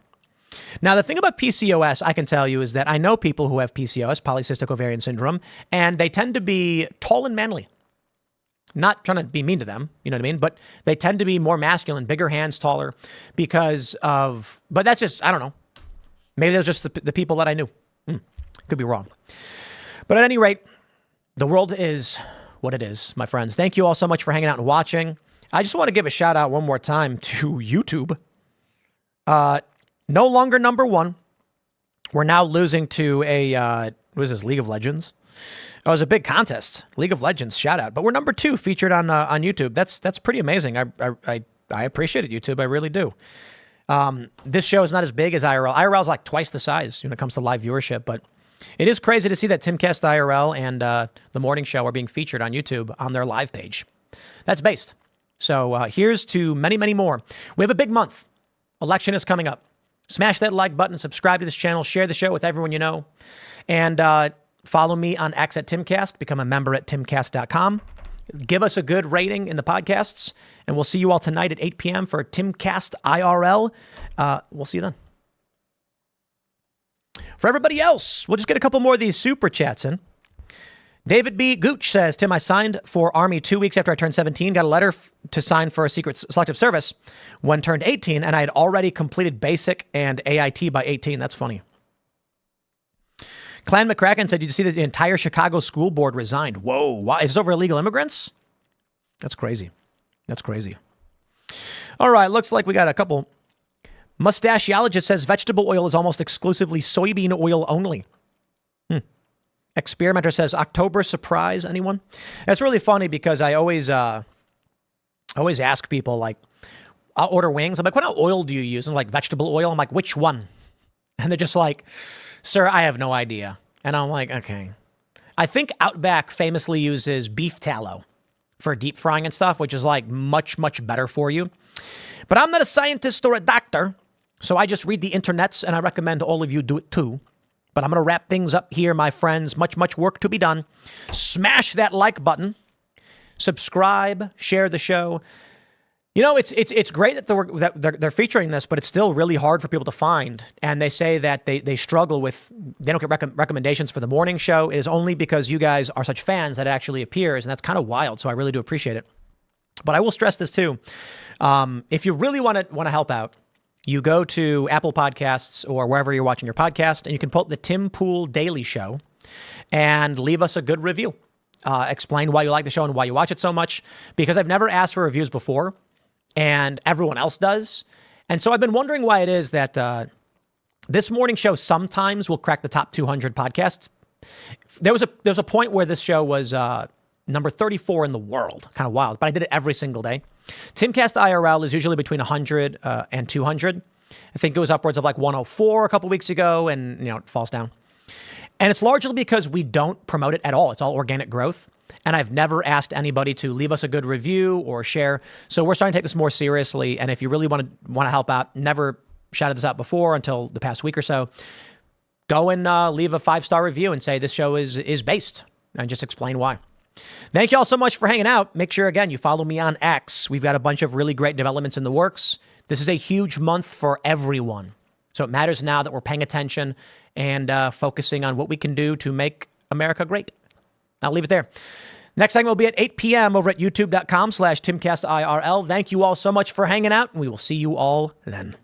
Now, the thing about PCOS, I can tell you, is that I know people who have PCOS, polycystic ovarian syndrome, and they tend to be tall and manly. Not trying to be mean to them, you know what I mean? But they tend to be more masculine, bigger hands, taller, because of, but that's just, I don't know. Maybe they're just the people that I knew. Could be wrong. But at any rate, the world is what it is, my friends. Thank you all so much for hanging out and watching. I just want to give a shout out one more time to YouTube. No longer number one. We're now losing to what is this, League of Legends? Oh, it was a big contest. League of Legends, shout out. But we're number 2 featured on YouTube. That's pretty amazing. I appreciate it, YouTube. I really do. This show is not as big as IRL. IRL is like twice the size when it comes to live viewership, but it is crazy to see that Timcast IRL and The Morning Show are being featured on YouTube on their live page. That's based. So here's to many, many more. We have a big month. Election is coming up. Smash that like button, subscribe to this channel, share the show with everyone you know, and follow me on X at Timcast, become a member at timcast.com. Give us a good rating in the podcasts, and we'll see you all tonight at 8 p.m. for Timcast IRL. We'll see you then. For everybody else, we'll just get a couple more of these super chats in. David B. Gooch says, Tim, I signed for Army 2 weeks after I turned 17, got a letter to sign for a secret selective service when turned 18, and I had already completed basic and AIT by 18. That's funny. Clan McCracken said, did you see that the entire Chicago school board resigned? Whoa, why? Is this over illegal immigrants? That's crazy. That's crazy. All right, looks like we got a couple. Mustachiologist says vegetable oil is almost exclusively soybean oil only. Experimenter says October surprise, anyone? That's really funny because I always ask people, like, I'll order wings. I'm like, what oil do you use? And like, vegetable oil. I'm like, which one? And they're just like, sir, I have no idea. And I'm like, okay. I think Outback famously uses beef tallow for deep frying and stuff, which is like much, much better for you. But I'm not a scientist or a doctor, so I just read the internets, and I recommend all of you do it too. But I'm going to wrap things up here, my friends. Much, much work to be done. Smash that like button. Subscribe. Share the show. You know, it's great that they're featuring this, but it's still really hard for people to find. And they say that they struggle with, they don't get recommendations for the morning show. It is only because you guys are such fans that it actually appears. And that's kind of wild. So I really do appreciate it. But I will stress this too. If you really want to help out, you go to Apple Podcasts or wherever you're watching your podcast, and you can pull up the Tim Pool Daily Show and leave us a good review. Explain why you like the show and why you watch it so much, because I've never asked for reviews before, and everyone else does. And so I've been wondering why it is that this morning show sometimes will crack the top 200 podcasts. There was a point where this show was number 34 in the world. Kind of wild, but I did it every single day. Timcast IRL is usually between 100 and 200. I think it was upwards of like 104 a couple weeks ago, and it falls down. And it's largely because we don't promote it at all. It's all organic growth. And I've never asked anybody to leave us a good review or share. So we're starting to take this more seriously. And if you really want to help out, never shouted this out before until the past week or so, go and leave a 5-star review and say this show is based, and just explain why. Thank you all so much for hanging out. Make sure, again, you follow me on X. We've got a bunch of really great developments in the works. This is a huge month for everyone. So it matters now that we're paying attention and focusing on what we can do to make America great. I'll leave it there. Next segment will be at 8 p.m. over at youtube.com/TimcastIRL. Thank you all so much for hanging out, and we will see you all then.